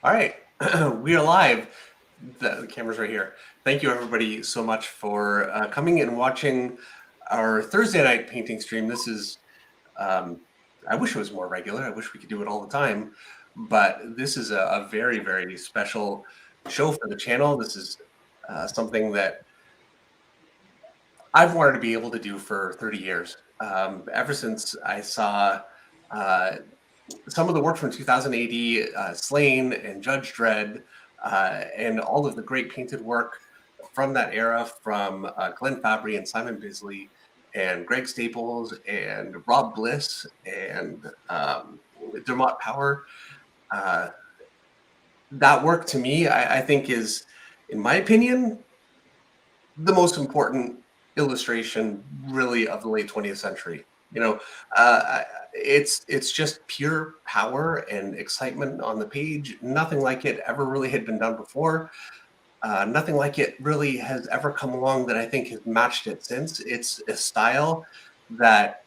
All right, we are live. The camera's right here. Thank you, everybody, so much for coming and watching our Thursday night painting stream. This is, I wish it was more regular. I wish we could do it all the time, but this is a very, very special show for the channel. This is something that I've wanted to be able to do for 30 years. Ever since I saw some of the work from 2000 AD, Slain and Judge Dredd, and all of the great painted work from that era from Glenn Fabry and Simon Bisley and Greg Staples and Rob Bliss and Dermot Power. That work to me, I think is, in my opinion, the most important illustration really of the late 20th century. You know, it's just pure power and excitement on the page. Nothing like it ever really had been done before. Nothing like it really has ever come along that I think has matched it since. It's a style that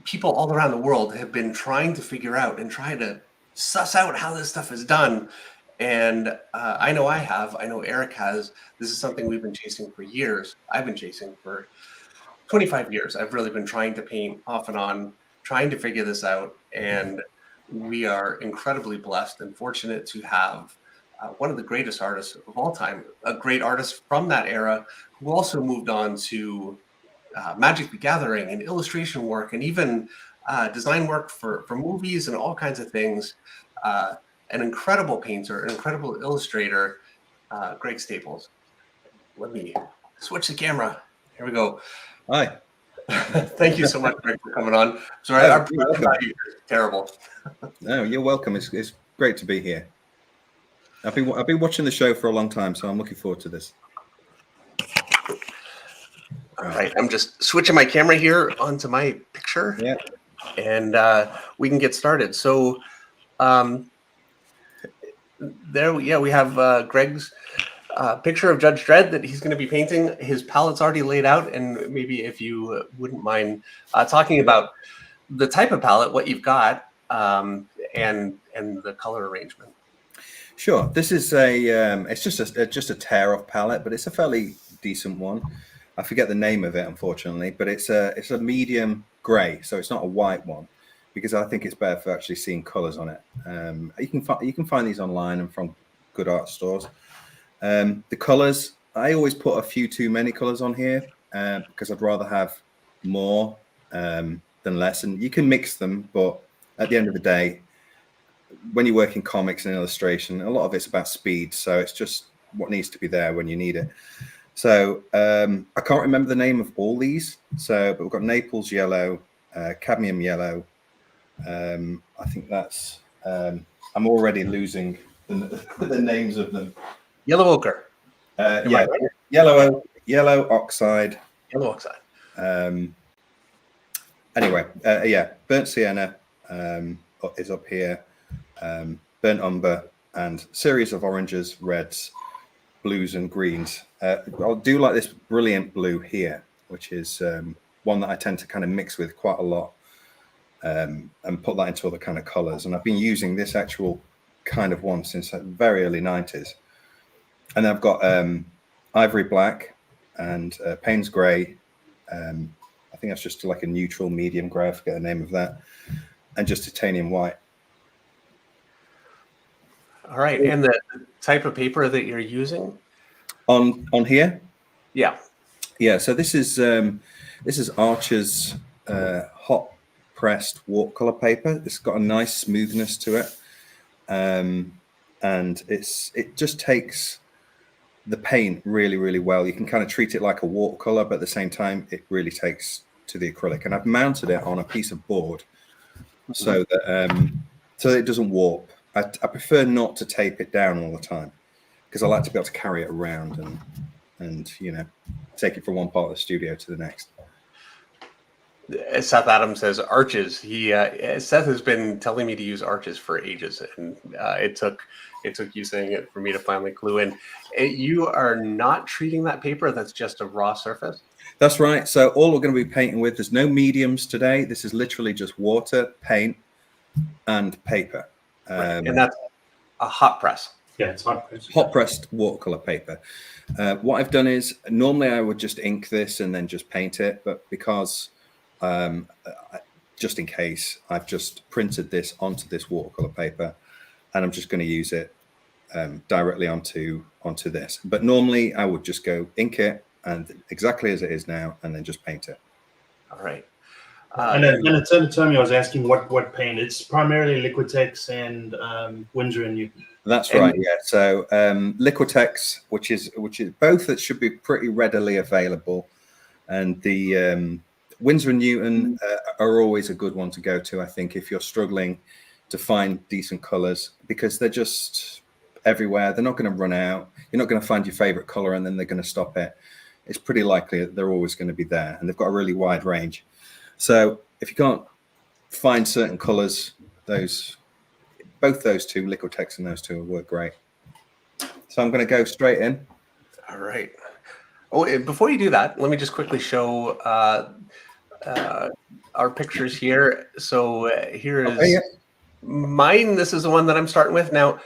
people all around the world have been trying to figure out and try to suss out how this stuff is done. And I know I have. I know Eric has. This is something we've been chasing for years. I've been chasing for 25 years. I've really been trying to paint off and on, trying to figure this out. And we are incredibly blessed and fortunate to have one of the greatest artists of all time, a great artist from that era who also moved on to Magic the Gathering and illustration work and even design work for movies and all kinds of things. An incredible painter, an incredible illustrator, Greg Staples. Let me switch the camera. Here we go. Hi. Thank you so much, Greg, for coming on. Sorry, our production value is terrible. No, you're welcome. It's great to be here. I've been watching the show for a long time, so I'm looking forward to this. All right, I'm just switching my camera here onto my picture. Yeah. And we can get started. So we have Greg's picture of Judge Dredd that he's going to be painting. His palette's already laid out, and maybe if you wouldn't mind talking about the type of palette, what you've got, and the color arrangement. Sure. This is it's just a tear-off palette, but it's a fairly decent one. I forget the name of it, unfortunately, but it's a medium gray, so it's not a white one, because I think it's better for actually seeing colors on it. You can find these online and from good art stores. The colors, I always put a few too many colors on here because I'd rather have more than less. And you can mix them, but at the end of the day, when you work in comics and illustration, a lot of it's about speed. So it's just what needs to be there when you need it. So I can't remember the name of all these. But we've got Naples yellow, cadmium yellow. I think that's, I'm already losing the names of them. Yellow ochre. Yeah, yellow oxide. Yellow oxide. Anyway, yeah, burnt sienna is up here, burnt umber, and series of oranges, reds, blues, and greens. I'll do like this brilliant blue here, which is one that I tend to kind of mix with quite a lot, and put that into other kind of colors. And I've been using this actual kind of one since the very early 90s. And I've got ivory black and Payne's gray. I think that's just like a neutral medium gray. I forget the name of that. And just titanium white. All right. And the type of paper that you're using? On here? Yeah. Yeah. So this is Archer's hot pressed watercolor paper. It's got a nice smoothness to it. And it just takes the paint really, really well. You can kind of treat it like a watercolor, but at the same time, it really takes to the acrylic. And I've mounted it on a piece of board so that it doesn't warp. I prefer not to tape it down all the time because I like to be able to carry it around and you know, take it from one part of the studio to the next. Seth Adams says arches. Seth has been telling me to use arches for ages, and it took you saying it for me to finally clue in. You are not treating that paper. That's just a raw surface. That's right. So all we're going to be painting with, there's no mediums today. This is literally just water, paint, and paper. Right. And that's a hot press. Yeah, it's hot press. Hot pressed watercolor paper. What I've done is normally I would just ink this and then just paint it, but because just in case, I've just printed this onto this watercolor paper, and I'm just going to use it directly onto this. But normally I would just go ink it and exactly as it is now, and then just paint it. All right. And then Tommy was asking what paint. It's primarily Liquitex and Winsor & Newton. That's right. Yeah. So Liquitex, which is both that should be pretty readily available, and the Winsor & Newton are always a good one to go to, I think, if you're struggling to find decent colors, because they're just everywhere. They're not going to run out. You're not going to find your favorite color and then they're going to stop it. It's pretty likely that they're always going to be there, and they've got a really wide range. So if you can't find certain colors, both those two, Liquitex and those two, work great. So I'm going to go straight in. All right. Oh, and before you do that, let me just quickly show our pictures here. So here is mine. This is the one that I'm starting with. Now,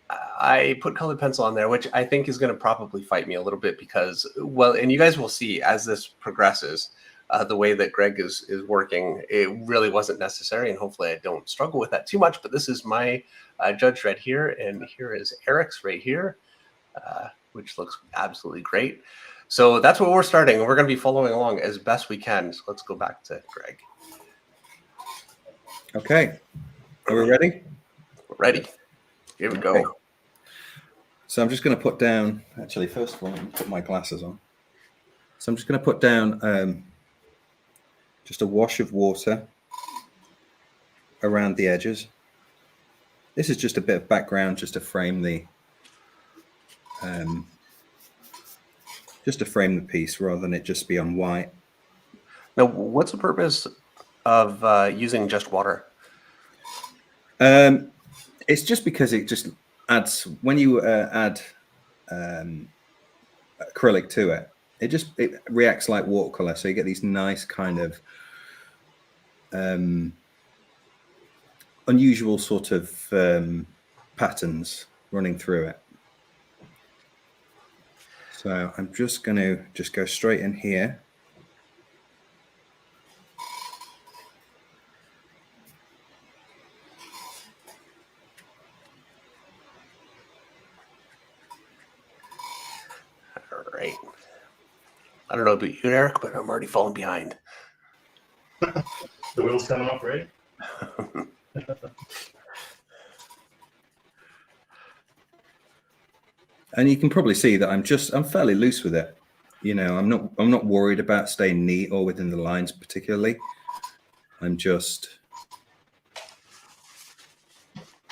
I put colored pencil on there, which I think is going to probably fight me a little bit because, well, and you guys will see as this progresses, the way that Greg is working, it really wasn't necessary, and hopefully I don't struggle with that too much. But this is my Judge Dredd here, and here is Eric's right here, which looks absolutely great. So that's where we're starting. We're going to be following along as best we can. So let's go back to Greg. Okay. Are we ready? We're ready. Here we Okay. go. So I'm just going to put down, actually, first of all, let me put my glasses on. So I'm just going to put down just a wash of water around the edges. This is just a bit of background just to frame the piece rather than it just be on white. Now, what's the purpose of using just water? It's just because it just adds, when you add acrylic to it, it reacts like watercolor, so you get these nice kind of unusual sort of patterns running through it. So I'm just going to go straight in here. All right. I don't know about you, Eric, but I'm already falling behind. The wheel's coming off, right? And you can probably see that I'm fairly loose with it. You know, I'm not worried about staying neat or within the lines particularly. I'm just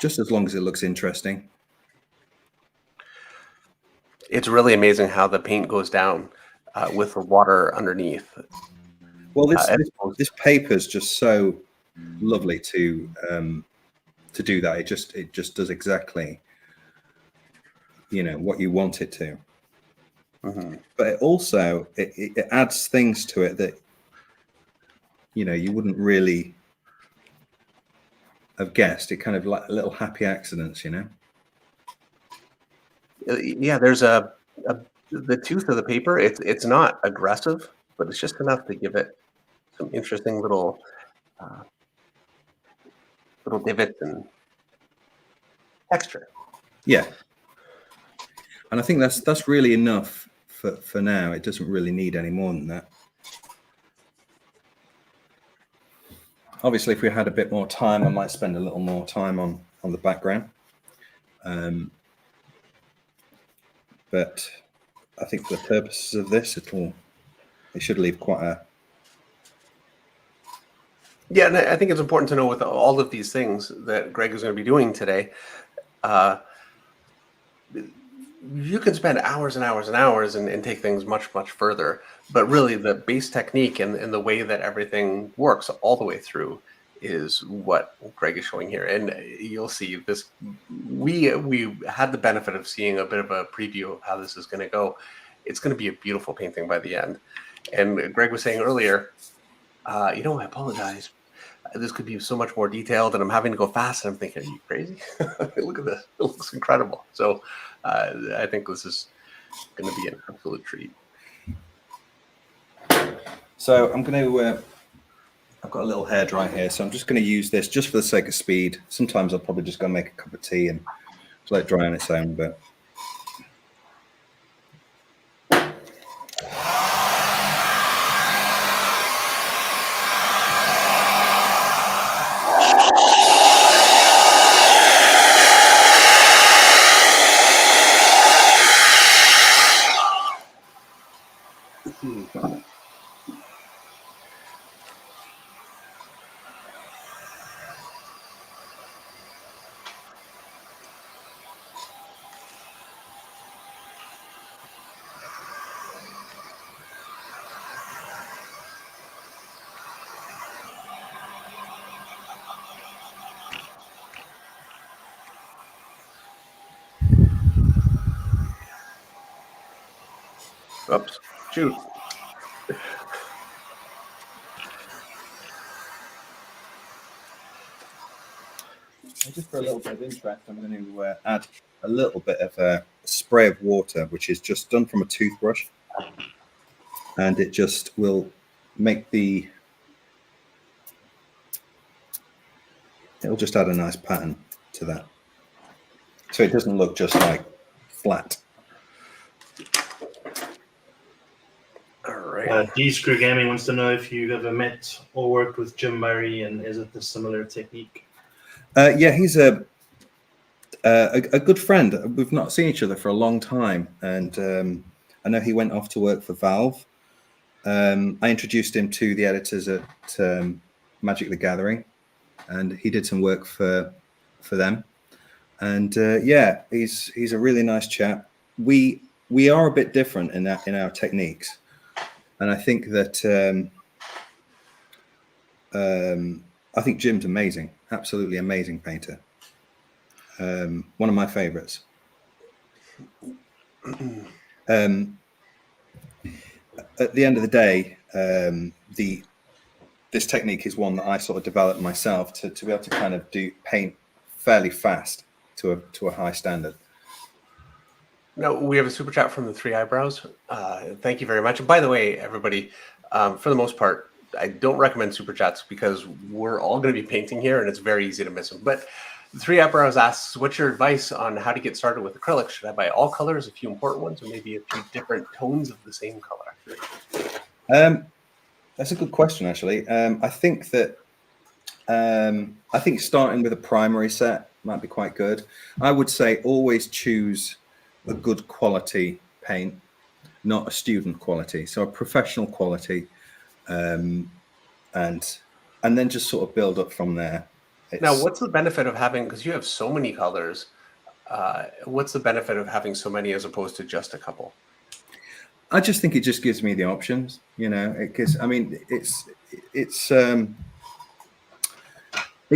as long as it looks interesting. It's really amazing how the paint goes down with the water underneath. Well, this paper is just so lovely to do that. It just does exactly, you know, what you want it to. Mm-hmm. But it also it adds things to it that, you know, you wouldn't really have guessed. It kind of like little happy accidents, you know. Yeah, there's the tooth of the paper. It's not aggressive, but it's just enough to give it some interesting little divots and texture. Yeah, and I think that's really enough for now. It doesn't really need any more than that. Obviously, if we had a bit more time, I might spend a little more time on the background. But I think for the purposes of this, it should leave quite a... Yeah, and I think it's important to know with all of these things that Greg is going to be doing today, you can spend hours and hours and hours and take things much, much further. But really, the base technique and the way that everything works all the way through is what Greg is showing here. And you'll see this. We had the benefit of seeing a bit of a preview of how this is going to go. It's going to be a beautiful painting by the end. And Greg was saying earlier, I apologize. This could be so much more detailed, and I'm having to go fast. And I'm thinking, are you crazy? Look at this; it looks incredible. So I think this is going to be an absolute treat. So I'm going to. I've got a little hairdryer here, so I'm just going to use this just for the sake of speed. Sometimes I'll probably just go make a cup of tea and just let it dry on its own. But Oops, shoot. just for a little bit of interest, I'm going to add a little bit of a spray of water, which is just done from a toothbrush, and it just will make the. It'll just add a nice pattern to that, so it doesn't look just like flat. All right. D-Screw Gaming wants to know if you've ever met or worked with Jim Murray, and is it a similar technique? Yeah, he's a good friend. We've not seen each other for a long time, and I know he went off to work for Valve. I introduced him to the editors at Magic the Gathering, and he did some work for them. And yeah, he's a really nice chap. We are a bit different in our techniques, and I think that I think Jim's amazing, absolutely amazing painter. One of my favorites. At the end of the day, this technique is one that I sort of developed myself to be able to kind of paint fairly fast to a high standard. No, we have a super chat from the Three Eyebrows. Thank you very much. And by the way, everybody, for the most part, I don't recommend super chats because we're all going to be painting here, and it's very easy to miss them. But the Three Eyebrows asks, "What's your advice on how to get started with acrylic? Should I buy all colors, a few important ones, or maybe a few different tones of the same color?" That's a good question, actually. I think starting with a primary set might be quite good. I would say always choose a good quality paint, not a student quality, so a professional quality, and then just sort of build up from there. Now, what's the benefit of having, because you have so many colors, what's the benefit of having so many as opposed to just a couple? I just think it just gives me the options, because I mean, it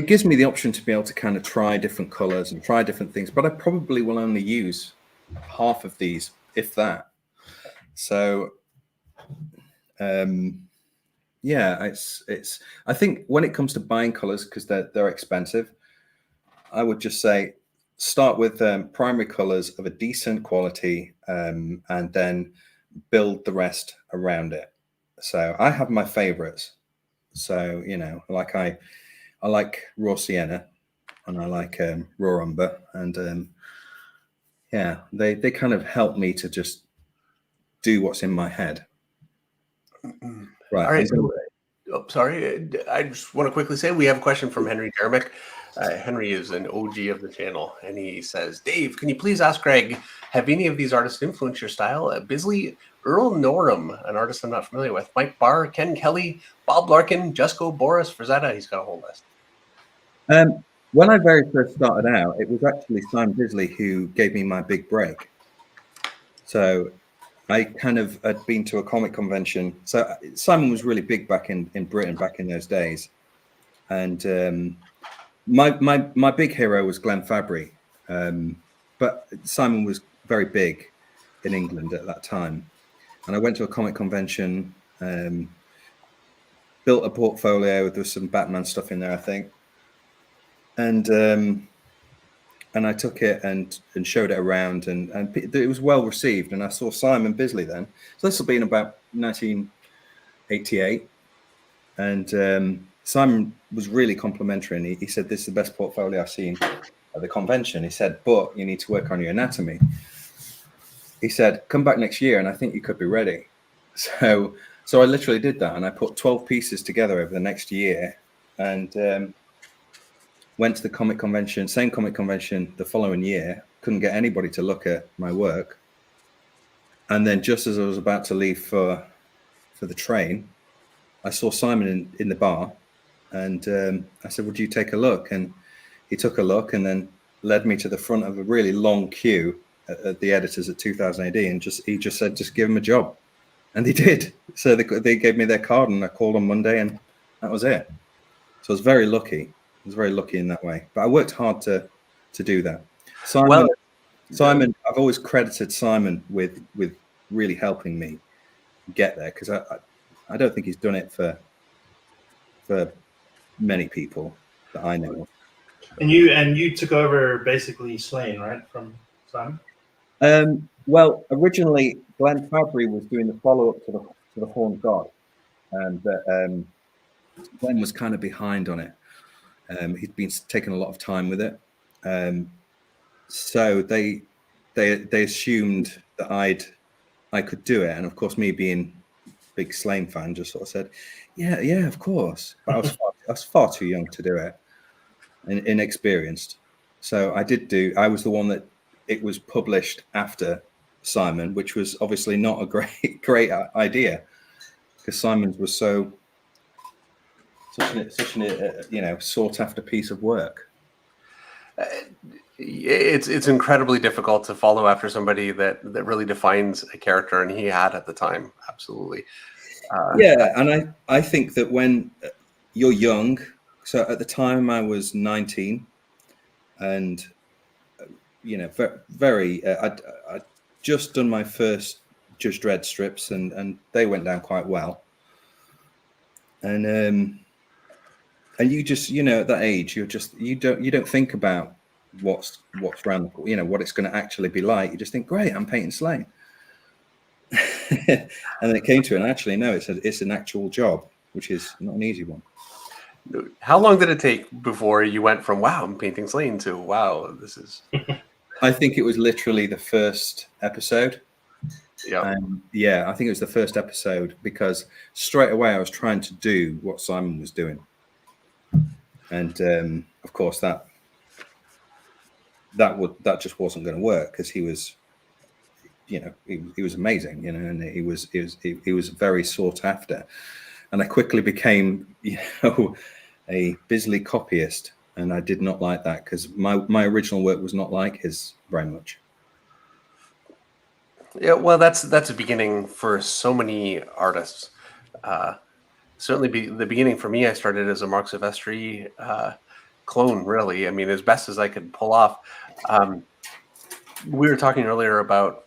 gives me the option to be able to kind of try different colors and try different things, but I probably will only use half of these, if that. So, yeah, it's. I think when it comes to buying colors, because they're expensive, I would just say start with primary colors of a decent quality, and then build the rest around it. So I have my favorites. So like I like raw sienna, and I like raw umber, and yeah, they kind of help me to just do what's in my head. Right. All right. Sorry. I just want to quickly say we have a question from Henry Jeremick. Henry is an OG of the channel, and he says, "Dave, can you please ask Greg, have any of these artists influenced your style? Bisley, Earl Norham, an artist I'm not familiar with, Mike Barr, Ken Kelly, Bob Larkin, Jusko, Boris Frazetta." He's got a whole list. When I very first started out, it was actually Simon Bisley who gave me my big break. So I kind of had been to a comic convention. So Simon was really big back in Britain back in those days. And my big hero was Glenn Fabry. But Simon was very big in England at that time. And I went to a comic convention built a portfolio. There was some Batman stuff in there, I think, and I took it and showed it around, and it was well received. And I saw Simon Bisley then. So this will be in about 1988, and Simon was really complimentary, and he said, "This is the best portfolio I've seen at the convention." He said, "But you need to work on your anatomy." He said, "Come back next year, and I think you could be ready." So I literally did that, and I put 12 pieces together over the next year, and went to the comic convention, same comic convention the following year. Couldn't get anybody to look at my work, and then just as I was about to leave for the train, I saw Simon in the bar, and I said, "Would you take a look?" And he took a look, and then led me to the front of a really long queue at the editors at 2000 AD, and he just said, "Just give him a job," and they did. So they gave me their card, and I called on Monday, and that was it. So I was very lucky. I was very lucky in that way, but I worked hard to do that. Simon, I've always credited Simon with really helping me get there, because I don't think he's done it for many people that I know. And you took over basically Slain, right, from Simon? Well, originally Glenn Fabry was doing the follow-up to the Horned God, but Glenn was kind of behind on it. He'd been taking a lot of time with it, so they assumed that I could do it, and of course, me being a big Slain fan, just sort of said, "Yeah, of course." But I was far too young to do it, and inexperienced. So I was the one that it was published after Simon, which was obviously not a great idea, because Simon's was such an sought after piece of work. It's incredibly difficult to follow after somebody that really defines a character, and he had at the time. Absolutely. Yeah, and I think that when you're young, so at the time I was 19, and very I'd just done my first Judge Dredd strips, and they went down quite well, and you just at that age you don't think about what's around what it's going to actually be like. You just think, great, I'm painting Slain. And then it came to it, and actually no, it's an actual job, which is not an easy one. How long did it take before you went from "wow, I'm painting Slain" to "wow, this is"? I think it was literally the first episode. Yeah. Yeah, I think it was the first episode, because straight away I was trying to do what Simon was doing, and of course that just wasn't going to work, because he was, he was amazing, and he was very sought after, and I quickly became a Bisley copyist, and I did not like that, because my original work was not like his very much. Yeah, well, that's a beginning for so many artists. Certainly, the beginning for me. I started as a Mark Silvestri clone, really. I mean, as best as I could pull off. We were talking earlier about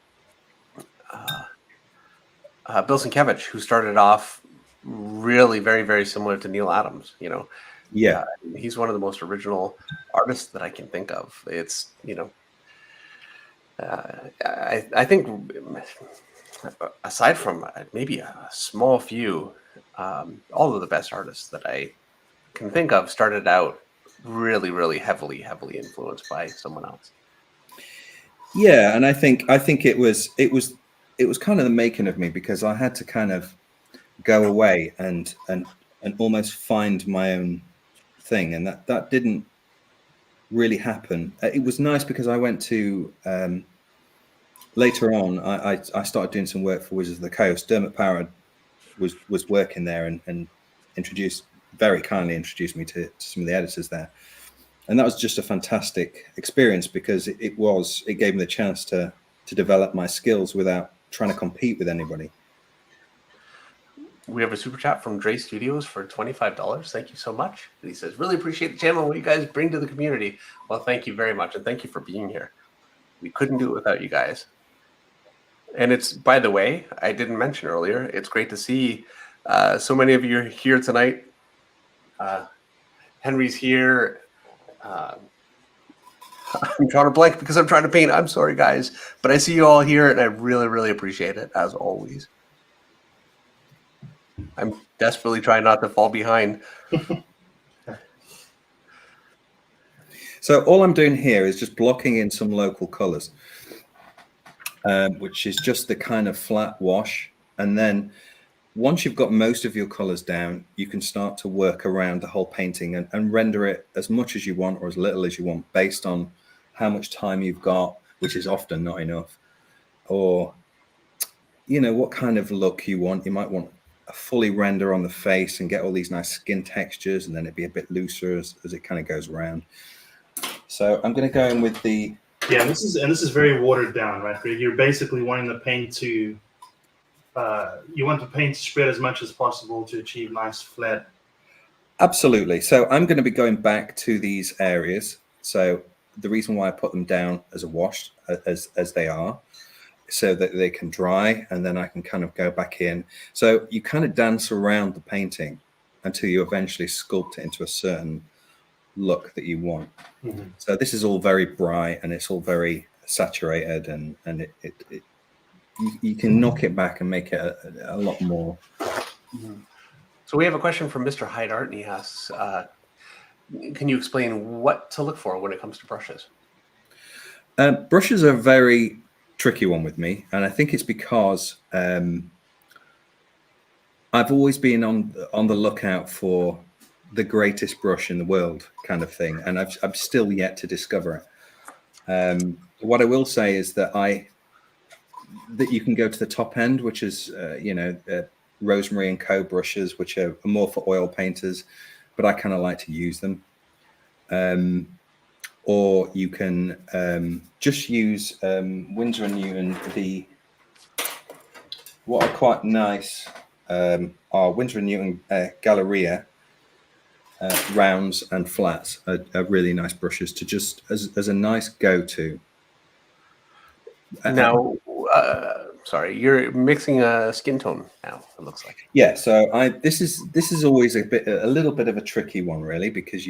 Bill Sienkiewicz, who started off really very, very similar to Neil Adams. Yeah, he's one of the most original artists that I can think of. It's I think, aside from maybe a small few, all of the best artists that I can think of started out really, really heavily influenced by someone else. Yeah, and I think it was kind of the making of me, because I had to kind of go away and almost find my own thing, and that didn't really happen. It was nice because I went to later on. I started doing some work for Wizards of the Coast. Dermot Power was working there, and very kindly introduced me to some of the editors there, and that was just a fantastic experience, because it gave me the chance to develop my skills without trying to compete with anybody. We have a super chat from Dre Studios for $25. Thank you so much. And he says, "Really appreciate the channel and what you guys bring to the community." Well, thank you very much, and thank you for being here. We couldn't do it without you guys. And it's, by the way, I didn't mention earlier, it's great to see So many of you are here tonight. Henry's here. I'm trying to blank because I'm trying to paint. I'm sorry, guys, but I see you all here, and I really, really appreciate it as always. I'm desperately trying not to fall behind. So all I'm doing here is just blocking in some local colors, which is just the kind of flat wash. And then once you've got most of your colors down, you can start to work around the whole painting and render it as much as you want or as little as you want based on how much time you've got, which is often not enough, or, you know, what kind of look you want. You might want a fully render on the face and get all these nice skin textures, and then it'd be a bit looser as it kind of goes around. So I'm going to go in with the... Yeah, and this is very watered down, right? You're basically wanting the paint to you want the paint to spread as much as possible to achieve nice flat. Absolutely. So I'm going to be going back to these areas. So the reason why I put them down as a wash, as they are, so that they can dry, and then I can kind of go back in. So you kind of dance around the painting until you eventually sculpt it into a certain look that you want. Mm-hmm. So this is all very bright and it's all very saturated, and you can knock it back and make it a lot more. Mm-hmm. So we have a question from Mr. Hyde Art, and he asks, can you explain what to look for when it comes to brushes? Brushes are a very tricky one with me, and I think it's because I've always been on the lookout for the greatest brush in the world kind of thing, and I'm still yet to discover it. What I will say is that you can go to the top end, which is Rosemary and Co brushes, which are more for oil painters, but I kind of like to use them. Or you can just use Winsor & Newton. What are quite nice are Winsor & Newton Galleria rounds and flats are really nice brushes to just as a nice go-to. Now, sorry, you're mixing a skin tone now, it looks like. Yeah, so this is always a little bit of a tricky one, really, because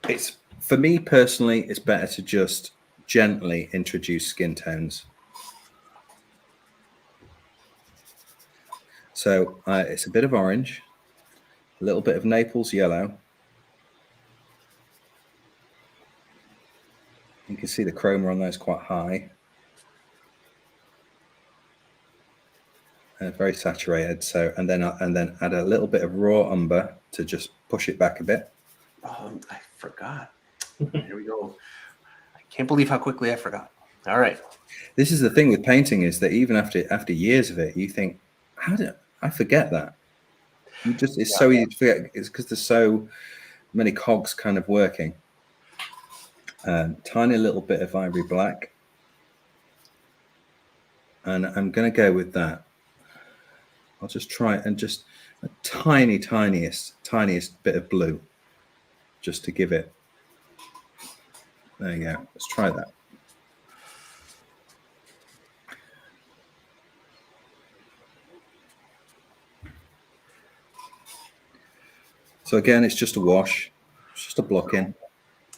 it's, for me personally, it's better to just gently introduce skin tones. So it's a bit of orange, a little bit of Naples yellow. You can see the chroma on there is quite high. Very saturated. So and then add a little bit of raw umber to just push it back a bit. I forgot. Here we go. I can't believe how quickly I forgot. All right. This is the thing with painting, is that even after years of it, you think, how did I forget that? It's so easy to forget. It's because there's so many cogs kind of working. Tiny little bit of ivory black, and I'm going to go with that. I'll just try it, and just a tiniest bit of blue, just to give it. There you go. Let's try that. So again, it's just a wash. It's just a block in.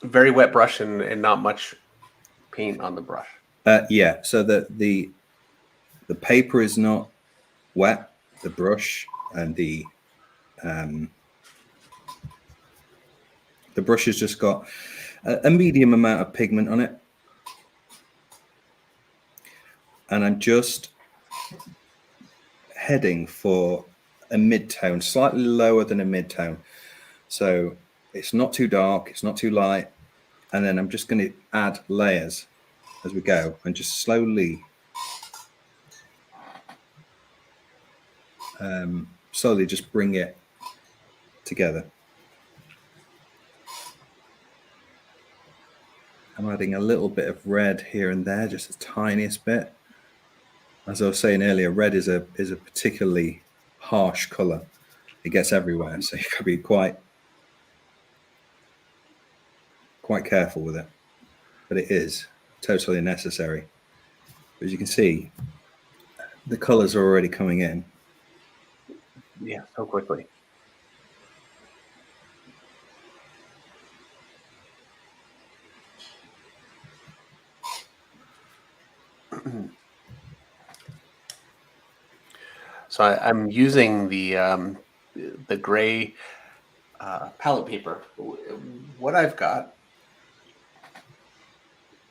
Very wet brush and not much paint on the brush. Yeah, so the paper is not wet, the brush, and the brush has just got a medium amount of pigment on it. And I'm just heading for a mid-tone, slightly lower than a mid-tone. So it's not too dark, it's not too light. And then I'm just going to add layers as we go, and just slowly just bring it together. I'm adding a little bit of red here and there, just the tiniest bit. As I was saying earlier, red is a particularly harsh color. It gets everywhere, so you gotta be quite careful with it. But it is totally necessary. As you can see, The colors are already coming in. Yeah, so quickly. So I'm using the gray palette paper. What I've got,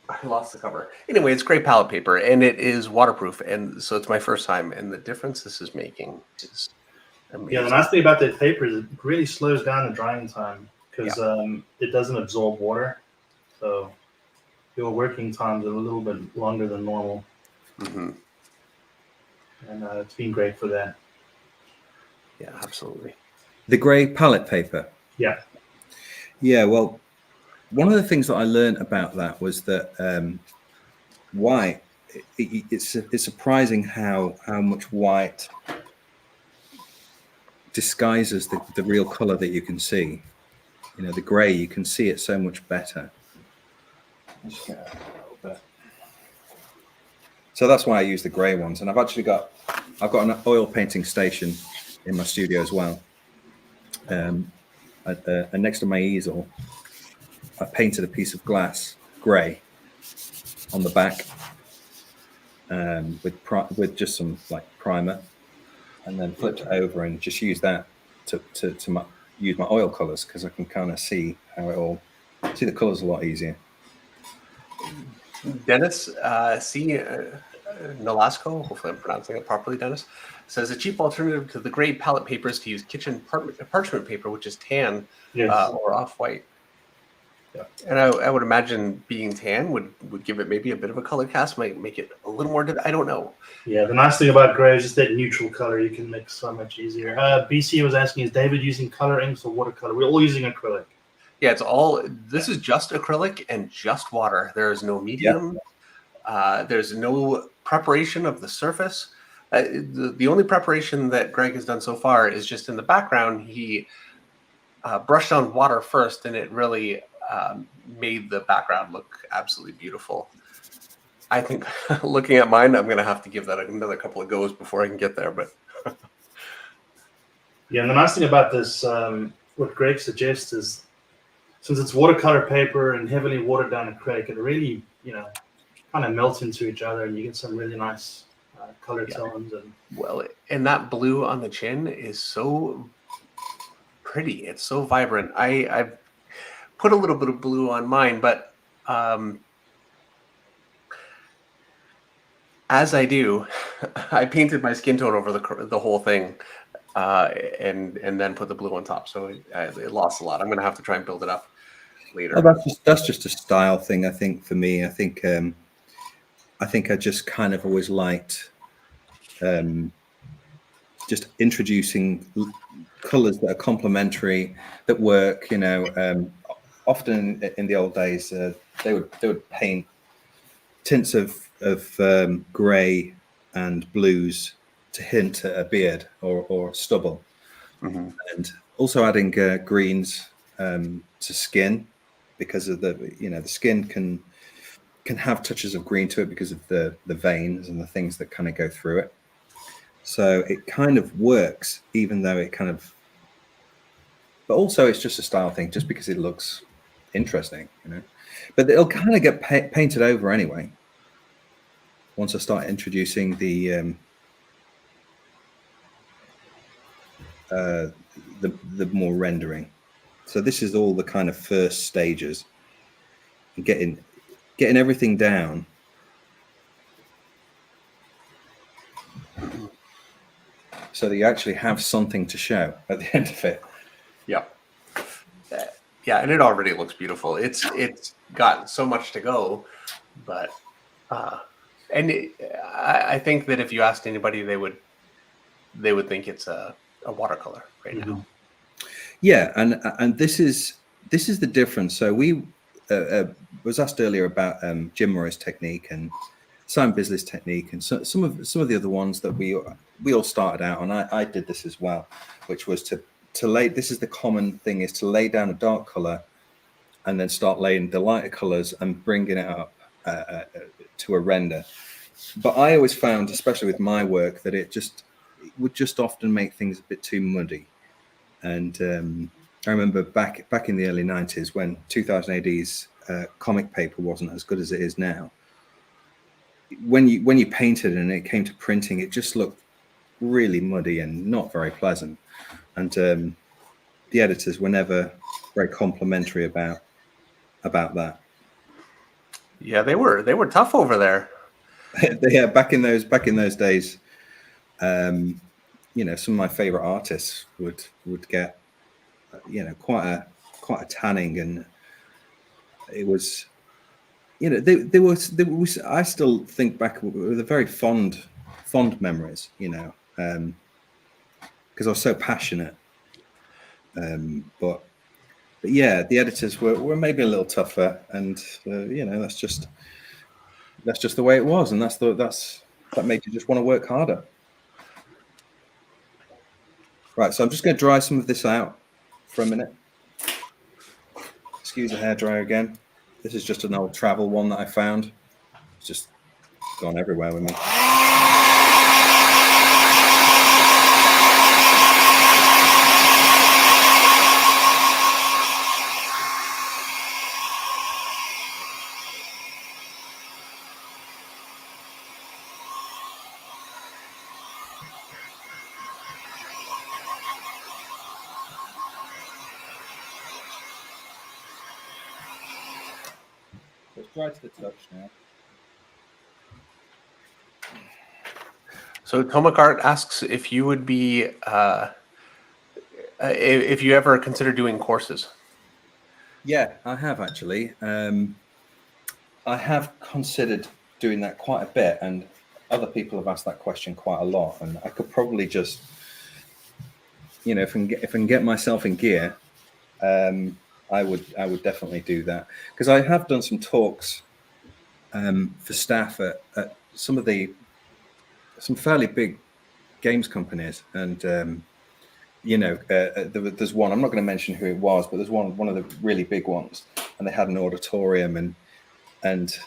I lost the cover. Anyway, it's gray palette paper, and it is waterproof, and so it's my first time. And the difference this is making is amazing. Yeah, the nice thing about that paper is it really slows down the drying time because it doesn't absorb water, so your working times are a little bit longer than normal. Mm-hmm. And it's been great for that. Yeah, absolutely. The gray palette paper. Yeah. Yeah, well, one of the things that I learned about that was that white, it's surprising how much white disguises the real color that you can see. You know, the gray, you can see it so much better. So that's why I use the gray ones. And I've got an oil painting station in my studio as well. And next to my easel, I painted a piece of glass gray on the back with just some like primer, and then flipped it over and just use that to use my oil colors, because I can kind of see how it all see the colors a lot easier. Dennis, Nolasco, hopefully I'm pronouncing it properly, Dennis, says a cheap alternative to the gray palette paper is to use kitchen parchment paper, which is tan or off-white. Yeah. And I would imagine being tan would give it maybe a bit of a color cast, might make it a little more, I don't know. Yeah, the nice thing about gray is just that neutral color you can mix so much easier. BC was asking, is David using color inks or watercolor? We're all using acrylic. Yeah, this is just acrylic and just water. There is no medium. Yep. There's no preparation of the surface. The only preparation that Greg has done so far is just in the background. He brushed on water first, and it really made the background look absolutely beautiful. I think looking at mine, I'm going to have to give that another couple of goes before I can get there. But yeah, and the nice thing about this, what Greg suggests is, since it's watercolor paper and heavily watered down acrylic, it really, kind of melts into each other, and you get some really nice color tones. And that blue on the chin is so pretty. It's so vibrant. I've put a little bit of blue on mine, but as I do, I painted my skin tone over the whole thing, and then put the blue on top. So it lost a lot. I'm going to have to try and build it up later. Oh, that's just a style thing, I think. For me, I think I just kind of always liked just introducing colors that are complementary, that work. Often in the old days, they would paint tints of gray and blues to hint at a beard or stubble, and also adding greens to skin, because of the skin can have touches of green to it because of the veins and the things that kind of go through it. So it kind of works, even though but also it's just a style thing, just because it looks interesting, but it'll kind of get painted over anyway once I start introducing the more rendering. So this is all the kind of first stages, getting everything down. So that you actually have something to show at the end of it. Yeah. Yeah, and it already looks beautiful. It's got so much to go, but I think that if you asked anybody, they would think it's a watercolor right now. Yeah, and this is the difference. So we was asked earlier about Jim Morris technique and Simon Bisley's technique, and some of the other ones that we all started out on. I did this as well, which was to lay. This is the common thing: is to lay down a dark color, and then start laying the lighter colors and bringing it up to a render. But I always found, especially with my work, that it would just often make things a bit too muddy. And I remember back in the early 90s when 2000 AD's comic paper wasn't as good as it is now. When you painted and it came to printing, it just looked really muddy and not very pleasant. And the editors were never very complimentary about that. Yeah, they were tough over there. Yeah, back in those days, some of my favorite artists would get quite a tanning, and it was there was I still think back with a very fond memories, because I was so passionate. But yeah, the editors were maybe a little tougher, and that's just the way it was, and that made you just want to work harder. Right, so I'm just going to dry some of this out for a minute. Excuse the hairdryer again. This is just an old travel one that I found. It's just gone everywhere with me. It's dry to the touch now. So Tomic Art asks if you would be, if you ever consider doing courses. Yeah, I have actually. I have considered doing that quite a bit, and other people have asked that question quite a lot. And I could probably just, if I can get myself in gear, I would definitely do that, because I have done some talks for staff at some fairly big games companies, and there's one, I'm not going to mention who it was, but there's one of the really big ones, and they had an auditorium, and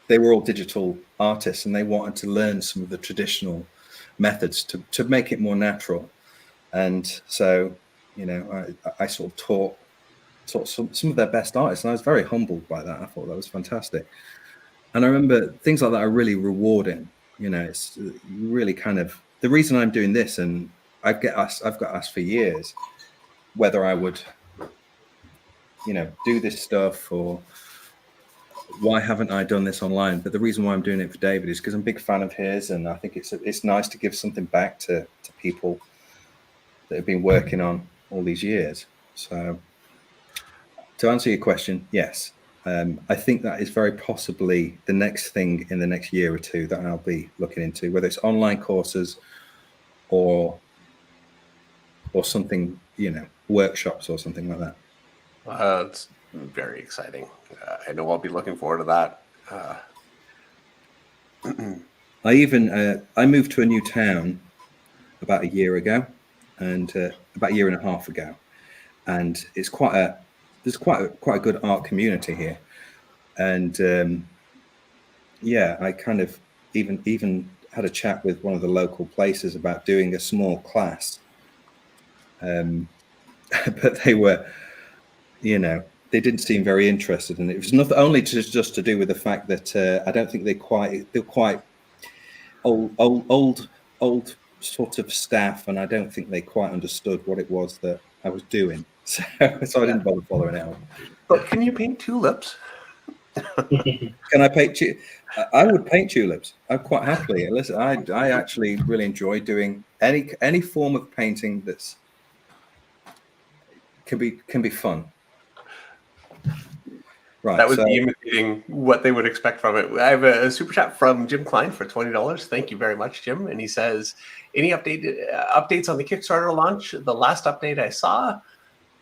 they were all digital artists, and they wanted to learn some of the traditional methods to make it more natural. And so I sort of taught some of their best artists, and I was very humbled by that. I thought that was fantastic. And I remember things like that are really rewarding. It's really kind of the reason I'm doing this, and I've got asked for years whether I would do this stuff, or why haven't I done this online. But the reason why I'm doing it for David is because I'm a big fan of his, and I think it's nice to give something back to people that have been working on all these years. So to answer your question, yes, I think that is very possibly the next thing in the next year or two that I'll be looking into, whether it's online courses or something, workshops or something like that. It's very exciting. I know I'll be looking forward to that. I moved to a new town about a year ago, and about a year and a half ago, and it's there's quite a good art community here, and I kind of even had a chat with one of the local places about doing a small class, but they were, they didn't seem very interested, and it was not only just to do with the fact that I don't think they're quite old sort of staff, and I don't think they quite understood what it was that I was doing, so I didn't bother following it up. But can you paint tulips? Can I paint? I would paint tulips. I'm quite happily. Listen, I actually really enjoy doing any form of painting that's can be fun. Right. That would be imitating what they would expect from it. I have a super chat from Jim Klein for $20. Thank you very much, Jim. And he says, any updates on the Kickstarter launch? The last update I saw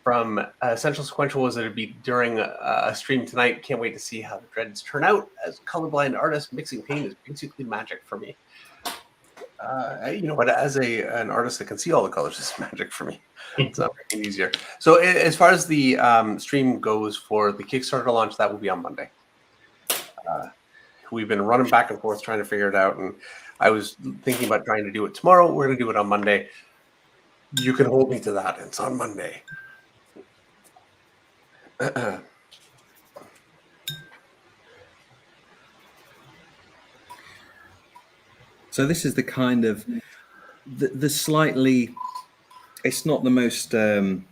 from Essential Sequential was that it'd be during a stream tonight. Can't wait to see how the dreads turn out. As a colorblind artist, mixing paint is basically magic for me. But as an artist that can see all the colors, it's magic for me. It's not making it easier. So as far as the stream goes for the Kickstarter launch, that will be on Monday. we've been running back and forth trying to figure it out, and I was thinking about trying to do it tomorrow. We're going to do it on Monday. You can hold me to that. It's on Monday. So this is the kind of the slightly. It's not the most the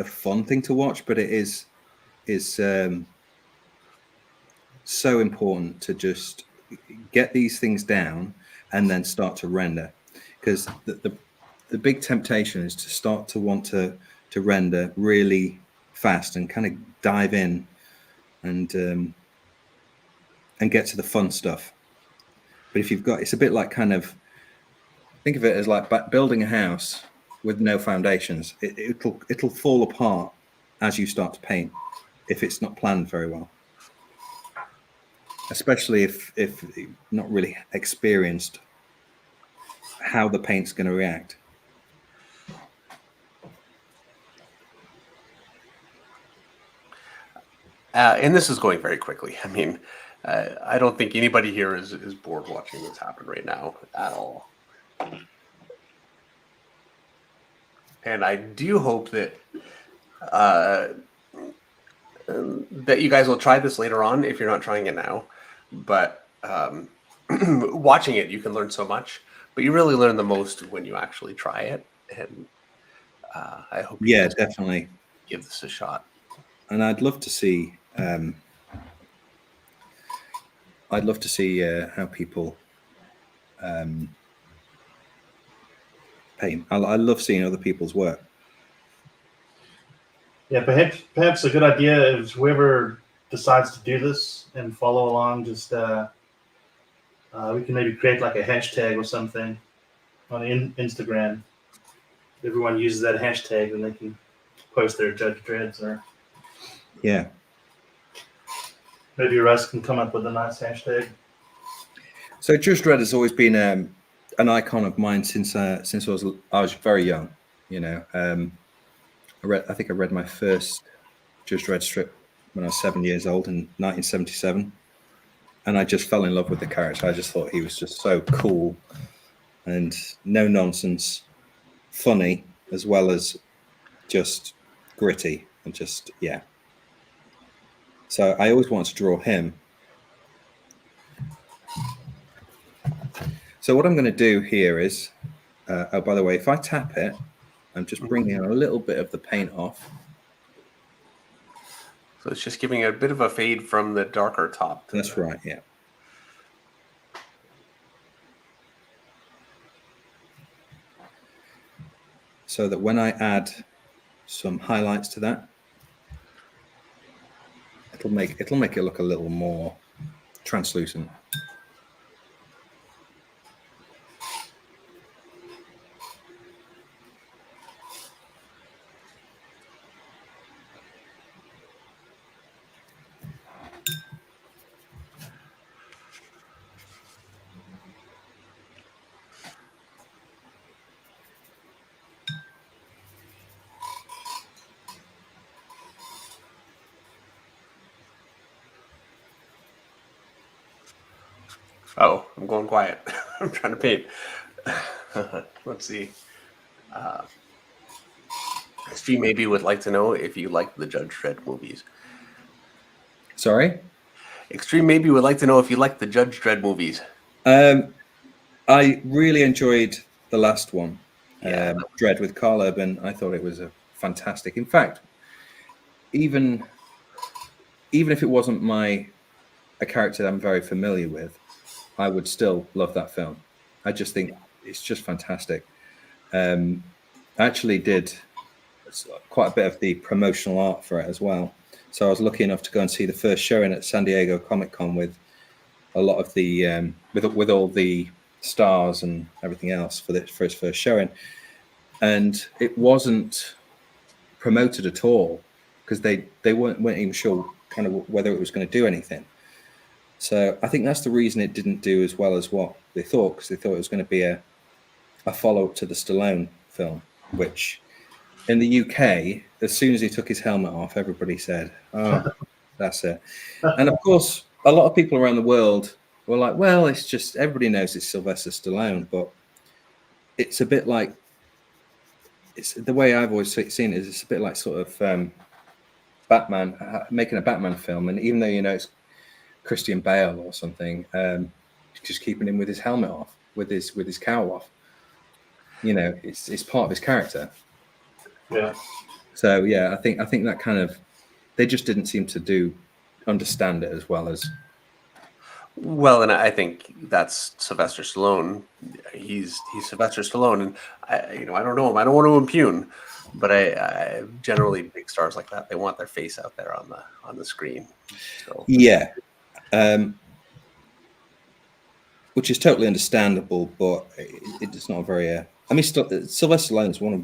fun thing to watch, but it is so important to just get these things down and then start to render, because the big temptation is to start to want to render really fast and kind of dive in and get to the fun stuff. But if you've got, it's a bit like kind of, think of it as like building a house with no foundations. It'll fall apart as you start to paint if it's not planned very well. Especially if you're not really experienced how the paint's going to react. And this is going very quickly. I mean, I don't think anybody here is bored watching this happen right now at all. And I do hope that that you guys will try this later on if you're not trying it now. But watching it, you can learn so much. But you really learn the most when you actually try it. And I hope you guys definitely give this a shot. And I'd love to see how people paint. I love seeing other people's work. Yeah, perhaps a good idea is whoever decides to do this and follow along, just we can maybe create like a hashtag or something on Instagram. Everyone uses that hashtag, and they can post their Judge Dredds, or maybe Russ can come up with a nice hashtag. So Judge Dredd has always been an icon of mine since I was very young. You know, I think I read my first Judge Dredd strip when I was 7 years old in 1977, and I just fell in love with the character. I just thought he was just so cool and no nonsense, funny, as well as just gritty and just So I always wanted to draw him. So what I'm going to do here is, oh, by the way, if I tap it, I'm just bringing a little bit of the paint off. So it's just giving a bit of a fade from the darker top. That's right, yeah. So that when I add some highlights to that, it'll make it look a little more translucent. Oh, I'm going quiet. I'm trying to paint. Let's see. Extreme maybe would like to know if you like the Judge Dredd movies. Sorry? Extreme maybe would like to know if you like the Judge Dredd movies. I really enjoyed the last one, Dredd with Carl Urban. I thought it was a fantastic. In fact, even if it wasn't a character I'm very familiar with, I would still love that film. I just think it's just fantastic. I actually did quite a bit of the promotional art for it as well. So I was lucky enough to go and see the first showing at San Diego Comic-Con with a lot of the with all the stars and everything else for his first showing, and it wasn't promoted at all because they weren't even sure kind of whether it was going to do anything. So I think that's the reason it didn't do as well as what they thought, because they thought it was going to be a follow-up to the Stallone film, which in the UK, as soon as he took his helmet off, everybody said, oh, that's it. And of course, a lot of people around the world were like, well, it's just everybody knows it's Sylvester Stallone, but it's a bit like it's the way I've always seen it is it's a bit like sort of Batman making a Batman film, and even though you know it's Christian Bale or something, just keeping him with his helmet off, with his cowl off. You know, it's part of his character. Yeah. So yeah, I think that kind of they just didn't seem to understand it as well as. Well, and I think that's Sylvester Stallone. He's Sylvester Stallone, and I don't know him. I don't want to impugn, but I generally big stars like that, they want their face out there on the screen. So Yeah, which is totally understandable, but it's not very. I mean, Sylvester Stallone is one of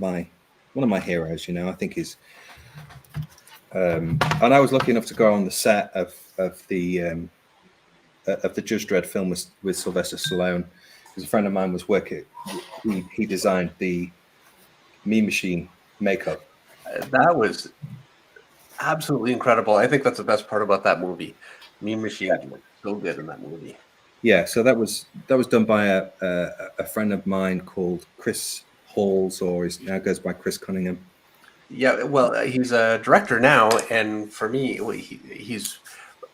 my heroes. You know, I think he's. And I was lucky enough to go on the set of the Judge Dredd film with Sylvester Stallone, because a friend of mine was working. He designed the Mean Machine makeup. that was absolutely incredible. I think that's the best part about that movie. Mean Machine looked so good in that movie. Yeah, so that was done by a friend of mine called Chris Halls, or he now goes by Chris Cunningham. Yeah, well, he's a director now, and for me, he's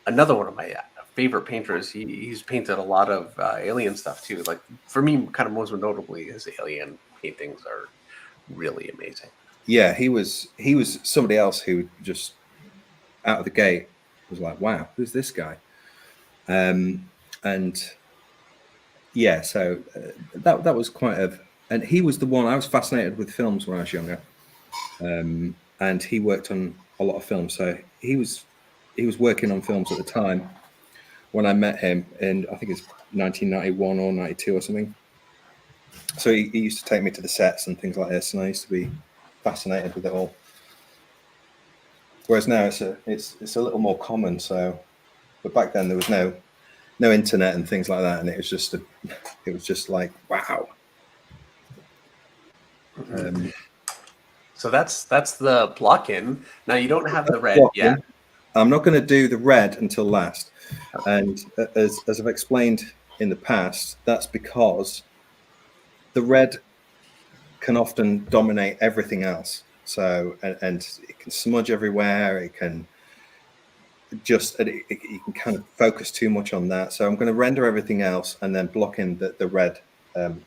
another one of my favorite painters. He's painted a lot of alien stuff too. Like for me, kind of most notably, his alien paintings are really amazing. Yeah, he was somebody else who just out of the gate was like, wow, who's this guy? And yeah, so that was quite and he was the one I was fascinated with films when I was younger. And he worked on a lot of films. So he was working on films at the time when I met him in, I think it's 1991 or 92 or something. So he used to take me to the sets and things like this, and I used to be fascinated with it all. Whereas now it's a little more common. So, but back then there was no internet and things like that, and it was just like wow. So that's the block-in. Now you don't have the red yet. I'm not going to do the red until last, and as I've explained in the past, that's because the red can often dominate everything else. So and it can smudge everywhere. It can you can kind of focus too much on that. So I'm going to render everything else and then block in the red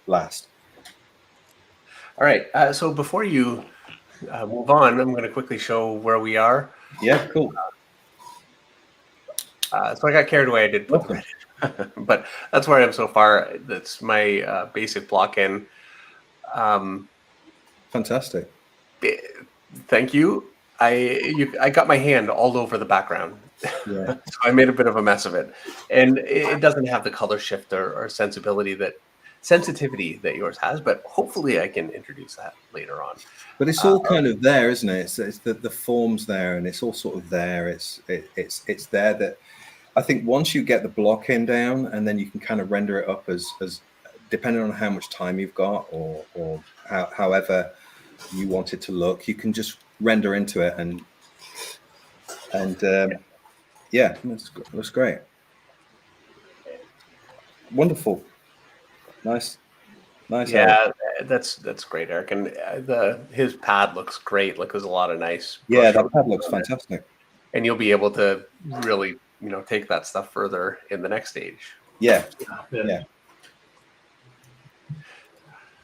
last. All right. So before you move on, I'm going to quickly show where we are. Yeah, cool. So I got carried away. I did put the red, but that's where I am so far. That's my basic block-in. Fantastic. Thank you. I got my hand all over the background. Yeah. So I made a bit of a mess of it, and it doesn't have the color shift or sensitivity sensitivity that yours has, but hopefully I can introduce that later on. But it's all kind of there, isn't it? It's the form's there, and it's all sort of there. It's there that I think once you get the block in down, and then you can kind of render it up as depending on how much time you've got, or however you want it to look, you can just render into it, and yeah, that's great. Wonderful. Nice. Yeah, that's great, Eric. And his pad looks great. Like there's a lot of nice. Yeah, that pad looks fantastic. And you'll be able to really, take that stuff further in the next stage. Yeah.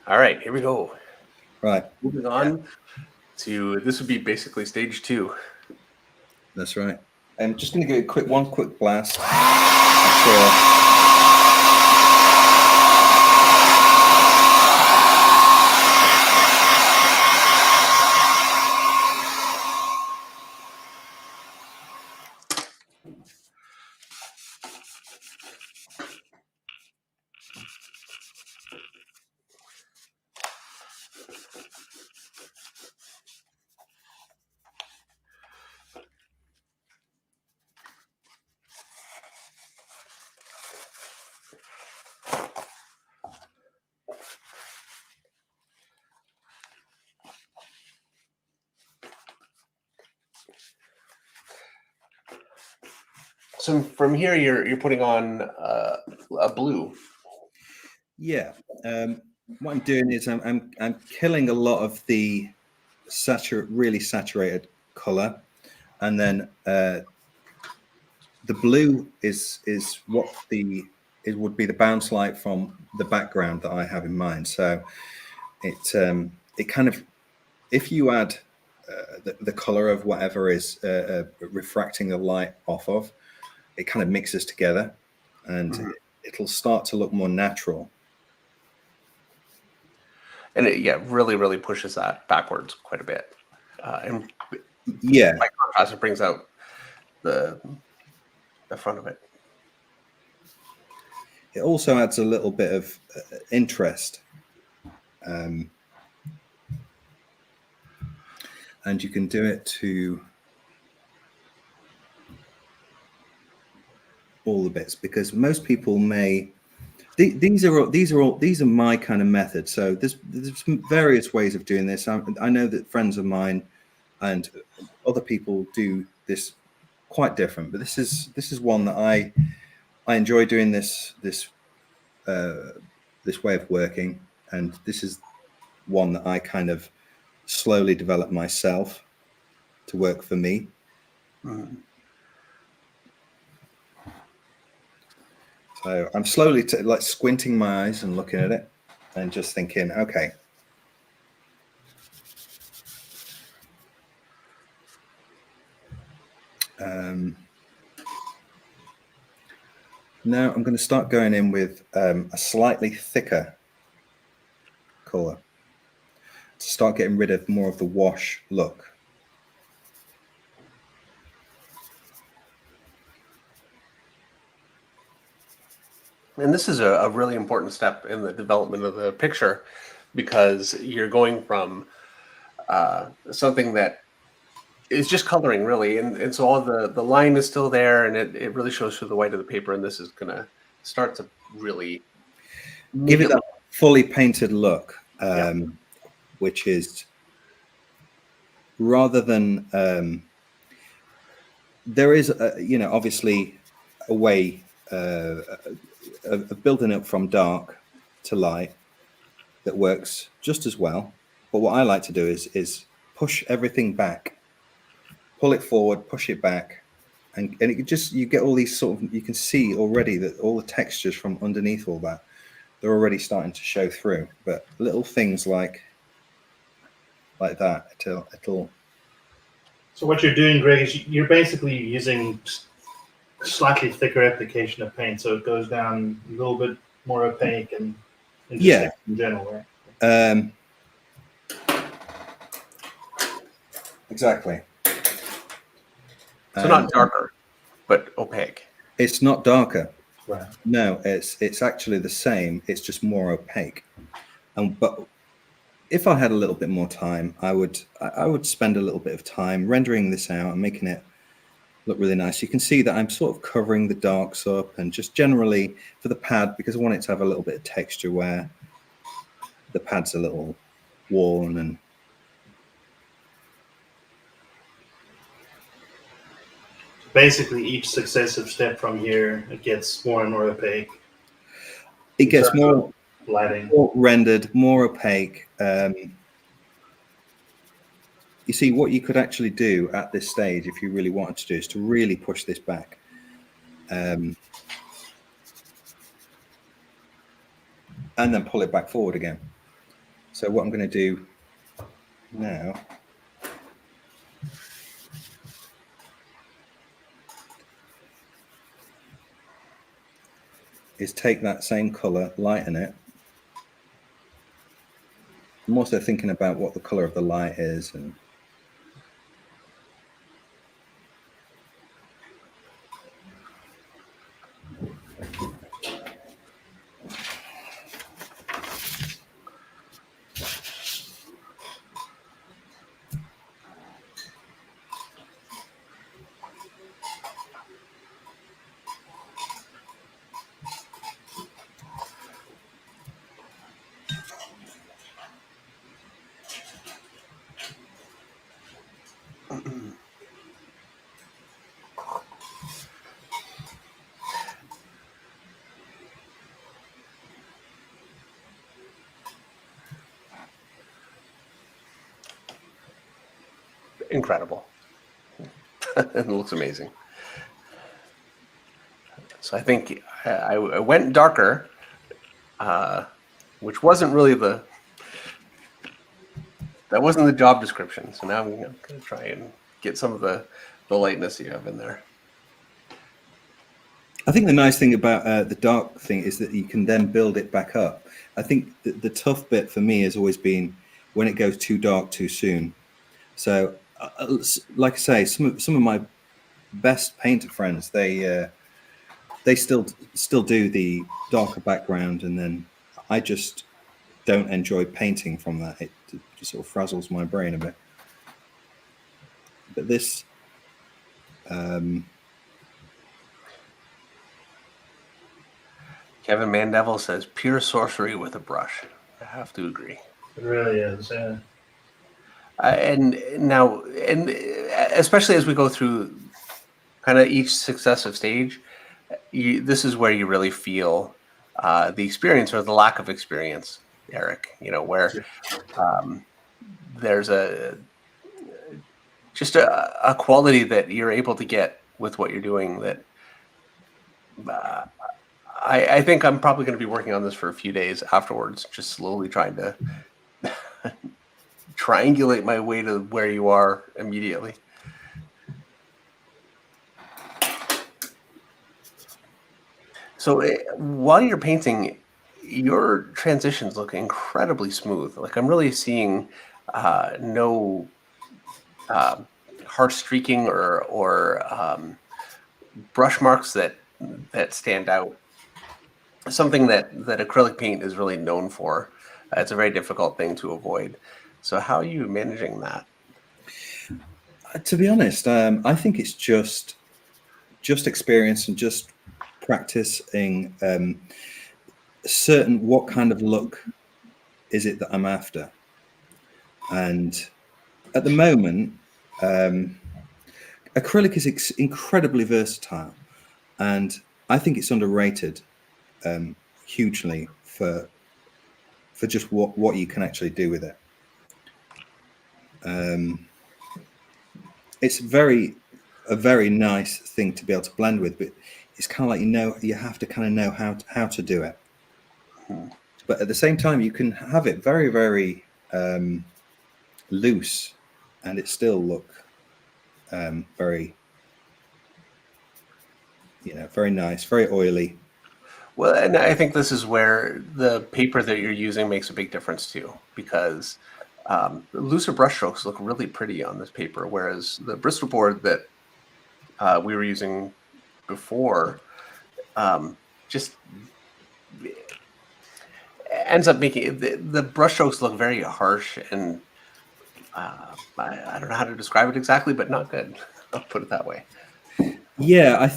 All right, here we go. Right. Moving on to this would be basically stage 2. That's right. I'm just going to give one quick blast. After, So from here, you're putting on blue. Yeah. What I'm doing is I'm killing a lot of the really saturated color, and then the blue is what it would be the bounce light from the background that I have in mind. So it kind of, if you add the color of whatever is refracting the light off of, it kind of mixes together, and it'll start to look more natural. And it really pushes that backwards quite a bit. And Yeah, by contrast, it brings out the front of it. it also adds a little bit of interest, and you can do it to all the bits, because most people may. These are my kind of method. So there's various ways of doing this. I know that friends of mine and other people do this quite different, but this is one that I enjoy doing this way of working, and this is one that I kind of slowly develop myself to work for me. So I'm slowly like squinting my eyes and looking at it and just thinking, okay. Now I'm going to start going in with a slightly thicker color to start getting rid of more of the wash look. And this is a really important step in the development of the picture, because you're going from something that is just coloring, really. And so all the line is still there, and it really shows through the white of the paper. And this is going to start to really give it that fully painted look, Yeah. which is rather than there is, obviously a way of building up from dark to light that works just as well. But what I like to do is push everything back, pull it forward, push it back, and you get all these sort of, you can see already that all the textures from underneath all that, they're already starting to show through. But little things like that, it'll. So what you're doing, Greg, is you're basically using slightly thicker application of paint, so it goes down a little bit more opaque and Yeah, in general, right? Exactly. So not darker, but opaque. It's not darker. Right. No, it's actually the same. It's just more opaque. But if I had a little bit more time, I would spend a little bit of time rendering this out and making it look really nice. You can see that I'm sort of covering the darks up, and just generally for the pad, because I want it to have a little bit of texture where the pad's a little worn. And basically each successive step from here, it gets more and more opaque. It gets more lighting, more rendered, more opaque. You see, what you could actually do at this stage, if you really wanted to do, is to really push this back. And then pull it back forward again. So what I'm going to do now is take that same color, lighten it. I'm also thinking about what the color of the light is, and incredible. It looks amazing. So I think I went darker, which wasn't really that wasn't the job description. So now I'm going to try and get some of the lightness you have in there. I think the nice thing about the dark thing is that you can then build it back up. I think the tough bit for me has always been when it goes too dark too soon. So, like I say, some of my best painter friends, they still do the darker background, and then I just don't enjoy painting from that. It just sort of frazzles my brain a bit. But this. Kevin Mandevil says pure sorcery with a brush. I have to agree. It really is, yeah. And especially as we go through kind of each successive stage, this is where you really feel the experience or the lack of experience, Eric. Where there's just a quality that you're able to get with what you're doing that I think I'm probably going to be working on this for a few days afterwards, just slowly trying to triangulate my way to where you are immediately. So while you're painting, your transitions look incredibly smooth. Like I'm really seeing no harsh streaking or brush marks that stand out. Something that acrylic paint is really known for. It's a very difficult thing to avoid. So how are you managing that? To be honest, I think it's just experience and just practicing certain what kind of look is it that I'm after. And at the moment, acrylic is incredibly versatile, and I think it's underrated hugely for just what you can actually do with it. It's a very nice thing to be able to blend with, but it's kind of like you have to kind of know how to do it. But at the same time, you can have it very, very loose, and it still look very, very nice, very oily. Well, and I think this is where the paper that you're using makes a big difference too, because looser brush strokes look really pretty on this paper, whereas the Bristol board that we were using before just ends up making the brush strokes look very harsh, and I don't know how to describe it exactly, but not good. I'll put it that way. Yeah,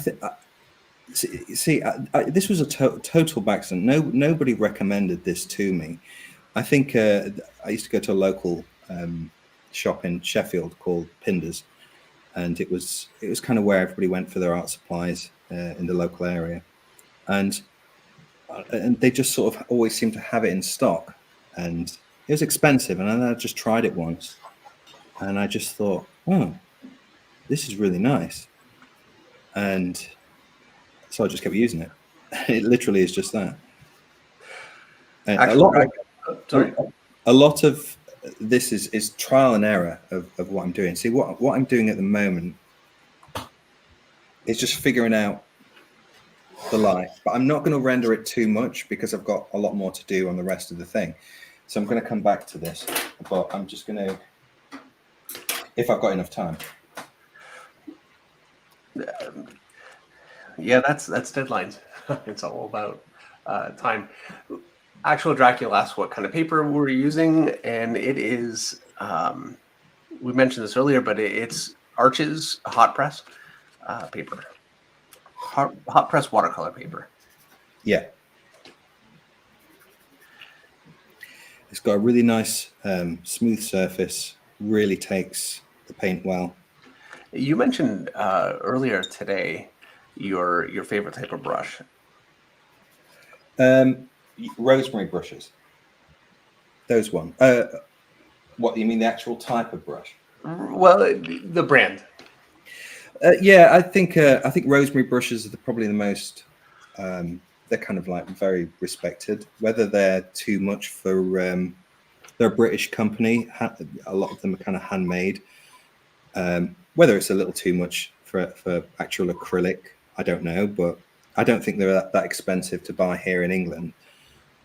See, this was a total accident. Nobody recommended this to me. I think I used to go to a local shop in Sheffield called Pinder's, and it was kind of where everybody went for their art supplies in the local area, and they just sort of always seemed to have it in stock, and it was expensive. And then I just tried it once, and I just thought, oh, this is really nice, and so I just kept using it. It literally is just that. Actually, a lot of this is trial and error of what I'm doing. See, what I'm doing at the moment is just figuring out the light, but I'm not going to render it too much because I've got a lot more to do on the rest of the thing. So I'm going to come back to this, but I'm just going to, if I've got enough time. Yeah, that's deadlines. It's all about time. Actual Dracula asked what kind of paper we're using, and it is, we mentioned this earlier, but it's Arches hot press paper. Hot press watercolor paper. Yeah. It's got a really nice smooth surface, really takes the paint well. You mentioned earlier today your favorite type of brush. Rosemary brushes. Those one. What, you mean the actual type of brush? Well, the brand. Yeah, I think Rosemary brushes are probably the most. They're kind of like very respected. Whether they're too much for, they're a British company. A lot of them are kind of handmade. Whether it's a little too much for actual acrylic, I don't know, but I don't think they're that expensive to buy here in England.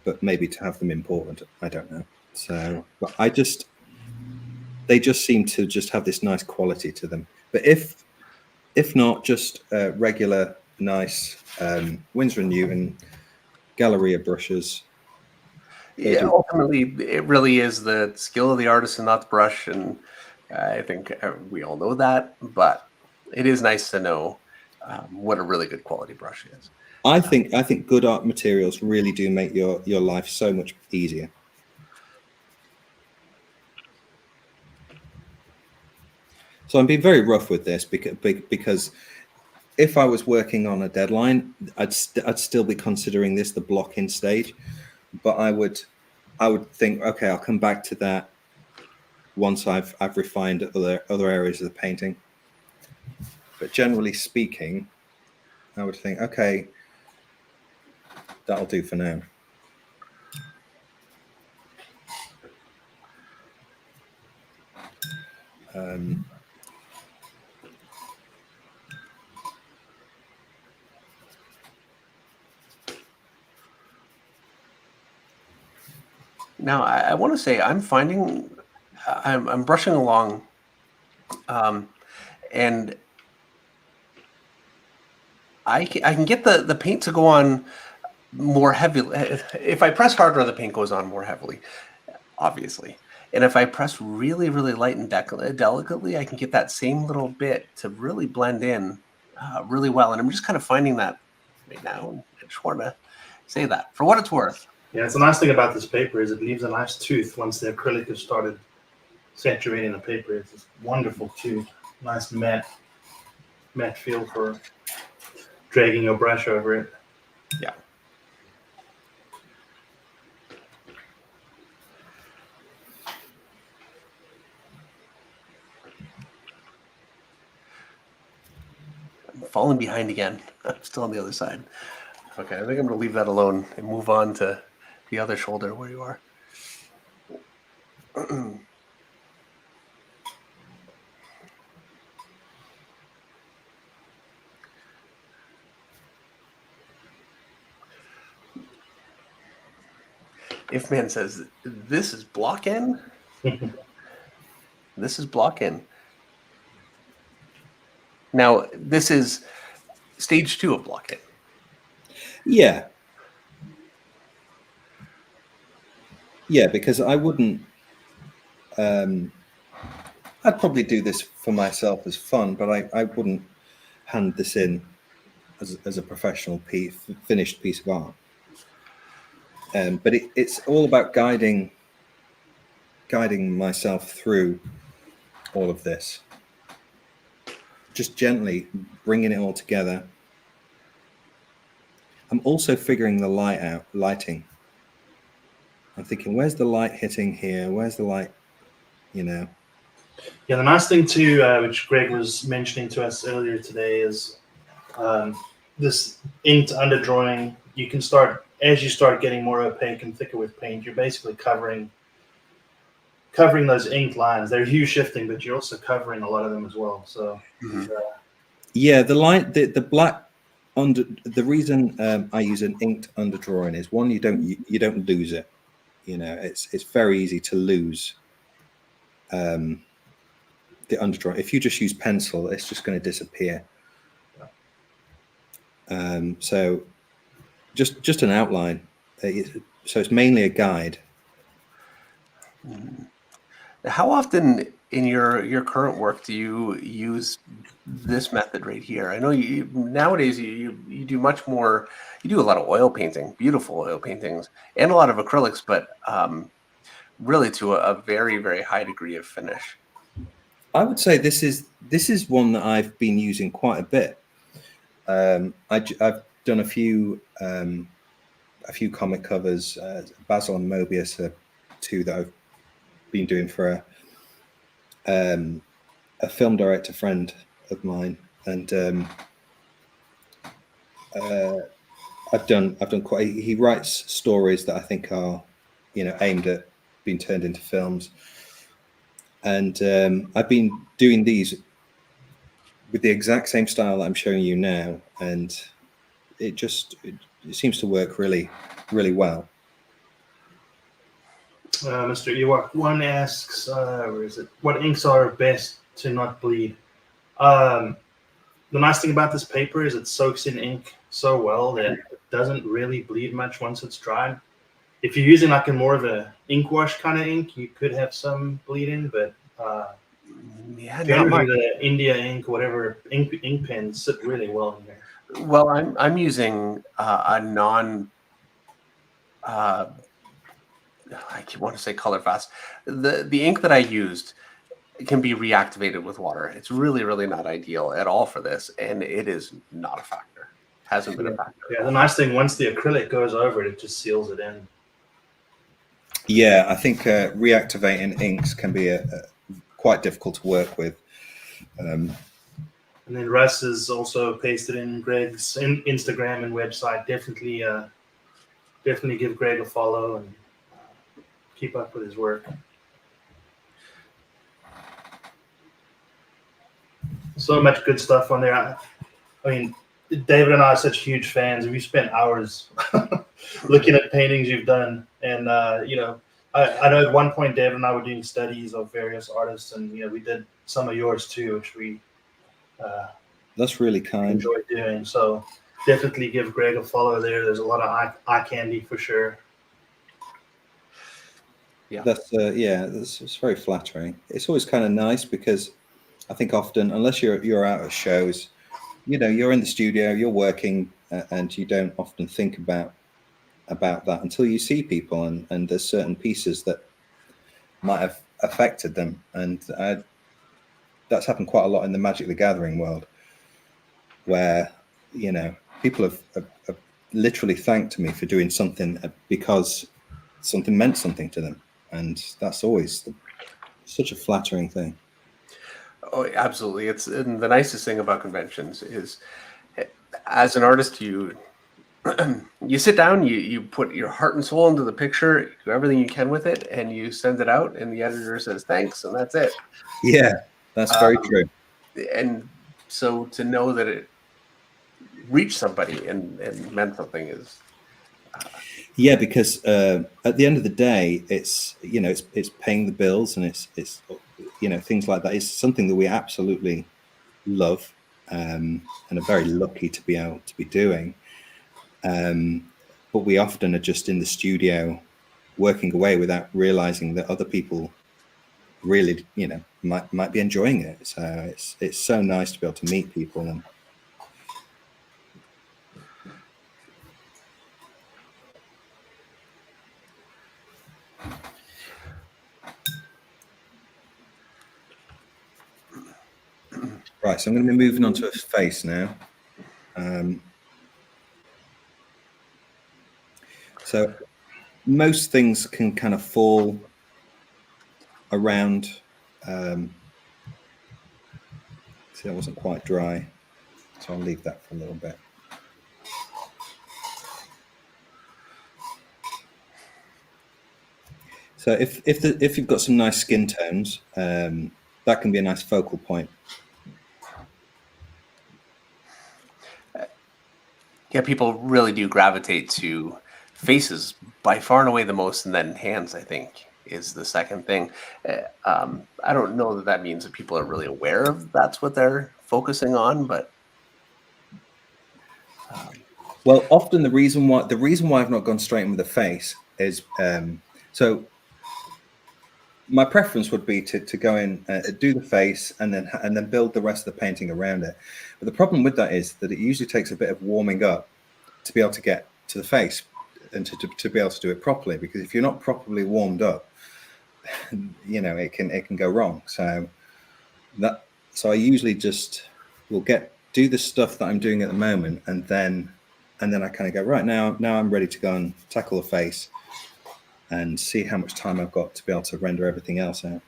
But maybe to have them imported, I don't know. So, but they just seem to just have this nice quality to them. But if not, just regular nice Winsor & Newton Galleria brushes. Yeah, ultimately, it really is the skill of the artist and not the brush, and I think we all know that. But it is nice to know what a really good quality brush is. I think good art materials really do make your life so much easier. So I'm being very rough with this because if I was working on a deadline, I'd still be considering this the block-in stage. But I would think, okay, I'll come back to that once I've refined other areas of the painting. But generally speaking, I would think, okay, that'll do for now. Now, I want to say I'm finding I'm brushing along, and I can get the paint to go on more heavily. If I press harder, the paint goes on more heavily, obviously. And if I press really, really light and delicately, I can get that same little bit to really blend in really well. And I'm just kind of finding that right now. And I just want to say that for what it's worth. Yeah, it's a nice thing about this paper is it leaves a nice tooth once the acrylic has started saturating the paper. It's this wonderful tooth, nice matte feel for dragging your brush over it. Yeah. I'm falling behind again. I'm still on the other side. Okay, I think I'm going to leave that alone and move on to the other shoulder where you are. If man says, this is block in, this is block in. Now, this is stage 2 of block in. Yeah. Yeah, because I wouldn't. I'd probably do this for myself as fun, but I wouldn't hand this in as a professional finished piece of art. But it's all about guiding myself through all of this. Just gently bringing it all together. I'm also figuring the lighting. I'm thinking, where's the light hitting here? Where's the light, Yeah, the nice thing too, which Greg was mentioning to us earlier today, is this inked underdrawing. You can start, as you start getting more opaque and thicker with paint, you're basically covering those inked lines. They're hue shifting, but you're also covering a lot of them as well. So yeah, the light, the black under. The reason I use an inked underdrawing is one, you don't lose it. It's very easy to lose the underdrawing. If you just use pencil, it's just going to disappear. So just an outline. So it's mainly a guide. How often in your current work do you use this method right here? I know nowadays you do much more. You do a lot of oil painting, beautiful oil paintings, and a lot of acrylics, but really to a very, very high degree of finish. I would say this is one that I've been using quite a bit. I've done a few comic covers. Basil and Mobius are two that I've been doing for a film director friend of mine, and I've done quite. He writes stories that I think are, aimed at being turned into films, and I've been doing these with the exact same style that I'm showing you now, and it seems to work really, really well. Mr. Ewok one asks, where is it? What inks are best to not bleed? The nice thing about this paper is it soaks in ink so well that it doesn't really bleed much once it's dried. If you're using like a more of a ink wash kind of ink, you could have some bleeding, but Yeah, not generally much. the India ink, whatever ink pens sit really well in there. Well, I'm using a non. I keep want to say color fast. The ink that I used can be reactivated with water. It's really, really not ideal at all for this, and it is not a factor. Hasn't been a factor. Yeah, the nice thing, once the acrylic goes over it, it just seals it in. Yeah, I think reactivating inks can be quite difficult to work with. And then Russ is also pasted in Greg's Instagram and website. Definitely give Greg a follow and keep up with his work. So much good stuff on there. I mean, David and I are such huge fans. We spent hours looking at paintings you've done, and I know at one point David and I were doing studies of various artists, and we did some of yours too, which we that's really kind. Enjoyed doing. So definitely give Greg a follow there. There's a lot of eye candy for sure. Yeah, it's very flattering. It's always kind of nice because I think often, unless you're out at shows, you're in the studio, you're working, and you don't often think about that until you see people, and there's certain pieces that might have affected them, and that's happened quite a lot in the Magic the Gathering world, where people have literally thanked me for doing something because something meant something to them, and that's always such a flattering thing. Oh, absolutely. It's and the nicest thing about conventions is, as an artist, you sit down, you put your heart and soul into the picture, do everything you can with it, and you send it out, and the editor says thanks, and that's it. Yeah, that's very true. And so to know that it reached somebody and meant something is. Yeah, because at the end of the day, it's paying the bills, and it's things like that. It's something that we absolutely love, and are very lucky to be able to be doing. But we often are just in the studio working away without realizing that other people really, might be enjoying it. So it's so nice to be able to meet people and. Right, so I'm going to be moving on to a face now. So most things can kind of fall around. See, that wasn't quite dry, so I'll leave that for a little bit. So if you've got some nice skin tones, that can be a nice focal point. Yeah, people really do gravitate to faces by far and away the most, and then hands, I think, is the second thing. I don't know that means that people are really aware of that's what they're focusing on, but well, often the reason why I've not gone straight in with the face is so my preference would be to go in, do the face, and then build the rest of the painting around it. But the problem with that is that it usually takes a bit of warming up to be able to get to the face and to be able to do it properly. Because if you're not properly warmed up, it can go wrong. So I usually just will do the stuff that I'm doing at the moment, and then I kind of go, right, now I'm ready to go and tackle the face and see how much time I've got to be able to render everything else out.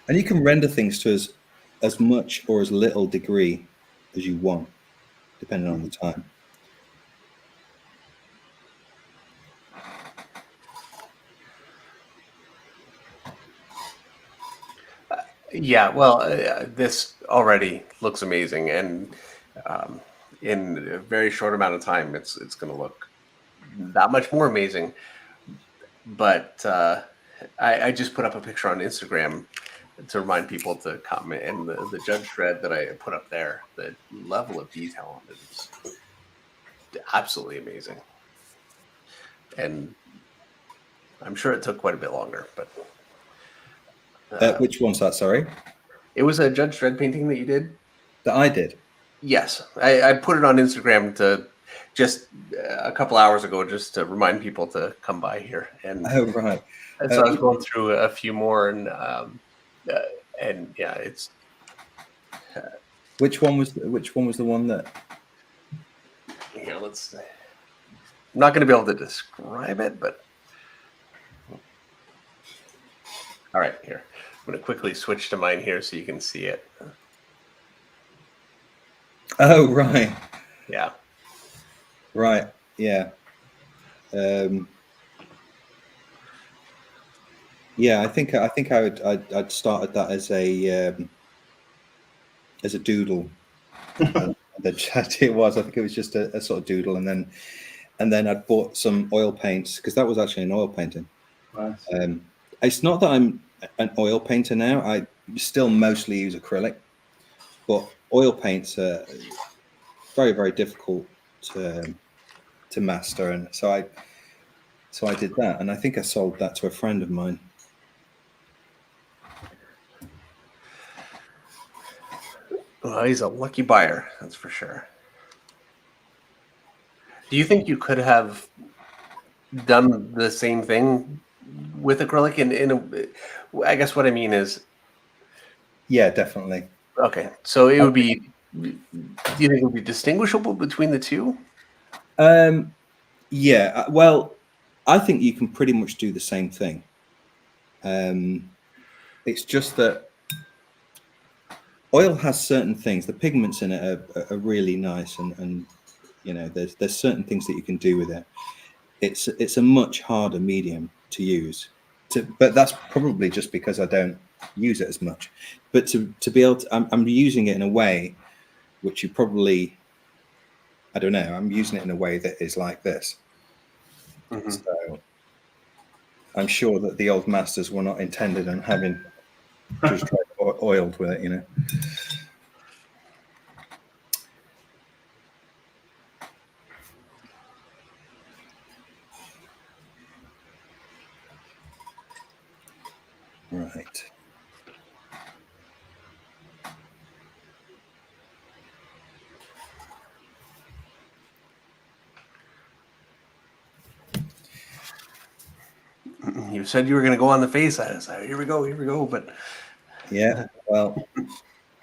And you can render things to as much or as little degree as you want, depending on the time. Yeah, well, this already looks amazing, and in a very short amount of time, it's going to look that much more amazing. But I just put up a picture on Instagram to remind people to comment, and the Judge Dredd that I put up there, the level of detail on it is absolutely amazing, and I'm sure it took quite a bit longer, but Which one's that? Sorry, it was a Judge Dredd painting that you did. that I did. Yes, I put it on Instagram to just a couple hours ago, just to remind people to come by here, and Oh, right. so I was going through a few more, and yeah, it's Which one was the one that? here. Let's. I'm not going to be able to describe it, but all right, here. I'm going to quickly switch to mine here so you can see it. Oh, right. Yeah. Right. Yeah. Yeah. I think I'd started that as a doodle. It was. I think it was just a sort of doodle, and then I'd bought some oil paints because that was actually an oil painting. Nice. It's not that I'm an oil painter now. I still mostly use acrylic, but oil paints are very, very difficult to master, and so I did that, and I think I sold that to a friend of mine. Well, he's a lucky buyer, that's for sure. Do you think you could have done the same thing with acrylic? I guess what I mean is, Yeah, definitely. okay, so it would be. Do you think it would be distinguishable between the two? Yeah. Well, I think you can pretty much do the same thing. It's just that oil has certain things. The pigments in it are really nice, and there's certain things that you can do with it. It's a much harder medium to use. But that's probably just because I don't use it as much. But to be able to, I'm using it in a way which you probably, I don't know. I'm using it in a way that is like this. Mm-hmm. So I'm sure that the old masters were not intended on having just oiled with it, Right. You said you were going to go on the face. I was like, here we go. But Yeah. Well,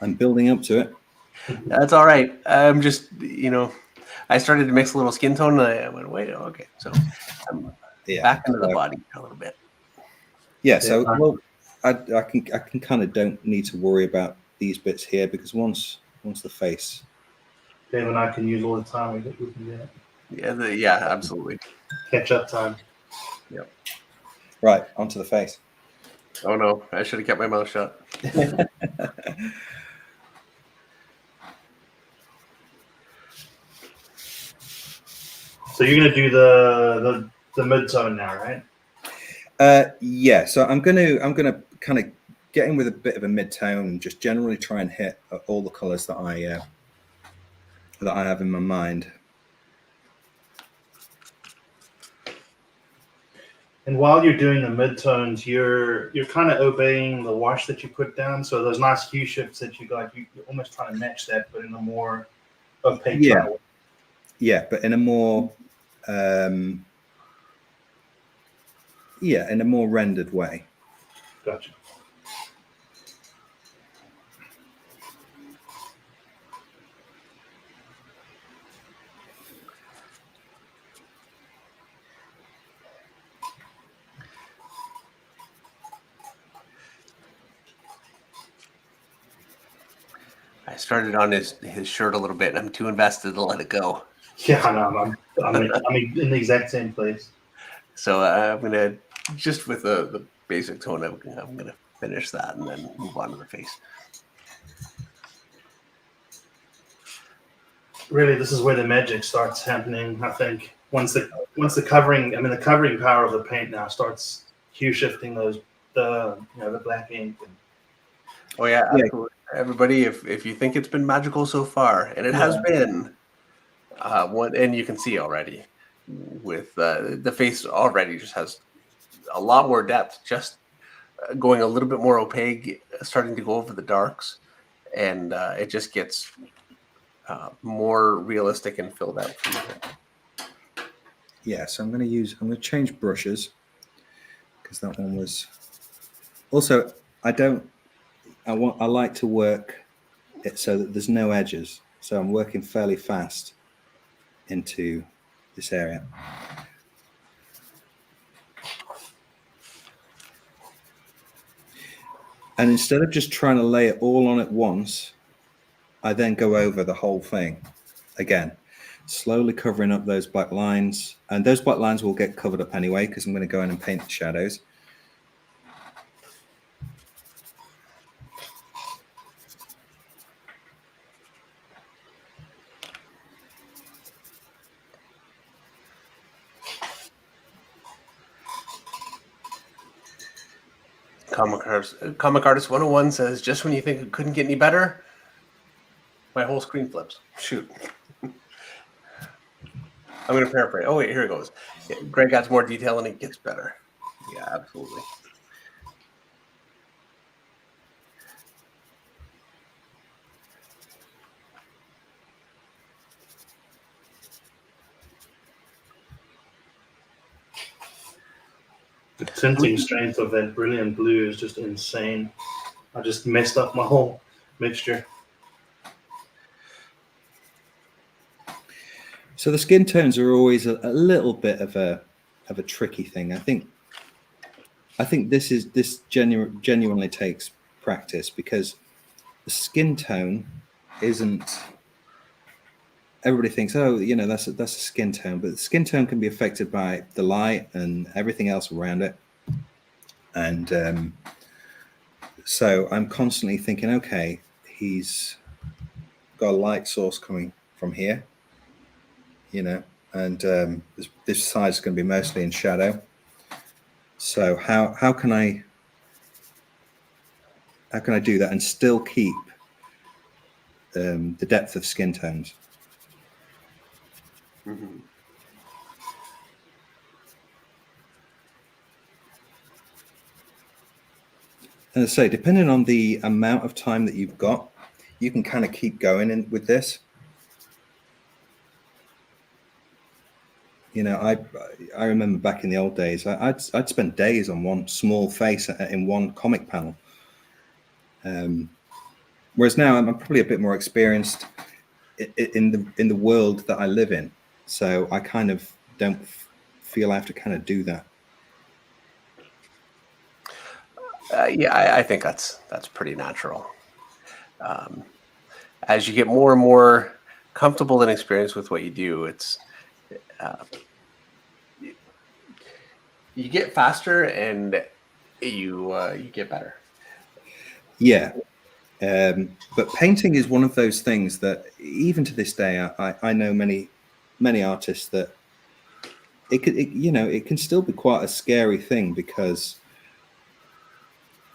I'm building up to it. that's all right. I'm just, I started to mix a little skin tone, and I went, wait, okay. So I'm back into the body a little bit. Yeah. So, well, I can kind of don't need to worry about these bits here because once the face. Dave and I can use all the time. We can do it. Yeah, absolutely. Catch up time. Yep. Right, onto the face. Oh no, I should have kept my mouth shut. So you're gonna do the mid-tone now, right? Yeah. So I'm gonna kind of get in with a bit of a mid-tone and just generally try and hit all the colors that I have in my mind. And while you're doing the midtones, you're kind of obeying the wash that you put down. So those nice hue shifts that you got, you're almost trying to match that, but in a more opaque Yeah. way. Yeah, but in a more in a more rendered way. Gotcha. I started on his shirt a little bit, and I'm too invested to let it go. Yeah, I know. I'm in the exact same place. So I'm gonna just with the basic tone. I'm gonna finish that and then move on to the face. Really, this is where the magic starts happening. I think once the covering, the covering power of the paint now starts hue shifting the black ink. Oh yeah, Yeah. absolutely. Everybody, if you think it's been magical so far, and it has been, and you can see already with the face already just has a lot more depth, just going a little bit more opaque, starting to go over the darks, and it just gets more realistic and filled out from here. Yeah, so I'm going to change brushes because that one was also, I like to work it so that there's no edges. So I'm working fairly fast into this area. And instead of just trying to lay it all on at once, I then go over the whole thing again, slowly covering up those black lines. And those black lines will get covered up anyway because I'm going to go in and paint the shadows. Comic Artist 101 says, just when you think it couldn't get any better, my whole screen flips. Shoot. I'm going to paraphrase. Oh, wait, here it goes. Yeah, Greg adds more detail and it gets better. Yeah, absolutely. The tinting strength of that brilliant blue is just insane. I just messed up my whole mixture. So the skin tones are always a little bit of a tricky thing. I think this genuinely takes practice because the skin tone isn't. Everybody thinks, oh, that's a skin tone, but the skin tone can be affected by the light and everything else around it. And so I'm constantly thinking, okay, he's got a light source coming from here, and this side is going to be mostly in shadow. So how can I do that and still keep the depth of skin tones? Mm-hmm. And I say, depending on the amount of time that you've got, you can kind of keep going in with this. I remember back in the old days, I'd spend days on one small face in one comic panel. Whereas now I'm probably a bit more experienced in the world that I live in, so I kind of don't feel I have to kind of do that. Yeah, I think that's pretty natural. As you get more and more comfortable and experienced with what you do, it's you get faster and you get better. Yeah. But painting is one of those things that even to this day, I know many artists that it can still be quite a scary thing because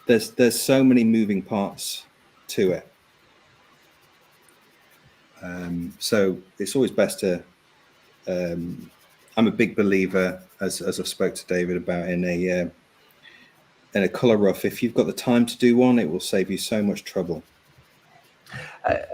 there's so many moving parts to it. So it's always best to. I'm a big believer, as I spoke to David about in a color rough. If you've got the time to do one, it will save you so much trouble.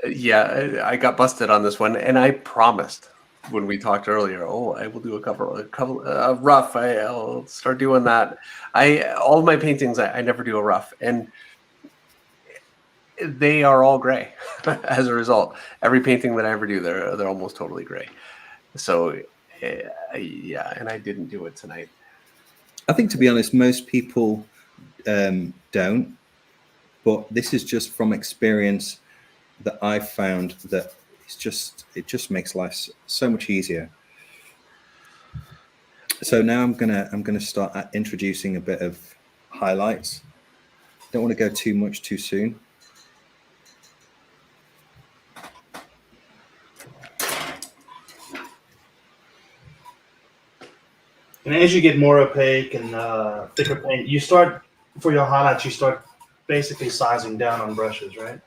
Yeah, I got busted on this one, and I promised when we talked earlier. Oh, I will do a rough. I'll start doing that. All of my paintings, I never do a rough, and they are all gray. As a result, every painting that I ever do, they're almost totally gray. So, yeah, and I didn't do it tonight. I think, to be honest, most people don't, but this is just from experience. that I've found that it just makes life so much easier. So now I'm gonna start introducing a bit of highlights. Don't want to go too much too soon. And as you get more opaque and thicker paint, you start for your highlights. You start basically sizing down on brushes, right?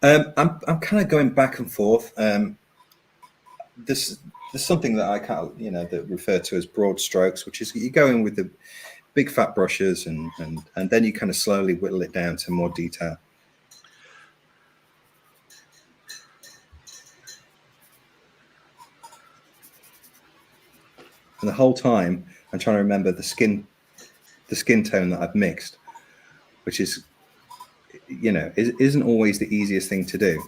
I'm kind of going back and forth. There's something that I kind of that refer to as broad strokes, which is you go in with the big fat brushes and then you kind of slowly whittle it down to more detail. And the whole time I'm trying to remember the skin tone that I've mixed, which is isn't always the easiest thing to do.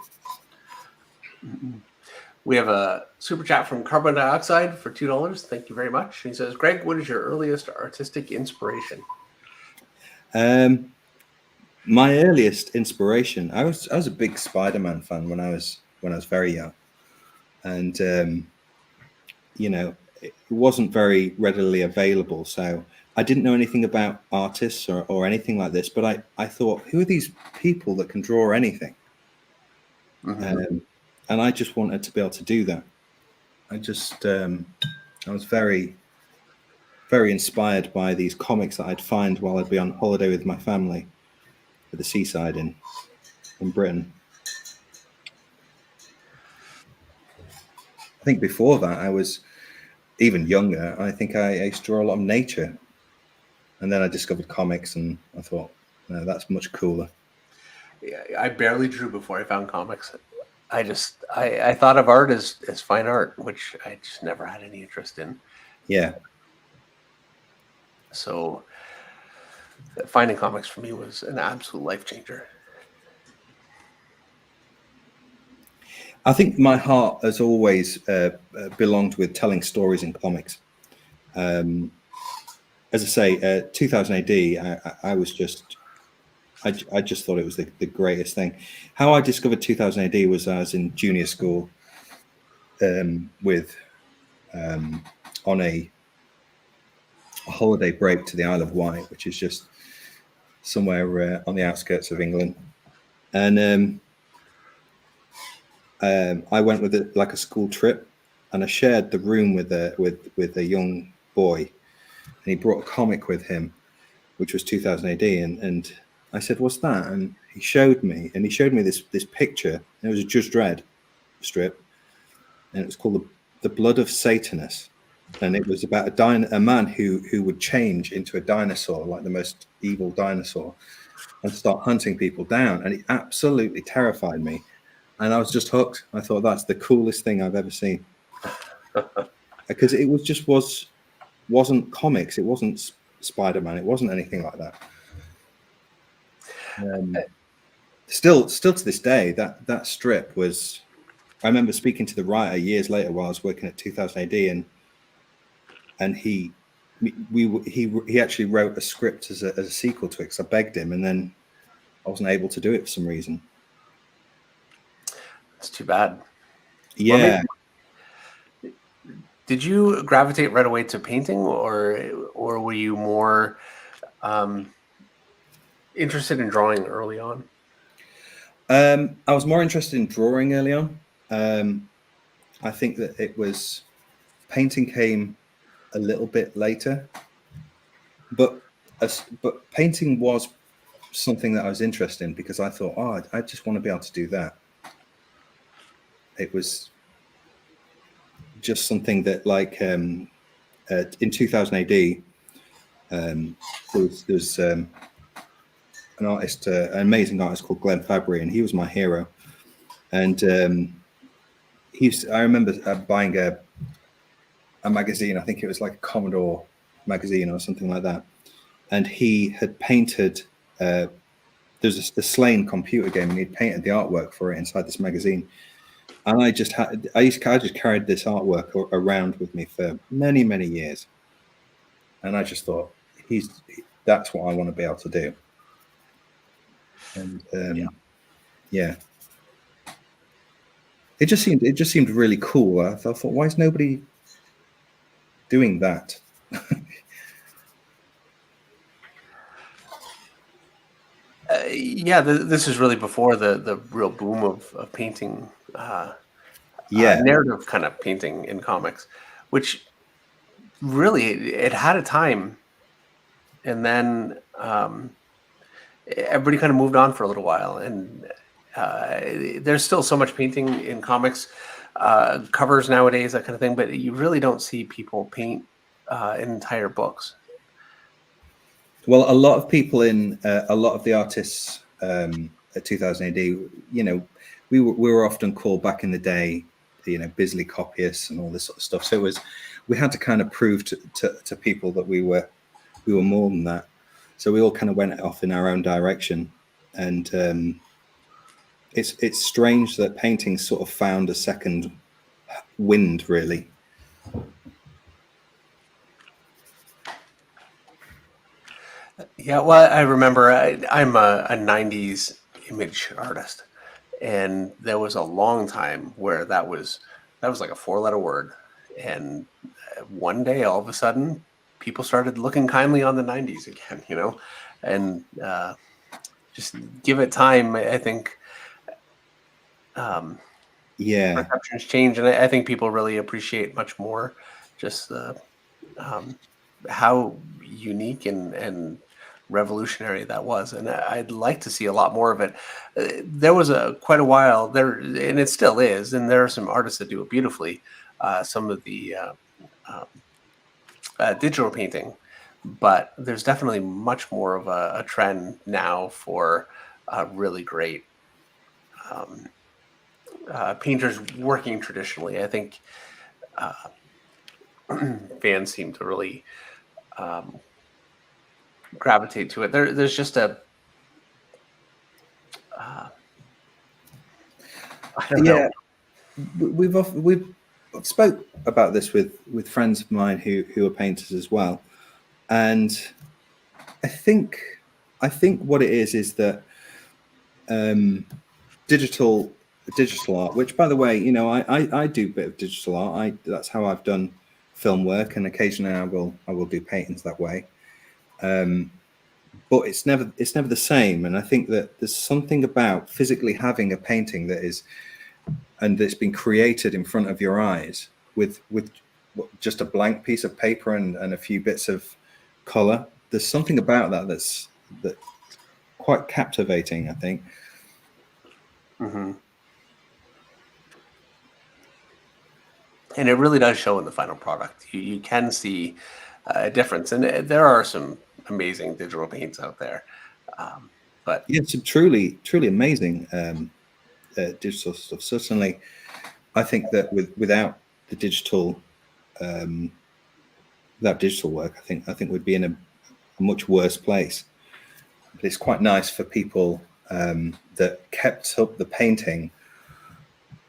We have a super chat from Carbon Dioxide for $2. Thank you very much. He says, Greg, what is your earliest artistic inspiration? My earliest inspiration, I was a big Spider-Man fan when I was very young, and it wasn't very readily available, so I didn't know anything about artists or anything like this. But I thought, who are these people that can draw anything? Mm-hmm. And I just wanted to be able to do that. I was very, very inspired by these comics that I'd find while I'd be on holiday with my family at the seaside in Britain. I think before that, I was even younger. I think I used to draw a lot of nature. And then I discovered comics and I thought, no, that's much cooler. Yeah, I barely drew before I found comics. I thought of art as fine art, which I just never had any interest in. Yeah. So finding comics for me was an absolute life changer. I think my heart has always belonged with telling stories in comics. As I say, 2000 AD, I just thought it was the greatest thing. How I discovered 2000 AD was I was in junior school on a holiday break to the Isle of Wight, which is just somewhere on the outskirts of England. And I went with a school trip, and I shared the room with a young boy, and he brought a comic with him, which was 2000 AD, and I said, "What's that?" And he showed me this picture. And it was a Judge Dredd strip, and it was called the Blood of Satanus, and it was about a man who would change into a dinosaur, like the most evil dinosaur, and start hunting people down, and it absolutely terrified me. And I was just hooked. I thought that's the coolest thing I've ever seen, because it wasn't comics. It wasn't Spider-Man. It wasn't anything like that. Still to this day, that strip was. I remember speaking to the writer years later while I was working at 2000 AD, and he actually wrote a script as a sequel to it, because I begged him, and then I wasn't able to do it for some reason. It's too bad. Yeah. Did you gravitate right away to painting, or were you more interested in drawing early on? I was more interested in drawing early on. I think that painting came a little bit later, but painting was something that I was interested in, because I thought, I just want to be able to do that. It was just something that, like, in 2000 AD, there was an artist, an amazing artist called Glenn Fabry, and he was my hero. And I remember buying a magazine. I think it was like a Commodore magazine or something like that. And he had painted. There's the Slain computer game, and he'd painted the artwork for it inside this magazine. And I just carried this artwork around with me for many, many years. And I just thought, that's what I want to be able to do. And yeah. It just seemed really cool. I thought, why is nobody doing that? Yeah, this is really before the real boom of painting, Yeah, narrative kind of painting in comics, which really it had a time, and then everybody kind of moved on for a little while, and there's still so much painting in comics, covers nowadays, that kind of thing, but you really don't see people paint entire books. well, a lot of people in a lot of the artists at 2000 AD, we were often called back in the day, Bisley copyists and all this sort of stuff. So we had to kind of prove to people that we were more than that. So we all kind of went off in our own direction, and it's strange that painting sort of found a second wind, really. Yeah, well, I remember I'm a 90s image artist, and there was a long time where that was like a four-letter word, and one day all of a sudden people started looking kindly on the 90s again, and just give it time. I think Yeah, perceptions change, and I think people really appreciate much more just how unique and revolutionary that was, and I'd like to see a lot more of it. There was quite a while there, and it still is, and there are some artists that do it beautifully. Some of the digital painting, but there's definitely much more of a trend now for really great painters working traditionally. I think fans seem to really gravitate to it. There's just a I don't know. we've spoke about this with friends of mine who are painters as well, and I think what it is that digital art, which, by the way, I do a bit of digital art. That's how I've done film work, and occasionally I will do paintings that way. But it's never the same, and I think that there's something about physically having a painting that's been created in front of your eyes with just a blank piece of paper and a few bits of color. There's something about that's quite captivating, I think. Mm-hmm. And it really does show in the final product. You can see a difference, and there are some amazing digital paints out there. But yeah, some truly amazing digital stuff. Certainly, I think that without the digital work, I think we'd be in a much worse place. But it's quite nice for people that kept up the painting,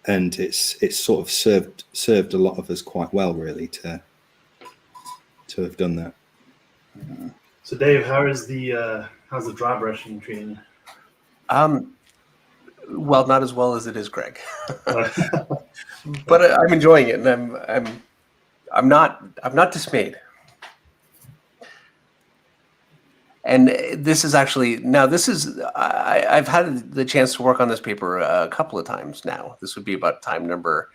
and it's sort of served a lot of us quite well, really, to have done that. So, Dave, how's the dry brushing treating you? Well, not as well as it is Greg, but I'm enjoying it, and I'm not dismayed. And this is actually I've had the chance to work on this paper a couple of times now. This would be about time number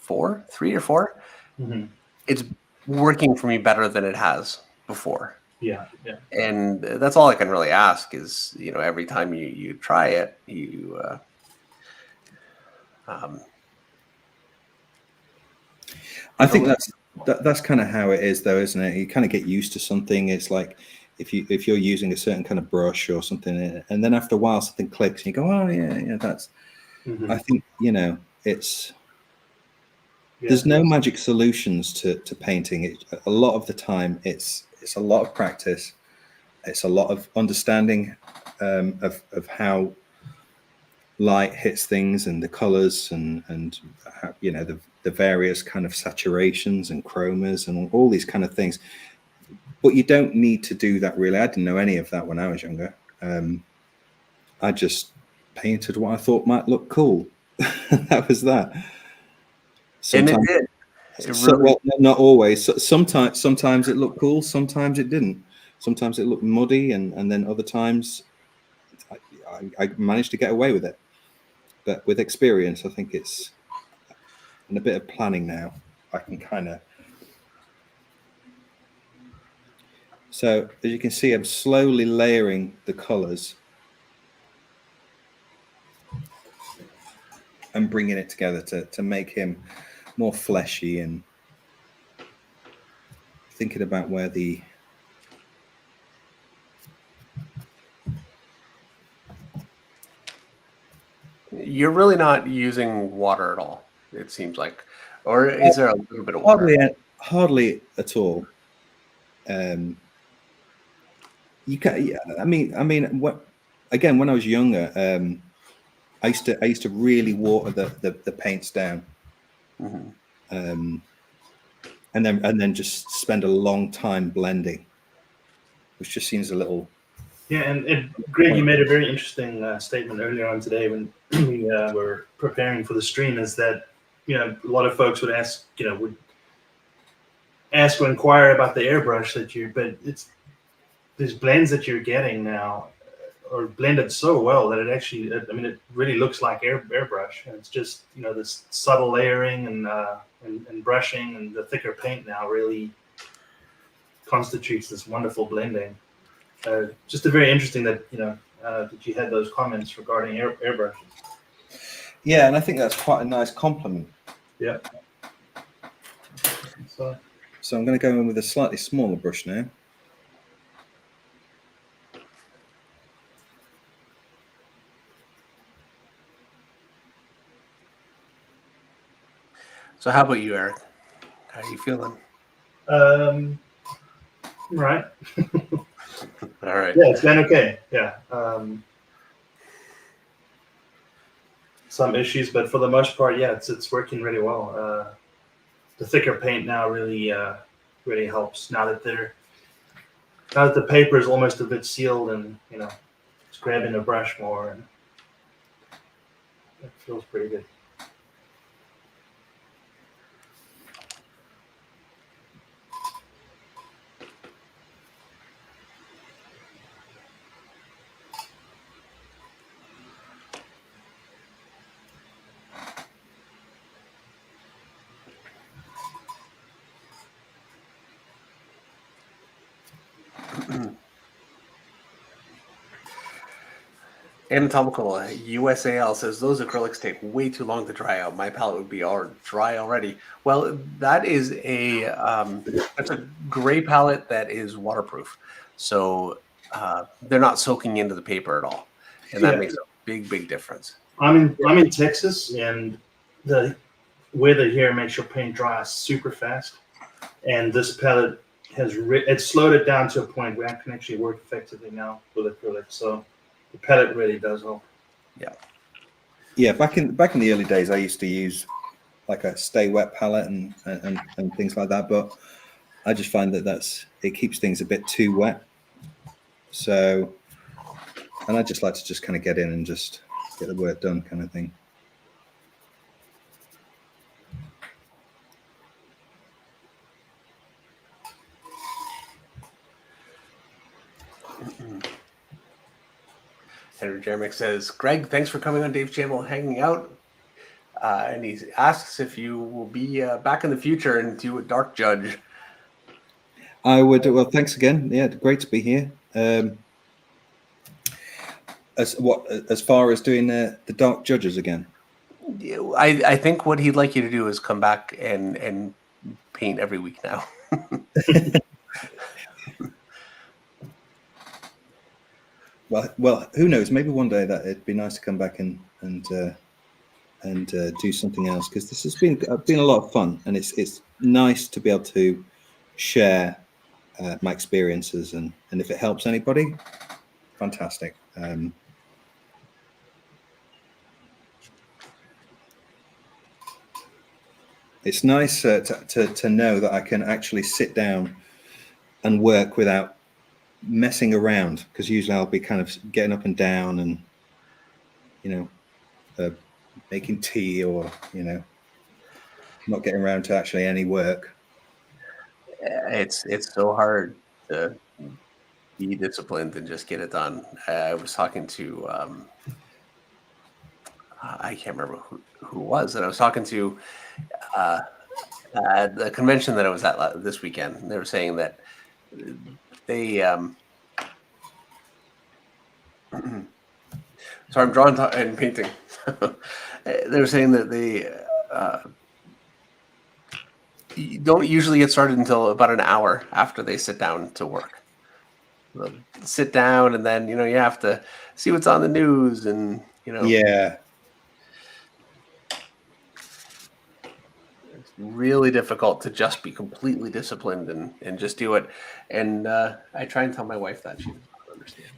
3 or 4. Mm-hmm. It's working for me better than it has before. Yeah. And that's all I can really ask is, every time you try it, I think that's kind of how it is, though, isn't it? You kind of get used to something. It's like if you're using a certain kind of brush or something, and then after a while something clicks, and you go, oh yeah, that's. Mm-hmm. I think it's. There's no magic solutions to painting. A lot of the time, it's a lot of practice. It's a lot of understanding of how light hits things and the colors and how, the various kind of saturations and chromas and all these kind of things. But you don't need to do that, really. I didn't know any of that when I was younger. I just painted what I thought might look cool, that was that. And it Sometimes, did. It really, well, not always. Sometimes it looked cool. Sometimes it didn't. Sometimes it looked muddy, and then other times I managed to get away with it. But with experience, I think it's and a bit of planning now. I can kind of. So as you can see, I'm slowly layering the colors and bringing it together to make him more fleshy, and thinking about where the you're really not using water at all, it seems like. Or is there a little bit of water? hardly at all. You can. Yeah, I mean, what? Again, when I was younger, I used to really water the paints down, Mhm. and then just spend a long time blending, which just seems a little. Yeah, and Greg, you made a very interesting statement earlier on today when we were preparing for the stream. Is that a lot of folks would ask, would ask or inquire about the airbrush but it's these blends that you're getting now are blended so well that it really looks like airbrush, and it's just this subtle layering and brushing and the thicker paint now really constitutes this wonderful blending. Just a very interesting that that you had those comments regarding airbrushes. Yeah, and I think that's quite a nice compliment. Yeah. So I'm going to go in with a slightly smaller brush now. So how about you, Eric? How are you feeling? Right. All right. Yeah, it's been okay. Yeah. Some issues, but for the most part, yeah, it's working really well. The thicker paint now really helps now that the paper is almost a bit sealed, and it's grabbing the brush more, and it feels pretty good. Anatomical USAL says those acrylics take way too long to dry out. My palette would be dry already. Well, that is that's a gray palette that is waterproof, so they're not soaking into the paper at all, and that makes a big difference. I'm in Texas, and the weather here makes your paint dry super fast, and this palette has it's slowed it down to a point where I can actually work effectively now with acrylic. So the palette really does help. Yeah, back in the early days, I used to use like a stay wet palette and things like that, but I just find that it keeps things a bit too wet. So, and I just like to just kind of get in and just get the work done, kind of thing. Henry Jeremick says, Greg, thanks for coming on Dave's channel, hanging out. And he asks if you will be back in the future and do a Dark Judge. I would. Well, thanks again. Yeah, great to be here. As far as doing the Dark Judges again? I think what he'd like you to do is come back and paint every week now. Well, who knows? Maybe one day that it'd be nice to come back and do something else, because this has been a lot of fun, and it's nice to be able to share my experiences, and if it helps anybody, fantastic. It's nice to know that I can actually sit down and work without messing around, because usually I'll be kind of getting up and down and making tea or, not getting around to actually any work. It's so hard to be disciplined and just get it done. I was talking to I can't remember who it was that I was talking to uh, at the convention that I was at this weekend. They were saying that they so I'm drawing and painting. They were saying that they don't usually get started until about an hour after they sit down to work. They'll sit down and then you have to see what's on the news and Yeah. it's really difficult to just be completely disciplined and just do it. And I try and tell my wife that she does not understand.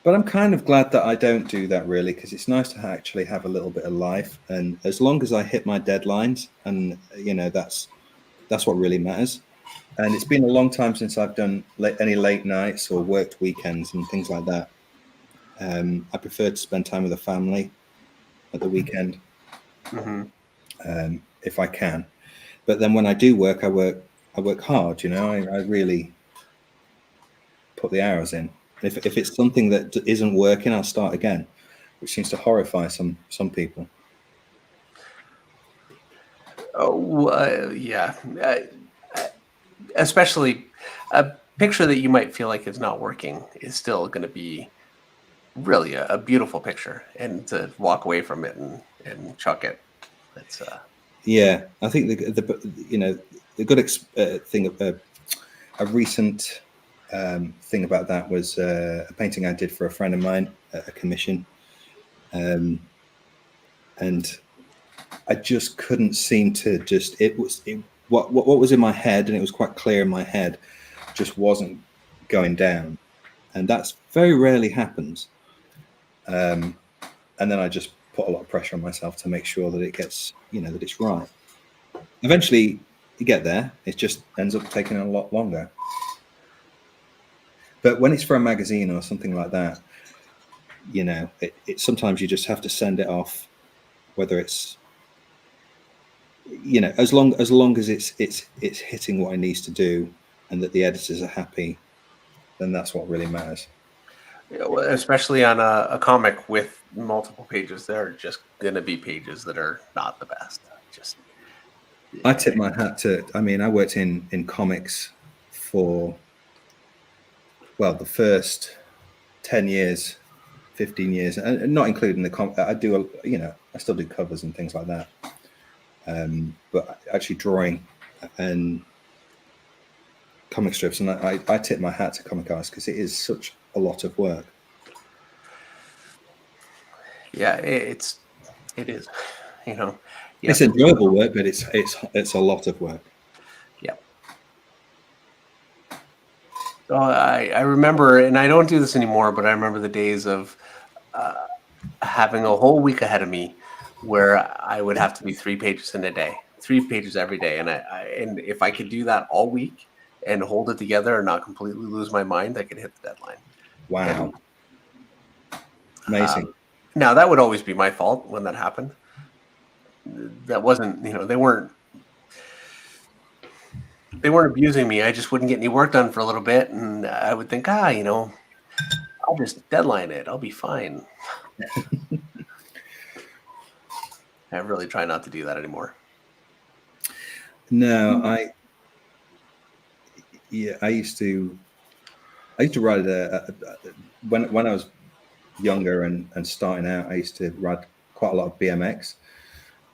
But I'm kind of glad that I don't do that, really, because it's nice to actually have a little bit of life. And as long as I hit my deadlines, and that's what really matters. And it's been a long time since I've done any late nights or worked weekends and things like that. I prefer to spend time with the family at the weekend, if I can. But then when I do work, I work hard. I really put the hours in. If it's something that isn't working, I'll start again, which seems to horrify some people. Oh, yeah. Especially a picture that you might feel like is not working is still going to be really a beautiful picture, and to walk away from it and chuck it. It's yeah. I think the good thing of a recent thing about that was a painting I did for a friend of mine, a commission, and I just couldn't seem to what was in my head, and it was quite clear in my head, just wasn't going down, and that's very rarely happens. And then I just put a lot of pressure on myself to make sure that it gets, that it's right. Eventually, you get there. It just ends up taking a lot longer. But when it's for a magazine or something like that, it sometimes you just have to send it off, whether it's as long as it's hitting what it needs to do, and that the editors are happy, then that's what really matters. especially on a comic with multiple pages. There are just going to be pages that are not the best. I tip my hat to. I mean, I worked in comics for the first 10 years, 15 years, and not including I do I still do covers and things like that. But actually drawing and comic strips, and I tip my hat to comic artists because it is such a lot of work. Yeah, it is. It's enjoyable work, but it's a lot of work. Yeah. Oh, I remember, and I don't do this anymore, but I remember the days of having a whole week ahead of me where I would have to be 3 pages in a day, 3 pages every day. And if I could do that all week and hold it together and not completely lose my mind, I could hit the deadline. Wow. Amazing. Now, that would always be my fault when that happened. That wasn't, they weren't abusing me. I just wouldn't get any work done for a little bit. And I would think, I'll just deadline it. I'll be fine. I really try not to do that anymore. No, I used to ride when I was younger and starting out. I used to ride quite a lot of BMX.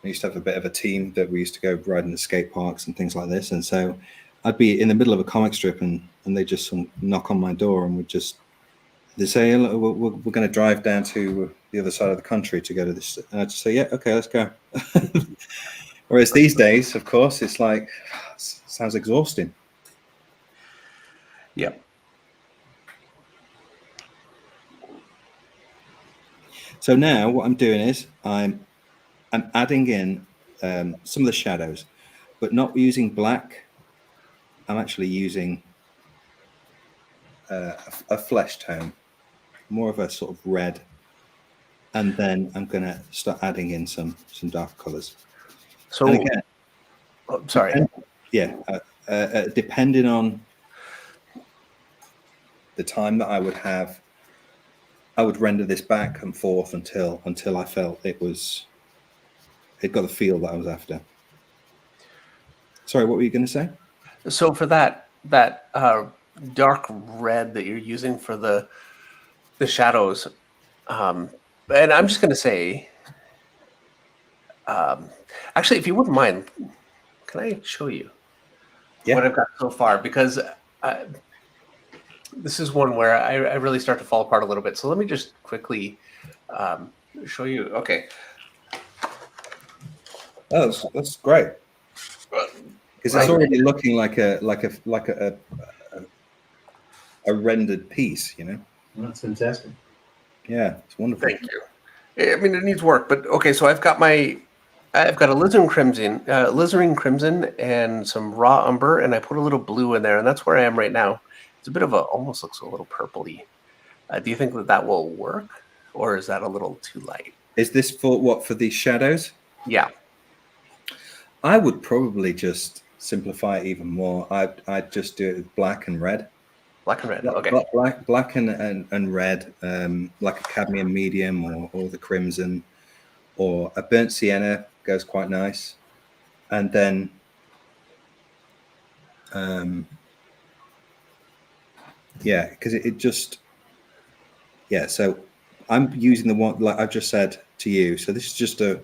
I used to have a bit of a team that we used to go riding the skate parks and things like this. And so I'd be in the middle of a comic strip and they just knock on my door and they'd say, we're going to drive down to the other side of the country to go to this. And I'd just say, yeah, okay, let's go. Whereas these days, of course, it's like, sounds exhausting. Yep. So now what I'm doing is I'm adding in some of the shadows, but not using black. I'm actually using a flesh tone, more of a sort of red. and then I'm going to start adding in some dark colors. So, And again, sorry. Depending on the time that I would have, I would render this back and forth until I felt it got the feel that I was after. Sorry, what were you going to say? So for that dark red that you're using for the shadows, and I'm just going to say, actually, if you wouldn't mind, can I show you what I've got so far? Because this is one where I really start to fall apart a little bit. So let me just quickly show you. Okay. Oh, that's great. Because it's already looking like a rendered piece, you know. That's fantastic. Yeah, it's wonderful. Thank you. I mean, it needs work, but okay. So I've got a alizarin crimson, and some raw umber, and I put a little blue in there, and that's where I am right now. It's a bit of almost looks a little purpley. Do you think that will work, or is that a little too light? Is this for what? For these shadows? Yeah. I would probably just simplify it even more. I'd just do it with black and red. Black and red. Okay. Black and red, like a cadmium medium or the crimson, or a burnt sienna goes quite nice. And then because it just so I'm using the one like I just said to you. So this is just a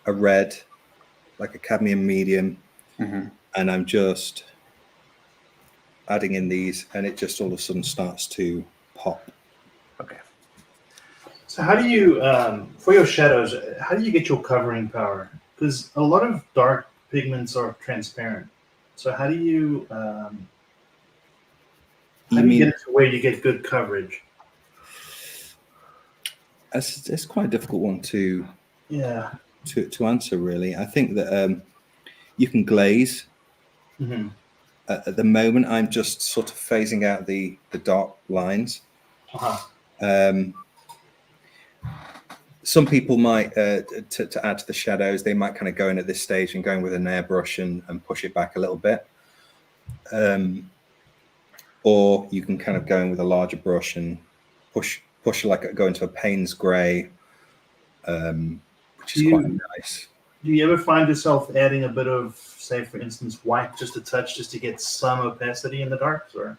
red, like a cadmium medium, and I'm just adding in these, and it just all of a sudden starts to pop. Okay. So how do you, for your shadows, how do you get your covering power? Because a lot of dark pigments are transparent. So how do you, get it to where you get good coverage? It's quite a difficult one to answer, really. I think that you can glaze. Mm-hmm. At the moment, I'm just sort of phasing out the dark lines. Some people might, to add to the shadows, they might kind of go in at this stage and going with an airbrush and push it back a little bit. Or you can kind of go in with a larger brush and push like go into a Payne's grey, which is quite nice. Do you ever find yourself adding a bit of, say, for instance, white, just a touch, just to get some opacity in the darks, or?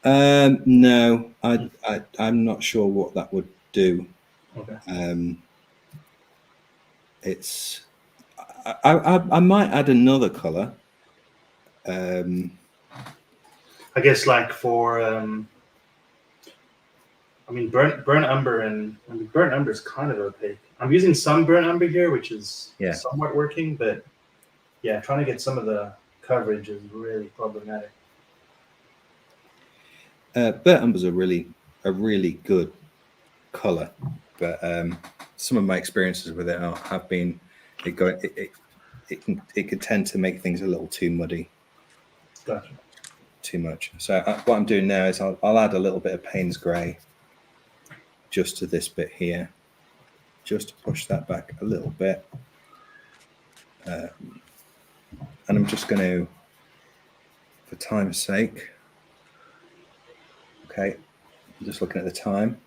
No, I'm not sure what that would do. Okay. It's I might add another color. I guess like for burnt umber, and burnt umber is kind of opaque. I'm using some burnt umber here, which is somewhat working, but trying to get some of the coverage is really problematic. Burnt umber's a really good color, but some of my experiences with it have been it can tend to make things a little too muddy. Gotcha. Too much. So what I'm doing now is I'll add a little bit of Payne's grey just to this bit here, just to push that back a little bit. And I'm just going to, for time's sake, okay, I'm just looking at the time.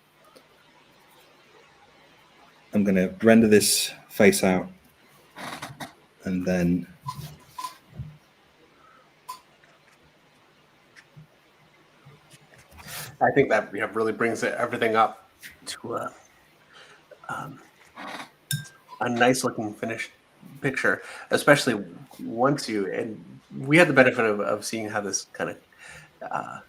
I'm going to render this face out, and then I think that really brings everything up to a nice looking finished picture, especially once we had the benefit of seeing how this kind of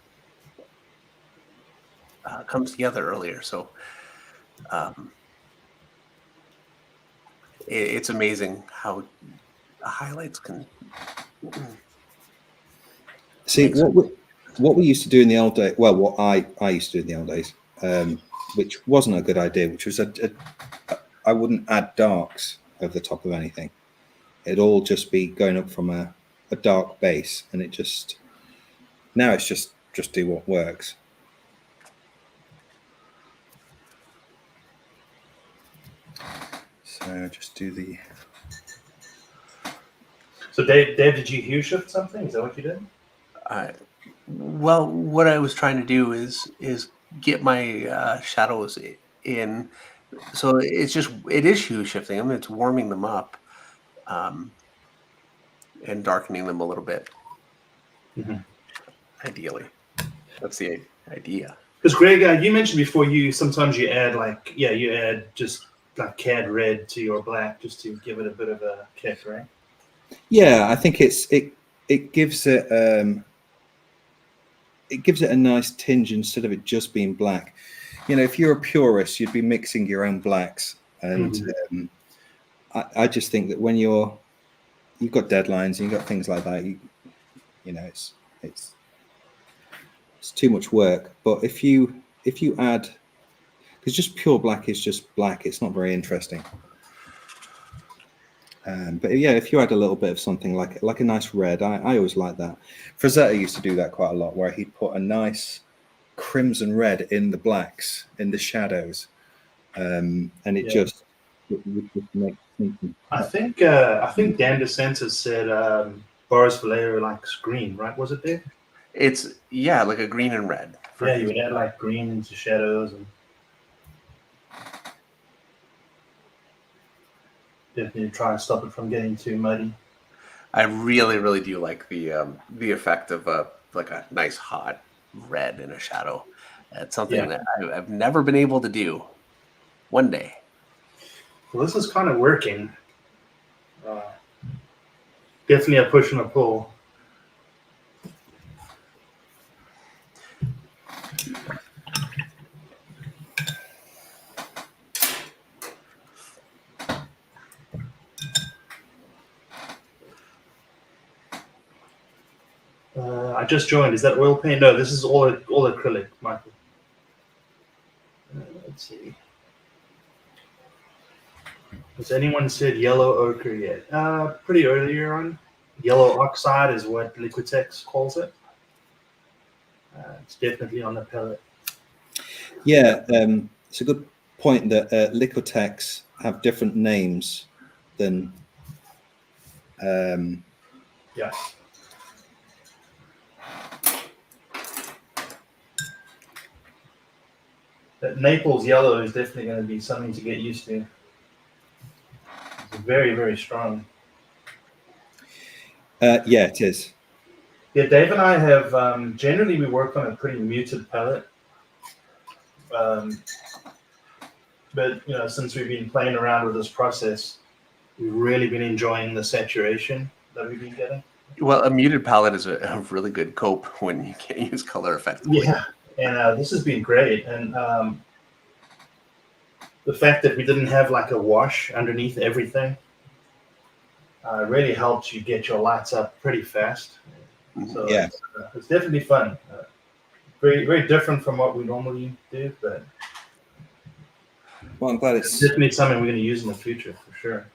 comes together earlier. So it's amazing how highlights can see what we used to do in the old days. Well, what I used to do in the old days, which wasn't a good idea, which was I wouldn't add darks over the top of anything. It'd all just be going up from a dark base, and now it's just do what works. So just do the. So Dave, did you hue shift something? Is that what you did? Well, what I was trying to do is get my shadows in. So it is hue shifting them. It's warming them up, um, and darkening them a little bit. Mhm. Ideally, that's the idea. Because Greg, you mentioned before sometimes you add you add just like cad red to your black just to give it a bit of a kick, right? Yeah, I think it gives it a nice tinge instead of it just being black. You know, if you're a purist, you'd be mixing your own blacks, and Mhm. I just think that when you've got deadlines and you've got things like that, you know, it's too much work. But if you add, because just pure black is just black, it's not very interesting. But yeah, if you add a little bit of something like a nice red, I always like that. Frazetta used to do that quite a lot, where he'd put a nice crimson red in the blacks, in the shadows, and it Yeah. would just make something. I think Dan DeSantis said Boris Vallejo likes green, right? Was it there? It's like a green and red. Yeah, you would add like green into shadows and definitely try and stop it from getting too muddy. I really, really do like the effect of a nice hot red in a shadow. It's something Yeah. that I've never been able to do. One day. Well, this is kind of working. Definitely a push and a pull. I just joined. Is that oil paint? No, this is all acrylic, Michael. Let's see. Has anyone said yellow ochre yet? Pretty earlier on. Yellow oxide is what Liquitex calls it. It's definitely on the palette. Yeah, it's a good point that Liquitex have different names than. Yeah. That Naples yellow is definitely going to be something to get used to. It's very, very strong. Yeah, it is. Yeah, Dave and I have generally we work on a pretty muted palette, but since we've been playing around with this process, we've really been enjoying the saturation that we've been getting. Well, a muted palette is a really good cope when you can't use color effectively. Yeah, and this has been great, and the fact that we didn't have like a wash underneath everything really helped you get your lights up pretty fast. So Yeah. it's definitely fun. Very, very different from what we normally do, but Well, I'm glad it's definitely something we're going to use in the future for sure.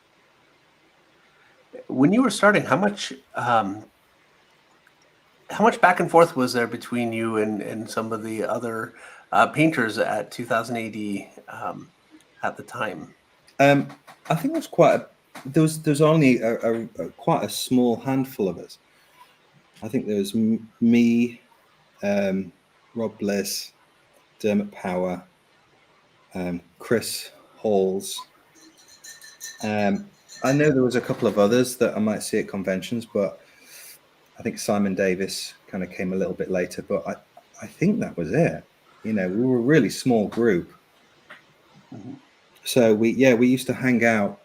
When you were starting, how much back and forth was there between you and some of the other painters at 2000 AD at the time? I think there's there's only quite a small handful of us. I think there was me, Rob Bliss, Dermot Power, Chris Halls. I know there was a couple of others that I might see at conventions, but I think Simon Davis kind of came a little bit later. But I think that was it. We were a really small group. Mm-hmm. So we used to hang out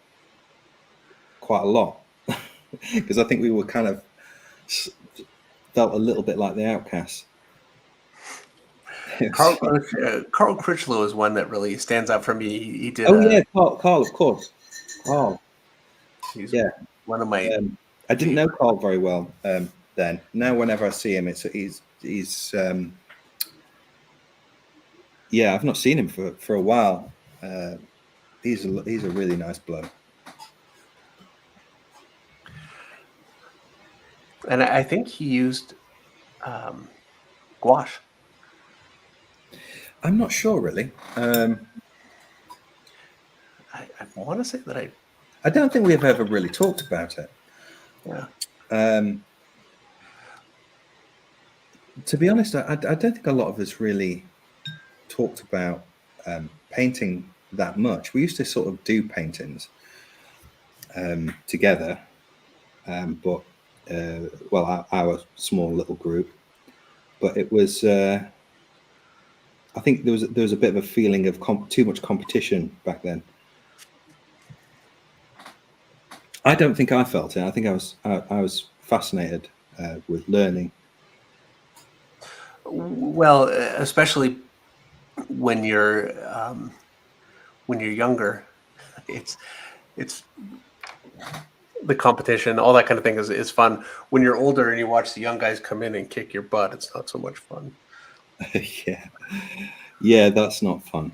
quite a lot because I think we were kind of felt a little bit like the outcasts. Carl Critchlow is one that really stands out for me. He did. Carl, of course. Oh, He's yeah. one of my. I didn't know Carl very well then. Now, whenever I see him, he's yeah. I've not seen him for a while. He's a really nice bloke. And I think he used gouache. I'm not sure really. I've want to say that I don't think we've ever really talked about it. yeah. To be honest, I don't think a lot of us really talked about painting that much. We used to sort of do paintings together, but well, our small little group. But it was, I think there was a bit of a feeling of too much competition back then. I don't think I felt it. I think I was fascinated with learning. Well, especially when you're younger, it's the competition, all that kind of thing is fun. When you're older and you watch the young guys come in and kick your butt, it's not so much fun. Yeah, that's not fun.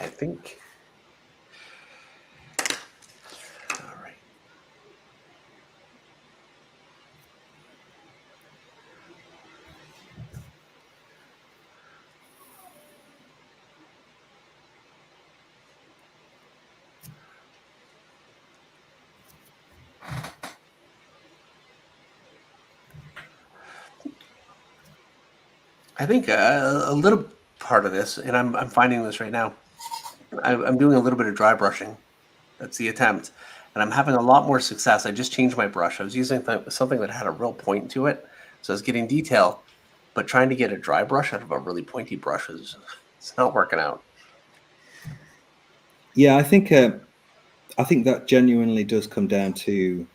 I think. All right. I think a little part of this, and I'm finding this right now. I'm doing a little bit of dry brushing. That's the attempt, and I'm having a lot more success. I just changed my brush. I was using something that had a real point to it, so I was getting detail, but trying to get a dry brush out of a really pointy brush is it's not working out. Yeah, I think that genuinely does come down to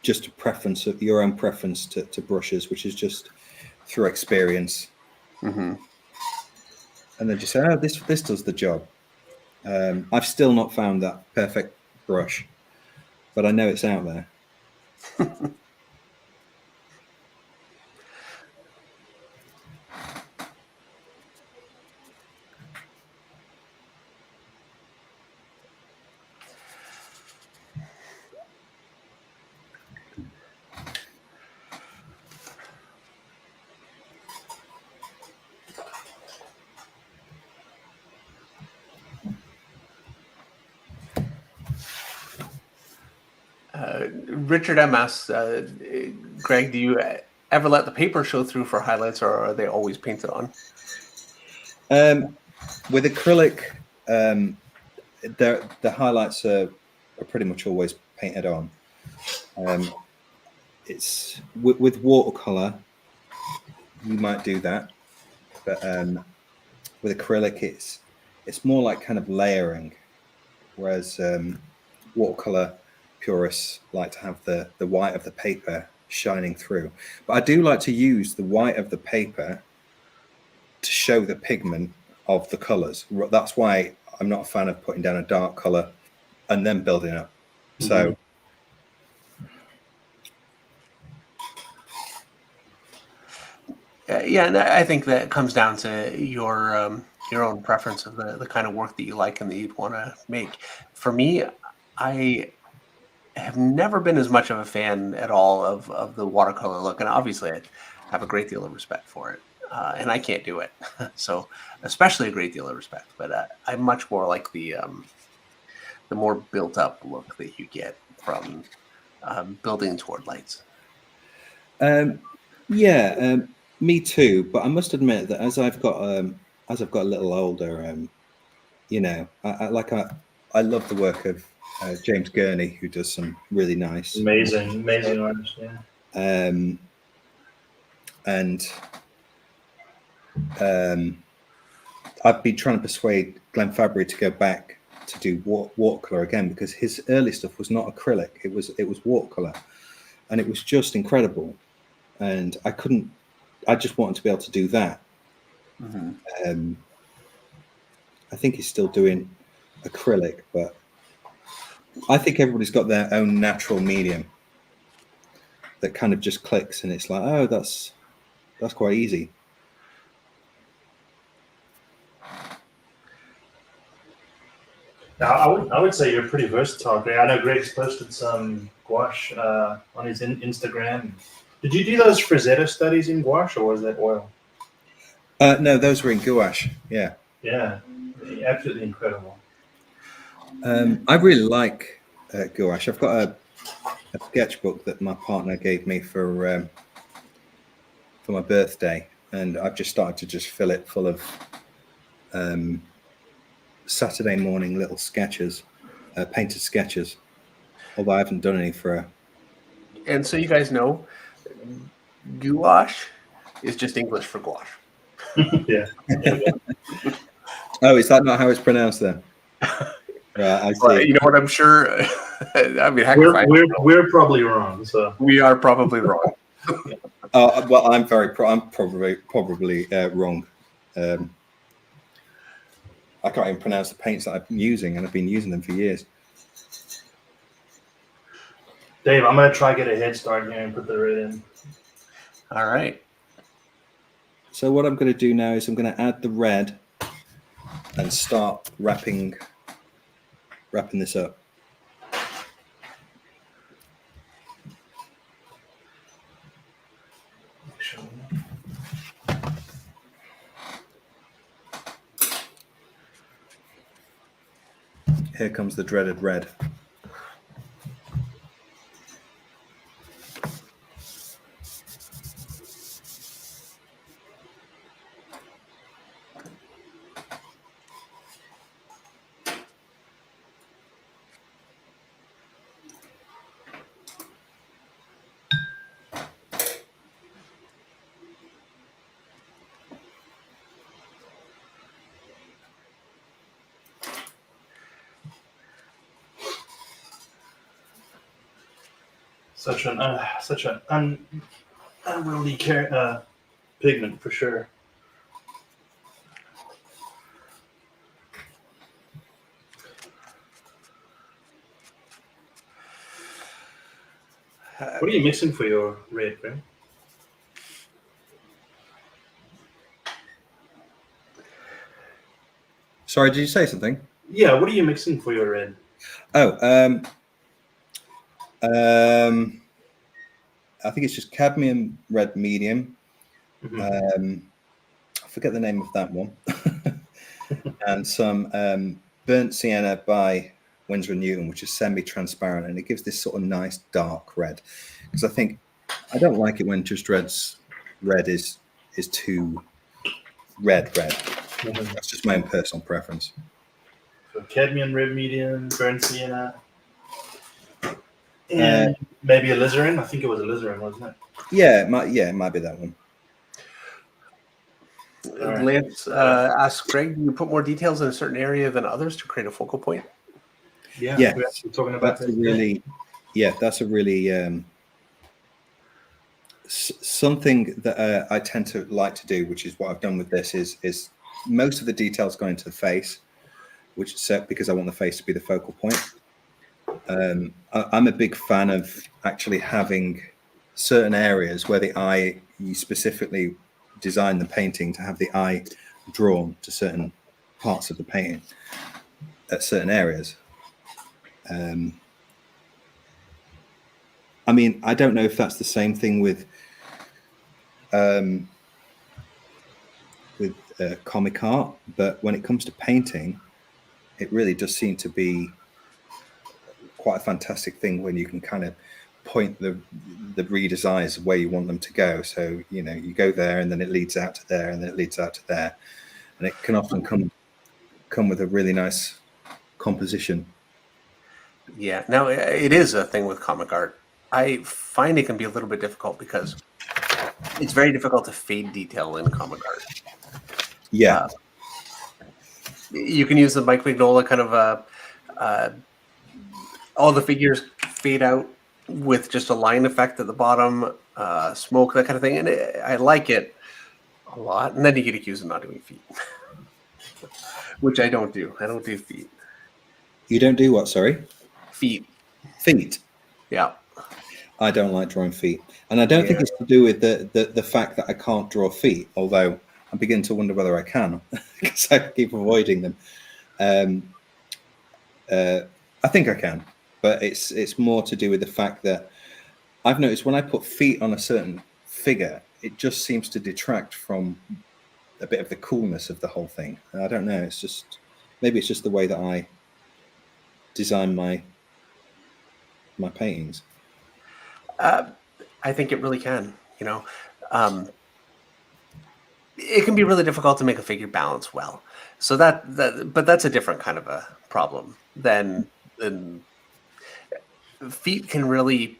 just a preference of your own preference to brushes, which is just through experience. Mm-hmm. And then just say, oh, this does the job. I've still not found that perfect brush, but I know it's out there. Richard M asks, Greg, do you ever let the paper show through for highlights, or are they always painted on? With acrylic, the highlights are pretty much always painted on. It's with watercolor, you might do that, but with acrylic, it's more like kind of layering, whereas watercolor purists like to have the white of the paper shining through. But I do like to use the white of the paper to show the pigment of the colors. That's why I'm not a fan of putting down a dark color and then building up. Mm-hmm. So yeah, and I think that comes down to your own preference of the kind of work that you like and that you'd want to make. For me, I have never been as much of a fan at all of the watercolor look, and obviously I have a great deal of respect for it, and I can't do it. So, especially a great deal of respect. But I'm much more like the more built up look that you get from building toward lights. yeah, me too. But I must admit that as I've got a little older, you know, I love the work of James Gurney, who does some really nice, amazing artist. Yeah. And I've been trying to persuade Glenn Fabry to go back to do watercolor again, because his early stuff was not acrylic; it was watercolor, and it was just incredible. And I just wanted to be able to do that. Mm-hmm. I think he's still doing acrylic, but I think everybody's got their own natural medium that kind of just clicks, and it's like, oh, that's quite easy. Now, I would say you're pretty versatile, Greg. I know Greg's posted some gouache on his Instagram. Did you do those Frazetta studies in gouache, or was that oil? No, those were in gouache. Yeah. Yeah, absolutely incredible. I really like gouache. I've got a sketchbook that my partner gave me for my birthday, and I've just started to just fill it full of Saturday morning little sketches, painted sketches. Although I haven't done any for. And so you guys know, gouache is just English for gouache. Yeah. Oh, is that not how it's pronounced then? I see. Well, you know what? I'm sure. I mean, heck, we're probably wrong. So we are probably wrong. Well, I'm probably wrong. I can't even pronounce the paints that I've been using, and I've been using them for years. Dave, I'm gonna try to get a head start here and put the red in. All right. So what I'm going to do now is I'm going to add the red and start wrapping this up. Here comes the dreaded red. Such an unwieldy pigment for sure. What are you mixing for your red, Greg? Sorry, did you say something? Yeah, what are you mixing for your red? Oh, I think it's just cadmium red medium. Mm-hmm. I forget the name of that one. And some burnt sienna by Winsor & Newton, which is semi-transparent, and it gives this sort of nice dark red. Because I don't like it when Judge Dredd's red is too red. Mm-hmm. That's just my own personal preference. So cadmium red medium, burnt sienna, and maybe alizarin. I think it was alizarin, wasn't it? Yeah, it might be that one. Right. Lance asks Greg, do you put more details in a certain area than others to create a focal point? Yeah, Yes. we're talking about That's a really something that I tend to like to do, which is what I've done with this, is most of the details go into the face, which is because I want the face to be the focal point. I'm a big fan of actually having certain areas where the eye, you specifically design the painting to have the eye drawn to certain parts of the painting at certain areas. I mean, I don't know if that's the same thing with comic art, but when it comes to painting, it really does seem to be quite a fantastic thing when you can kind of point the reader's eyes where you want them to go. So, you know, you go there and then it leads out to there and then it leads out to there. And it can often come with a really nice composition. Yeah. Now, it is a thing with comic art. I find it can be a little bit difficult because it's very difficult to fade detail in comic art. Yeah. You can use the Mike Mignola kind of all the figures fade out with just a line effect at the bottom, smoke, that kind of thing. And I like it a lot. And then you get accused of not doing feet, which I don't do. I don't do feet. You don't do what, sorry? Feet. Feet. Yeah. I don't like drawing feet. And I don't think it's to do with the fact that I can't draw feet, although I'm beginning to wonder whether I can because I keep avoiding them. I think I can, but it's more to do with the fact that I've noticed when I put feet on a certain figure, it just seems to detract from a bit of the coolness of the whole thing. I don't know. It's just maybe it's just the way that I design my paintings. I think it really can. You know, it can be really difficult to make a figure balance well. So but that's a different kind of a problem than feet can really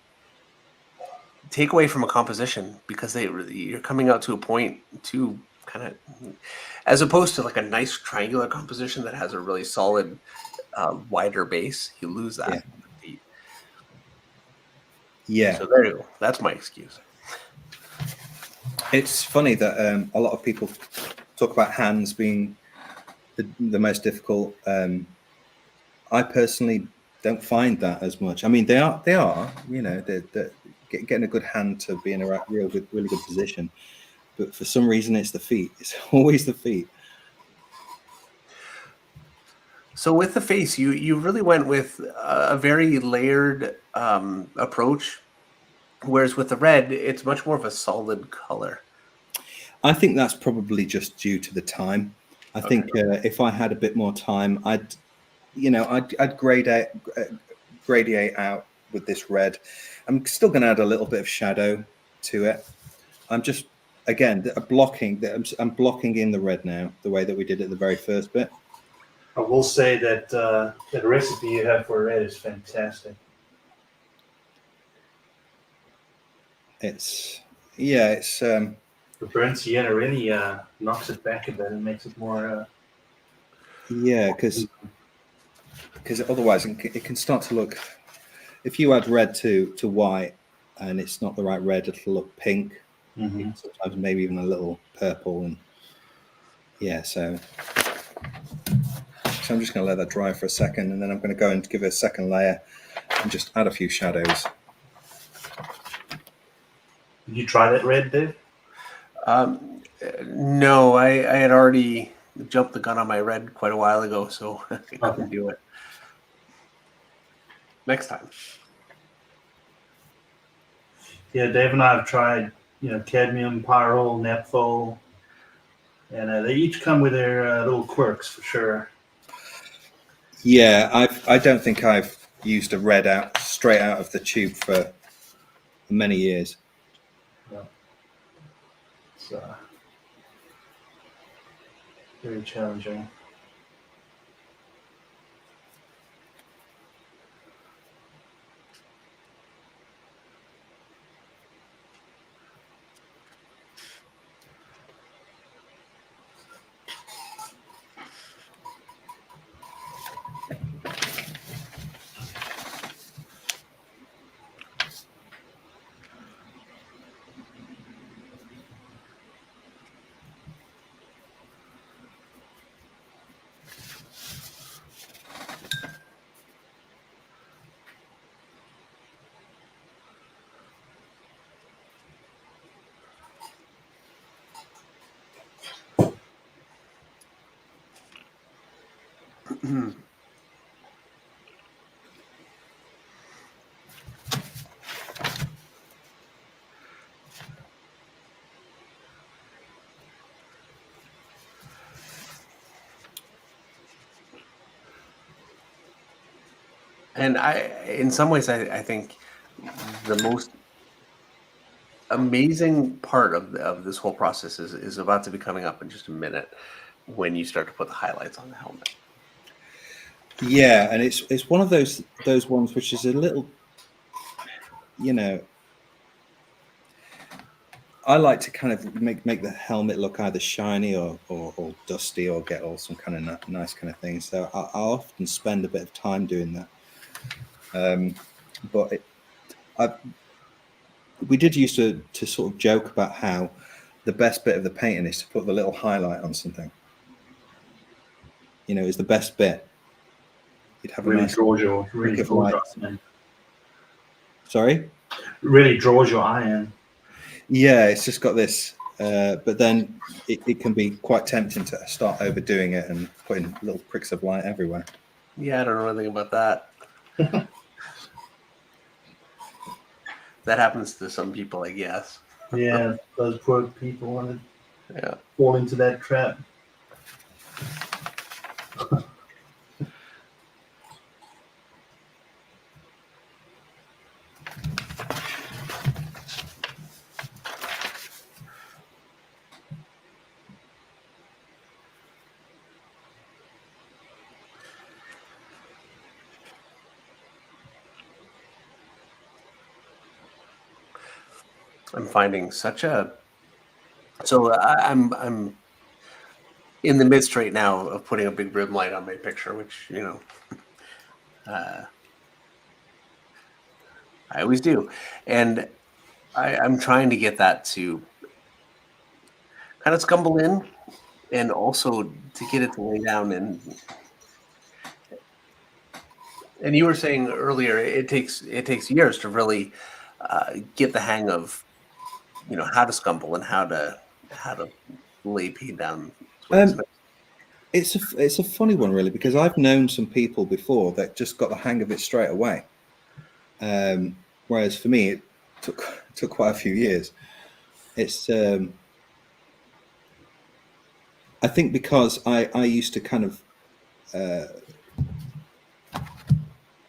take away from a composition because you're coming out to a point to kind of, as opposed to like a nice triangular composition that has a really solid wider base, you lose that. Yeah. with feet. Yeah. So there you go. That's my excuse. It's funny that a lot of people talk about hands being the most difficult. I personally don't find that as much. I mean, they are. You know, they're getting a good hand to be in a really good position. But for some reason, it's the feet. It's always the feet. So with the face, you really went with a very layered approach, whereas with the red, it's much more of a solid color. I think that's probably just due to the time. I think if I had a bit more time, I'd gradiate out with this red. I'm still going to add a little bit of shadow to it. I'm just blocking in the red now, the way that we did it the very first bit. I will say that that recipe you have for red is fantastic. It's the burnt sienna really knocks it back a bit and makes it more. Because otherwise it can start to look. If you add red to white and it's not the right red, it'll look pink. Mm-hmm. Sometimes maybe even a little purple, and so I'm just going to let that dry for a second, and then I'm going to go and give it a second layer and just add a few shadows. Did you try that red, Dave? No, I had already jumped the gun on my red quite a while ago, so I couldn't do it. Next time. Yeah, Dave and I have tried, cadmium, pyrrole, naphthol, and they each come with their little quirks for sure. Yeah, I don't think I've used a red straight out of the tube for many years. Yeah. It's very challenging. And in some ways, I think the most amazing part of this whole process is about to be coming up in just a minute when you start to put the highlights on the helmet. Yeah, and it's one of those ones which is a little, I like to kind of make the helmet look either shiny or dusty or get all some kind of nice kind of thing. So I often spend a bit of time doing that. But we did used to sort of joke about how the best bit of the painting is to put the little highlight on something. Is the best bit. You'd have really a nice draws your eye in. Sorry? Really draws your eye in. Yeah, it's just got this, but then it can be quite tempting to start overdoing it and putting little pricks of light everywhere. Yeah, I don't know anything about that. That happens to some people, I guess. Yeah, those poor people want to Yeah. fall into that trap. I'm finding such a so I'm in the midst right now of putting a big rim light on my picture, which uh, I always do, and I'm trying to get that to kind of scumble in, and also to get it to lay down. And you were saying earlier, it takes years to really get the hang of how to scumble and how to lay paint down. Um, it's a funny one, really, because I've known some people before that just got the hang of it straight away. Whereas for me, it took quite a few years. It's I think because I used to kind of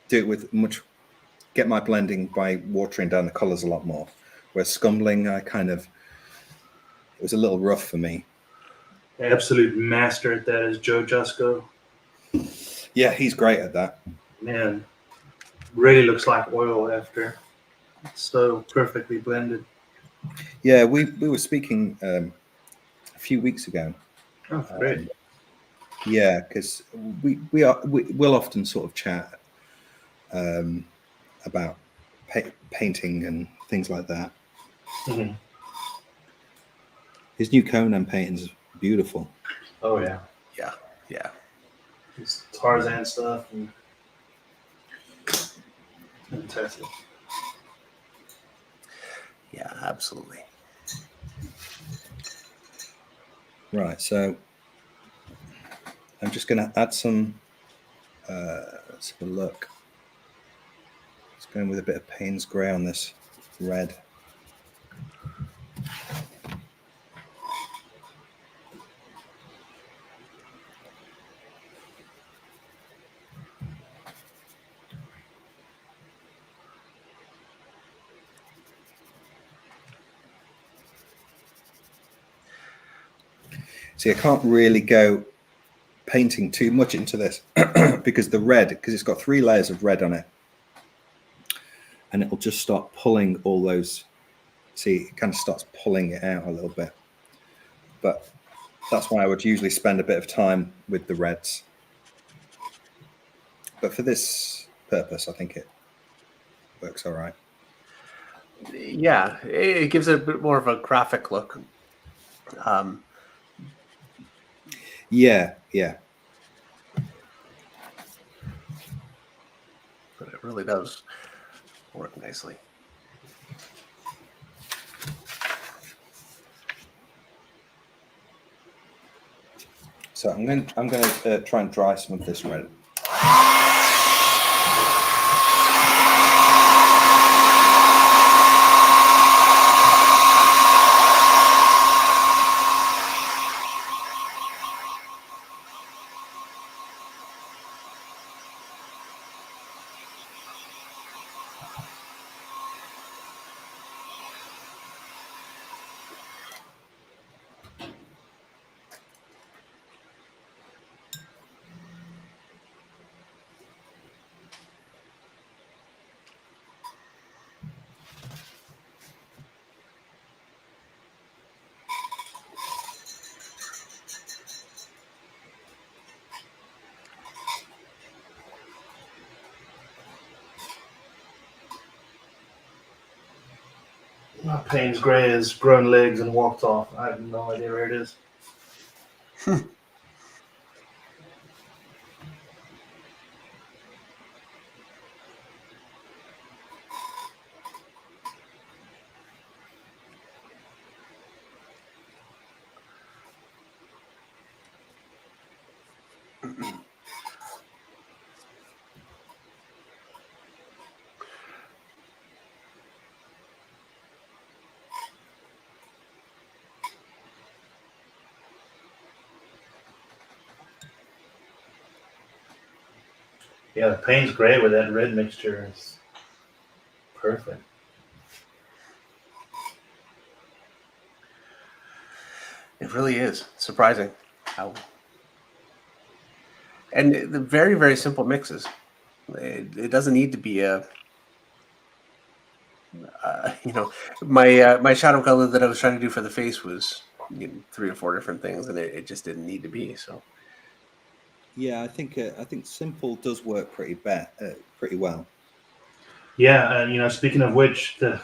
do it with get my blending by watering down the colors a lot more. Whereas scumbling, it was a little rough for me. Absolute master at that is Joe Jusko. Yeah, he's great at that. Man, really looks like oil after. It's so perfectly blended. Yeah, we were speaking a few weeks ago. Oh, great. Yeah, because we'll often sort of chat about painting and things like that. Mm-hmm. His new Conan painting's beautiful. Oh, yeah. Yeah. It's Tarzan stuff and fantastic. Yeah, absolutely. Right, so I'm just going to add some. Let's have a look. It's going with a bit of Payne's grey on this red. See, I can't really go painting too much into this because it's got 3 layers of red on it, and it'll just start pulling all those. See, it kind of starts pulling it out a little bit, but that's why I would usually spend a bit of time with the reds. But for this purpose, I think it works all right. Yeah, it gives it a bit more of a graphic look. Yeah. But it really does work nicely. So I'm going to try and dry some of this red. My Payne's Grey has grown legs and walked off. I have no idea where it is. Yeah, the paint's great with that red mixture. It's perfect. It really is surprising how, and the very, very simple mixes. It doesn't need to be a, my shadow color that I was trying to do for the face was 3 or 4 different things, and it just didn't need to be. So Yeah, I think simple does work pretty well. Yeah, and speaking of which, the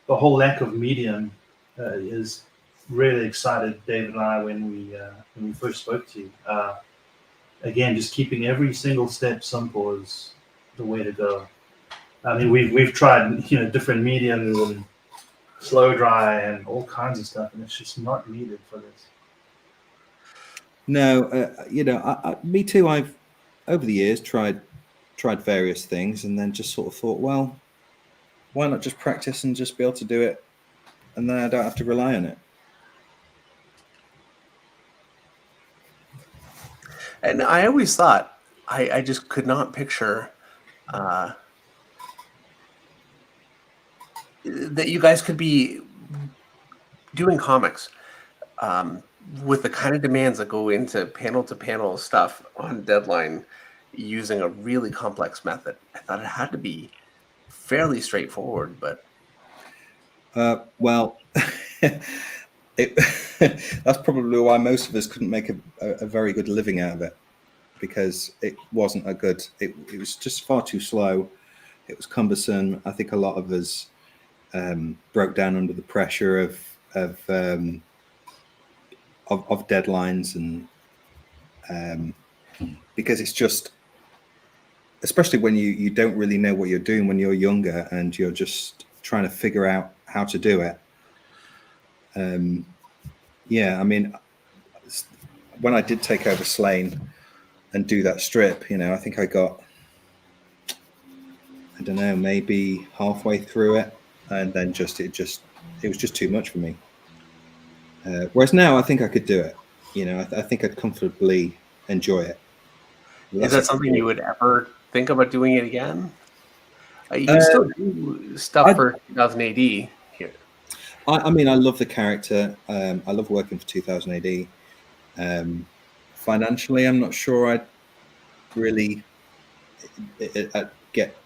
whole lack of medium is really excited David and I when we first spoke to you. Again, just keeping every single step simple is the way to go. I mean, we've tried different mediums and slow dry and all kinds of stuff, and it's just not needed for this. No, me too. I've over the years tried various things, and then just sort of thought, well, why not just practice and just be able to do it, and then I don't have to rely on it. and I always thought I just could not picture uh, that you guys could be doing comics um, with the kind of demands that go into panel to panel stuff on deadline using a really complex method. I thought it had to be fairly straightforward, but Well, it, that's probably why most of us couldn't make a very good living out of it, because it wasn't a good. It was just far too slow. It was cumbersome. I think a lot of us broke down under the pressure of deadlines, and because it's just, especially when you don't really know what you're doing when you're younger and you're just trying to figure out how to do it. Yeah, I mean, when I did take over Slain and do that strip, I think I got, I don't know, maybe halfway through it, and then it was just too much for me. Whereas now I think I could do it. I think I'd comfortably enjoy it. is that something you would ever think about doing it again? You can still do stuff for 2000 AD here. I mean, I love the character. I love working for 2000 AD. Financially, I'm not sure I'd really get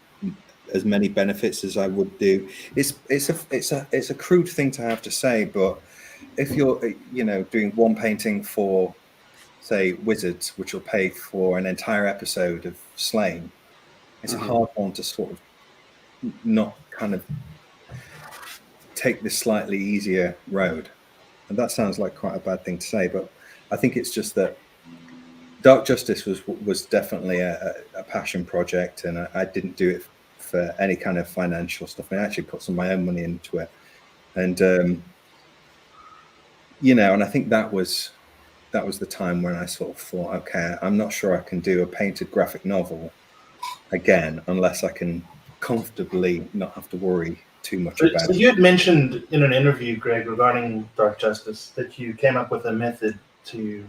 as many benefits as I would do. It's a crude thing to have to say, but if you're doing one painting for, say, Wizards, which will pay for an entire episode of Slain, it's a hard one to sort of not kind of take this slightly easier road. And that sounds like quite a bad thing to say, but I think it's just that Dark Justice was definitely a passion project, and I didn't do it for any kind of financial stuff. I actually put some of my own money into it, and and I think that was the time when I sort of thought, okay, I'm not sure I can do a painted graphic novel again unless I can comfortably not have to worry too much about So it. you had mentioned in an interview, Greg, regarding Dark Justice, that you came up with a method to.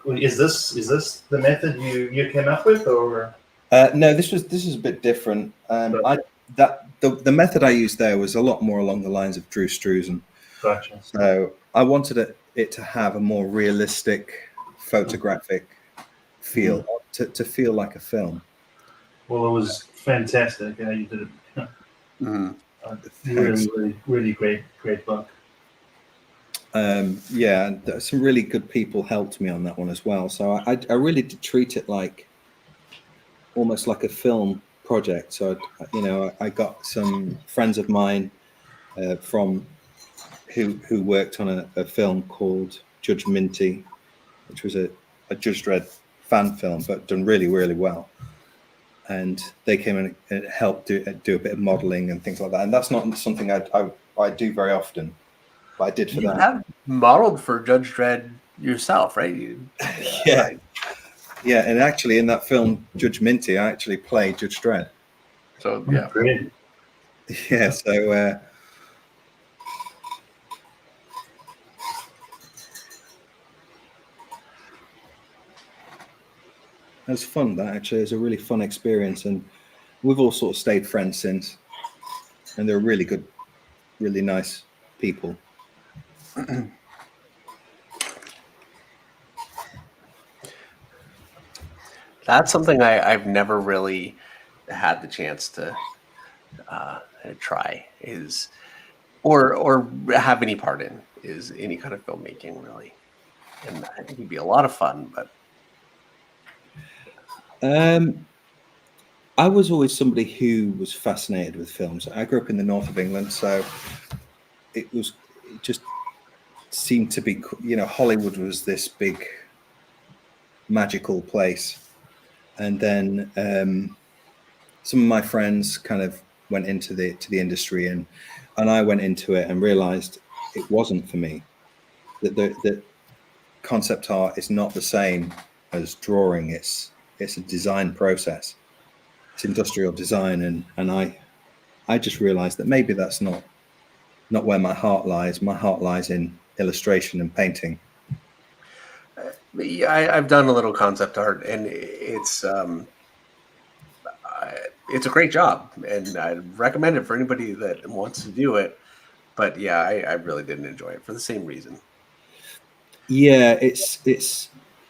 Is this the method you came up with, or? No, this is a bit different. The method I used there was a lot more along the lines of Drew Struzan. Gotcha. So I wanted it to have a more realistic photographic feel, to feel like a film. Well, it was fantastic. You did it. Really, really great book. Yeah, and some really good people helped me on that one as well. So I really did treat it like almost like a film project. So I got some friends of mine from who worked on a film called Judge Minty, which was a Judge Dredd fan film, but done really, really well. And they came and helped do a bit of modeling and things like that. And that's not something I do very often, but I did for You that. have modeled for Judge Dredd yourself, right? Yeah. Yeah, and actually in that film, Judge Minty, I actually played Judge Dredd. So, yeah. Great. Yeah, so... It was fun. That actually, it was a really fun experience, and we've all sort of stayed friends since. And they're really good, really nice people. That's something I've never really had the chance to try is or have any part in is any kind of filmmaking really, and I think it'd be a lot of fun. But I was always somebody who was fascinated with films. I grew up in the north of England, so it just seemed to be, Hollywood was this big magical place. And then some of my friends kind of went into the industry, and I went into it and realized it wasn't for me. That concept art is not the same as drawing. It's a design process. It's industrial design, and I just realized that maybe that's not where my heart lies. My heart lies in illustration and painting. yeah, I've done a little concept art, and it's a great job, and I recommend it for anybody that wants to do it. But yeah, I really didn't enjoy it for the same reason. Yeah, it's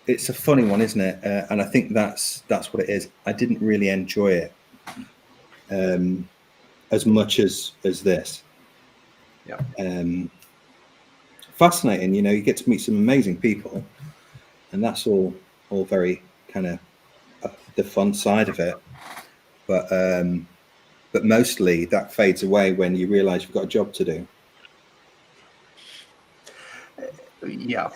a funny one, isn't it? And I think that's what it is. I didn't really enjoy it as much as this. Yeah. Fascinating, you get to meet some amazing people, and that's all very kind of the fun side of it. But mostly that fades away when you realize you've got a job to do. Yeah.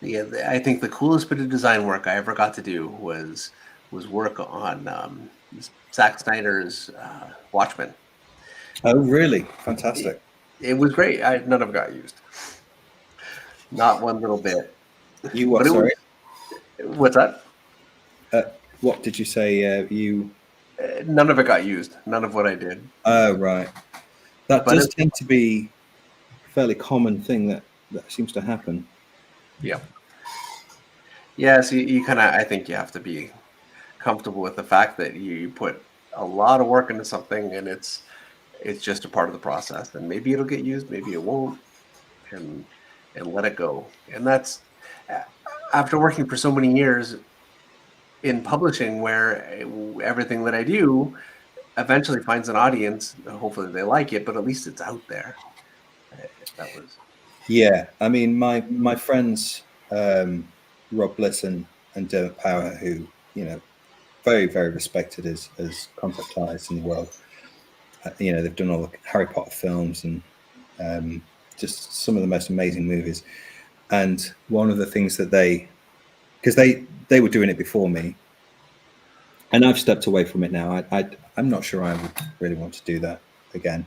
Yeah, I think the coolest bit of design work I ever got to do was work on Zack Snyder's Watchmen. Oh, really? Fantastic. It was great. None of it got used. Not one little bit. You what? But Sorry. What's that? What did you say? You? None of it got used. None of what I did. Oh, right. That But does tend to be a fairly common thing that seems to happen. Yeah. Yeah, so you kind of, I think you have to be comfortable with the fact that you put a lot of work into something, and it's just a part of the process, and maybe it'll get used, maybe it won't, and let it go. And that's after working for so many years in publishing, where everything that I do eventually finds an audience. Hopefully they like it, but at least it's out there. That was Yeah, I mean, my friends, Rob Bliss and Dermot Power, who very very respected as concept artists in the world. They've done all the Harry Potter films and just some of the most amazing movies. And one of the things that because they were doing it before me, and I've stepped away from it now. I'm not sure I would really want to do that again.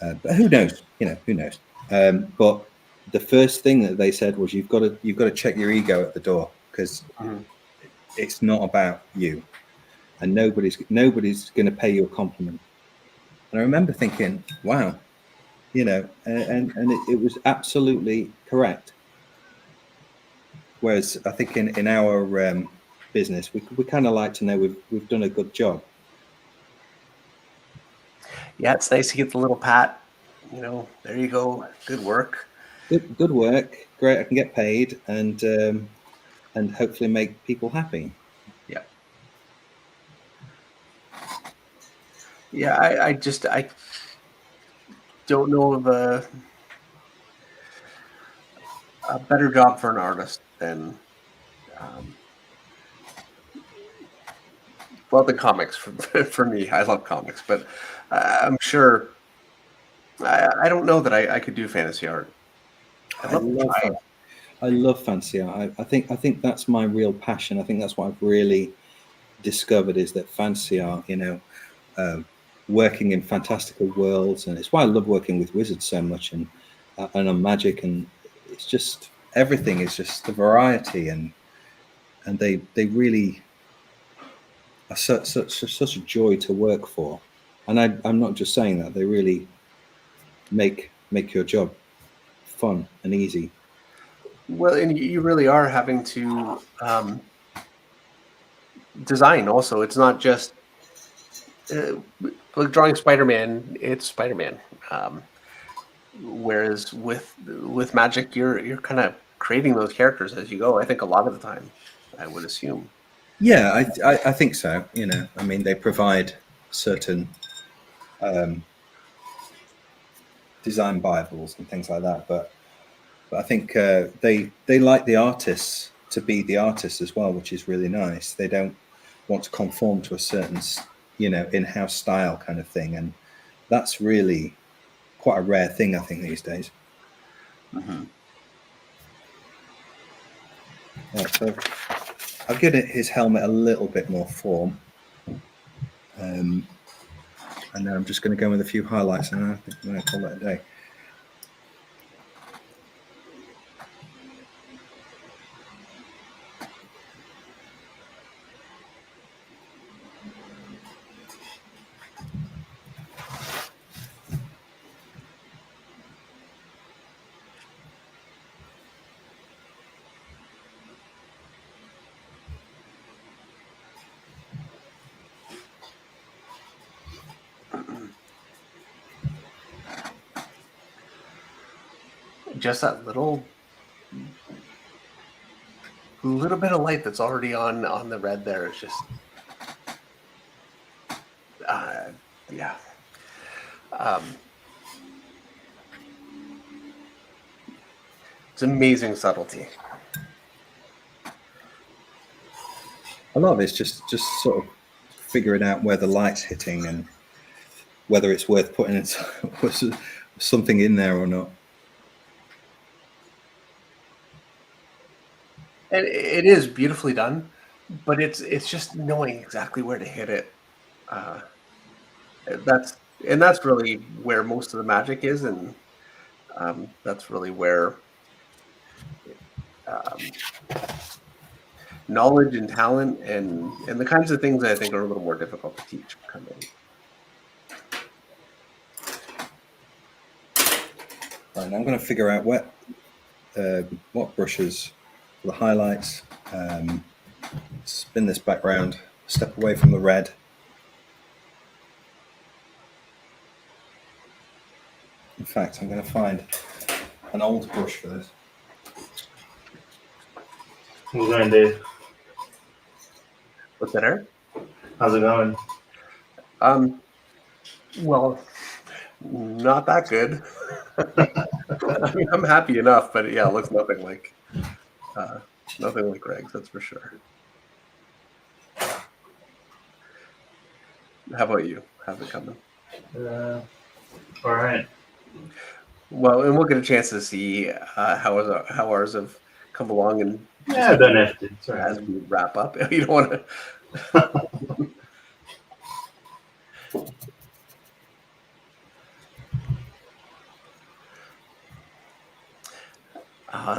But who knows? Who knows? But the first thing that they said was, you've got to check your ego at the door, because it's not about you, and nobody's going to pay you a compliment. And I remember thinking, wow, and it was absolutely correct. Whereas I think in our business, we kind of like to know we've done a good job. Yeah, it's nice to get the little pat. There you go. Good work. Good work. Great. I can get paid and hopefully make people happy. Yeah. Yeah, I don't know of a better job for an artist than the comics for me. I love comics, but I'm sure I don't know that I could do fantasy art. I love fantasy art. I think that's my real passion. I think that's what I've really discovered, is that fantasy art, working in fantastical worlds, and it's why I love working with wizards so much, and on magic, and it's just everything is just the variety, and they really are such a joy to work for. And I'm not just saying that, they really make your job fun and easy. Well, and you really are having to design also. It's not just like drawing Spider-Man, it's Spider-Man. Whereas with Magic, you're kind of creating those characters as you go. I think a lot of the time, I would assume. Yeah, I think so. You know, I mean, they provide certain design bibles and things like that, but I think they like the artists to be the artists as well, which is really nice. They don't want to conform to a certain, in-house style kind of thing, and that's really quite a rare thing, I think, these days. Mm-hmm. Yeah, so I've given his helmet a little bit more form, and then I'm just going to go with a few highlights, and I think I'm going to call it a day. Just that little bit of light that's already on the red there is just, yeah. It's amazing subtlety. A lot of it's just sort of figuring out where the light's hitting and whether it's worth putting something in there or not. And it is beautifully done, but it's just knowing exactly where to hit it. That's really where most of the magic is, and that's really where knowledge and talent and the kinds of things that I think are a little more difficult to teach come in. Right, now I'm going to figure out what brushes for the highlights. Spin this back round, step away from the red. In fact, I'm going to find an old brush for this. How's it going, Dave? What's that, Eric? How's it going? Well, not that good. I mean, I'm happy enough, but yeah, it looks nothing like Greg's, that's for sure. How about you? How's it coming? All right. Well, and we'll get a chance to see how ours have come along, and Yeah, don't have to. It's all right. as we wrap up, you don't want to.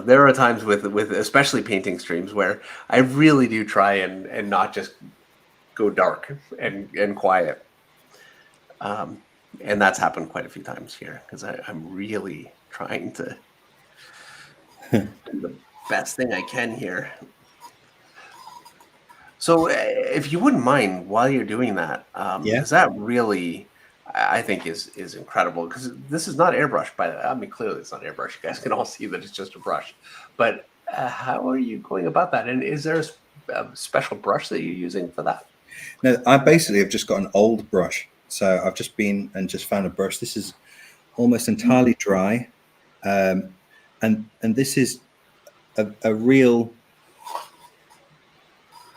There are times with especially painting streams where I really do try and not just go dark and quiet. And that's happened quite a few times here because I'm really trying to do the best thing I can here. So if you wouldn't mind while you're doing that, because that really, I think is incredible, because this is not airbrush I mean, clearly it's not airbrush. You guys can all see that it's just a brush, but how are you going about that? And is there a special brush that you're using for that? No, I basically have just got an old brush. So I've just been and just found a brush. This is almost entirely dry. And this is a real,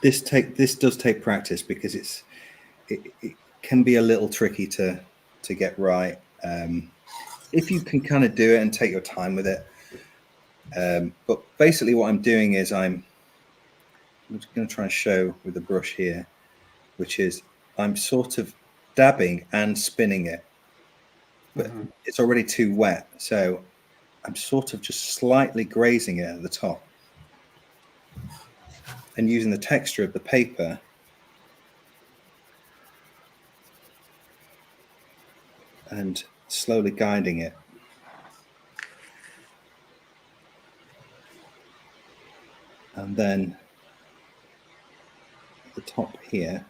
this does take practice, because it can be a little tricky to get right. If you can kind of do it and take your time with it. But basically what I'm doing is I'm just going to try and show with the brush here, which is I'm sort of dabbing and spinning it, but it's already too wet. So I'm sort of just slightly grazing it at the top and using the texture of the paper and slowly guiding it And then at the top here.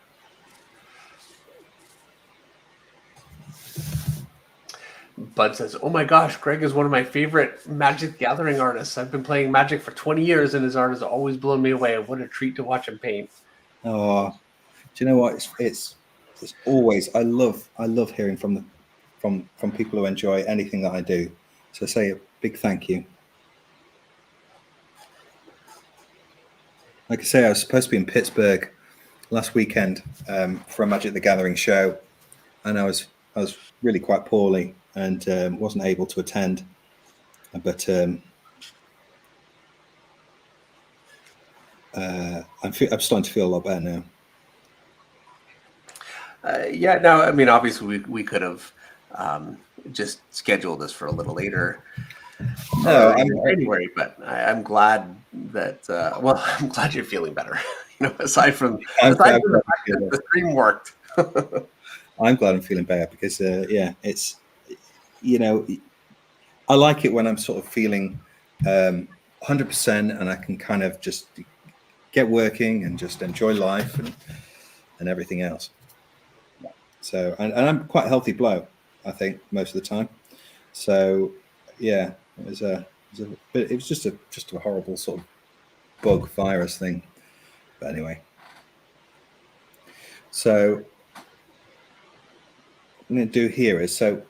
Bud says, "Oh my gosh, Greg is one of my favorite Magic the Gathering artists. I've been playing Magic for 20 years, and his art has always blown me away. What a treat to watch him paint." Oh, do you know what? It's always I love hearing from people who enjoy anything that I do. So say a big thank you. Like I say, I was supposed to be in Pittsburgh last weekend for a Magic the Gathering show, and I was really quite poorly and wasn't able to attend. But I'm starting to feel a lot better now. Yeah, no, I mean, obviously we could have just scheduled this for a little later. No, in January, but I'm glad that well, I'm glad you're feeling better. Aside from the fact that the stream worked. I'm glad I'm feeling better because it's I like it when I'm sort of feeling 100% and I can kind of just get working and just enjoy life and everything else. So and I'm quite a healthy bloke, I think, most of the time. So yeah, it was just a horrible sort of bug virus thing. But anyway, so what I'm going to do here is so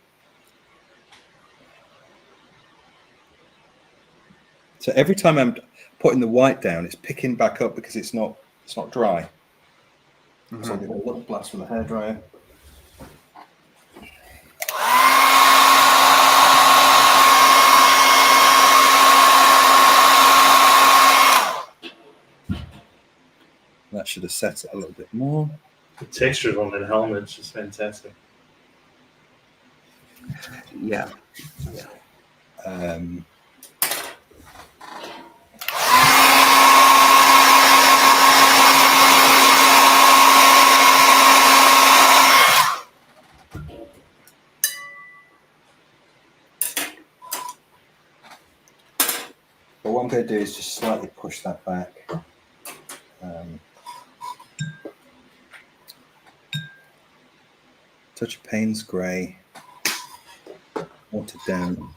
every time I'm putting the white down, it's picking back up because it's not dry. Mm-hmm. So I'll give it a little blast with a hairdryer. That should have set it a little bit more. The textures on that helmet is just fantastic. Yeah. But what I'm going to do is just slightly push that back. Touch of Payne's Grey, watered down.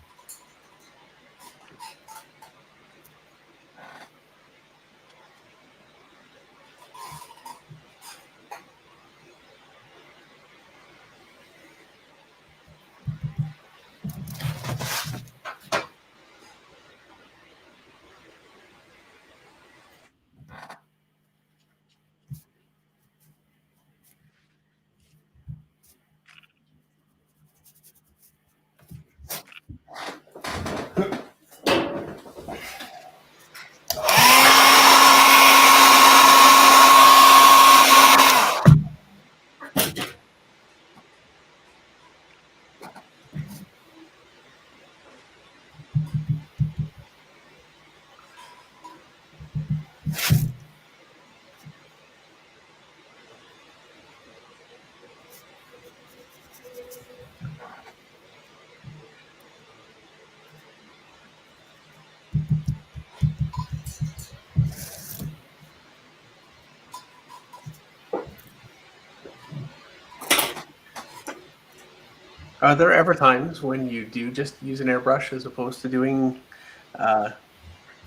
Are there ever times when you do just use an airbrush as opposed to doing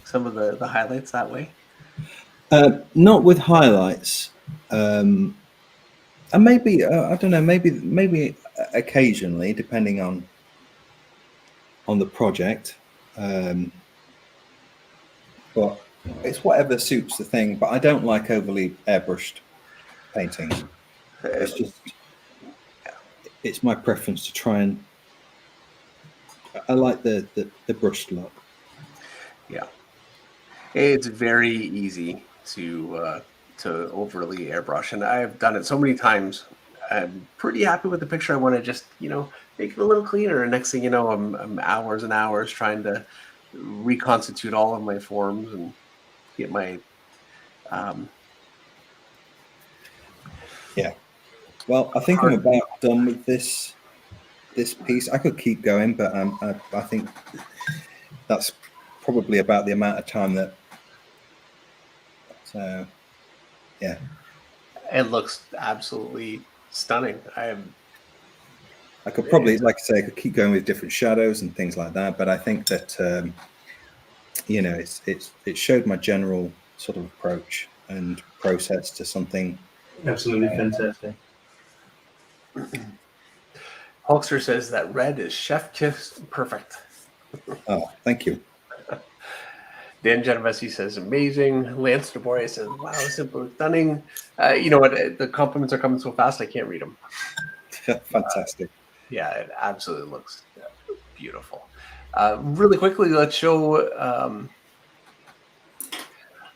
some of the highlights that way? Not with highlights, and maybe I don't know. Maybe occasionally, depending on the project. But it's whatever suits the thing. But I don't like overly airbrushed paintings. It's just it's my preference to try and I like the brushed look. Yeah, it's very easy to overly airbrush, and I've done it so many times. I'm pretty happy with the picture. I want to just make it a little cleaner, and next thing you know, I'm hours and hours trying to reconstitute all of my forms and get my yeah. Well, I think I'm about done with this piece. I could keep going, but I think that's probably about the amount of time that So yeah, It looks absolutely stunning. I could probably, like I say, I could keep going with different shadows and things like that, but I think that you know, it showed my general sort of approach and process to something. Absolutely fantastic. Hulkster says that red is chef kiss perfect. Oh, thank you. Dan Genovese says amazing. Lance DeBoria says wow, simple, stunning. You know what? The compliments are coming so fast I can't read them. Fantastic. Yeah, it absolutely looks beautiful. Really quickly, let's show.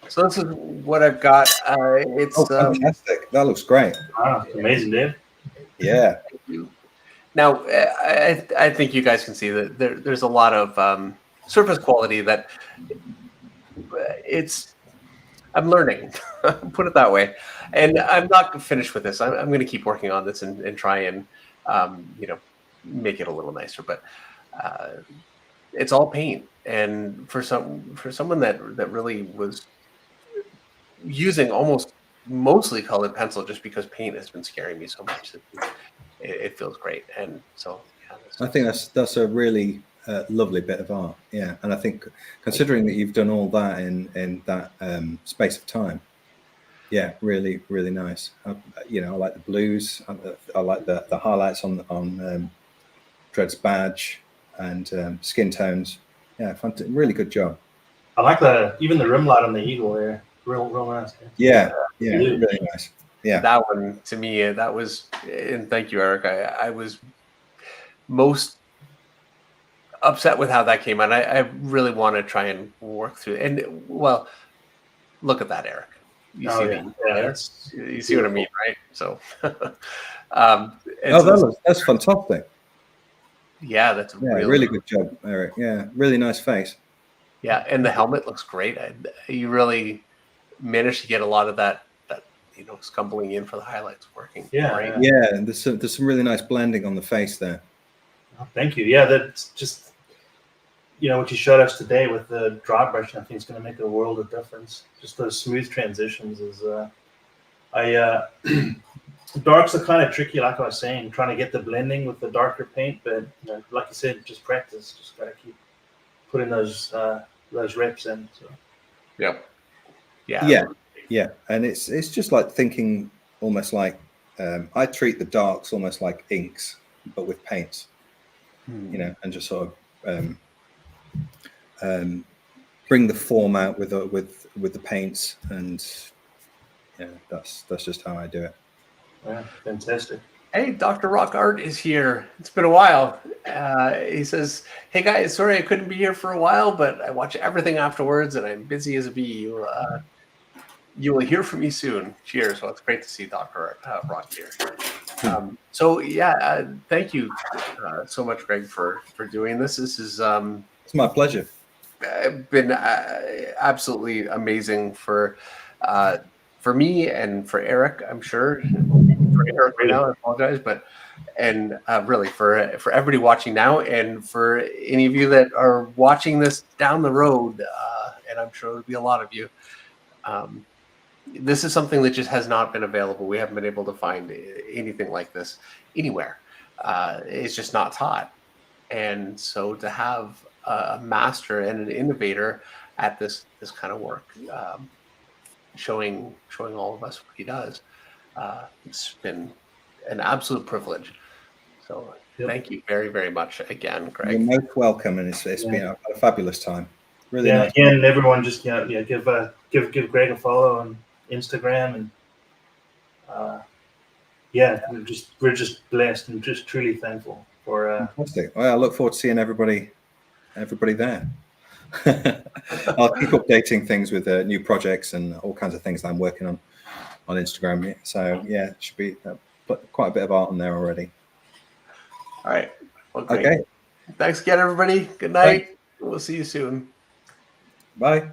So this is what I've got. It's Oh, fantastic. That looks great. Wow, it's amazing, Dave. Yeah. now I think you guys can see that there's a lot of surface quality that it's. I'm learning, put it that way, and I'm not finished with this. I'm going to keep working on this and try and you know, make it a little nicer. But it's all paint, and for someone that really was using almost mostly colored pencil just because paint has been scaring me so much that it feels great. And so yeah, I think that's a really lovely bit of art. Yeah, and I think considering that you've done all that in that space of time, yeah, really, really nice. You know, I like the blues. I like the highlights on Dredd's badge and skin tones. Yeah, really good job. I like even the rim light on the eagle there. Real nice. Yeah, really nice. Yeah, that one to me, that was, and thank you, Eric. I was most upset with how that came out. I really want to try and work through it. And well, look at that, Eric. You you see what I mean, right? So that's fantastic. Yeah, that's really good job, Eric. Yeah, really nice face. Yeah, and the helmet looks great. You really managed to get a lot of that you know, scumbling in for the highlights working. Yeah, right? Yeah, and there's some really nice blending on the face there. Oh, thank you. Yeah, that's just, you know, what you showed us today with the dry brushing. I think it's going to make a world of difference. Just those smooth transitions is darks are kind of tricky, like I was saying, trying to get the blending with the darker paint. But you know, like you said, just practice. Just got to keep putting those reps in. So. Yep. Yeah, and it's just like thinking almost like I treat the darks almost like inks, but with paints. You know, and just sort of bring the form out with the paints, and yeah, that's just how I do it. Yeah, fantastic. Hey, Dr. Rock Art is here. It's been a while. He says, "Hey guys, sorry I couldn't be here for a while, but I watch everything afterwards, and I'm busy as a bee. You will hear from me soon. Cheers." Well, it's great to see Dr. Rock here. So yeah, thank you so much, Greg, for doing this. This is it's my pleasure. Been absolutely amazing for me and for Eric. I'm sure for Eric right now. I apologize, but really for everybody watching now, and for any of you that are watching this down the road, and I'm sure there'll be a lot of you. This is something that just has not been available. We haven't been able to find anything like this anywhere. It's just not taught. And so to have a master and an innovator at this kind of work, showing all of us what he does, it's been an absolute privilege. So thank you very, very much again, Greg. You're most welcome, and it's been a fabulous time. Really nice. Again, everyone just give Greg a follow on Instagram, and we're just blessed and just truly thankful for. Fantastic. Well, I look forward to seeing everybody there. I'll keep updating things with new projects and all kinds of things that I'm working on Instagram. So yeah, it should be quite a bit of art on there already. All right. Well, great. Okay. Thanks again, everybody. Good night. We'll see you soon. Bye.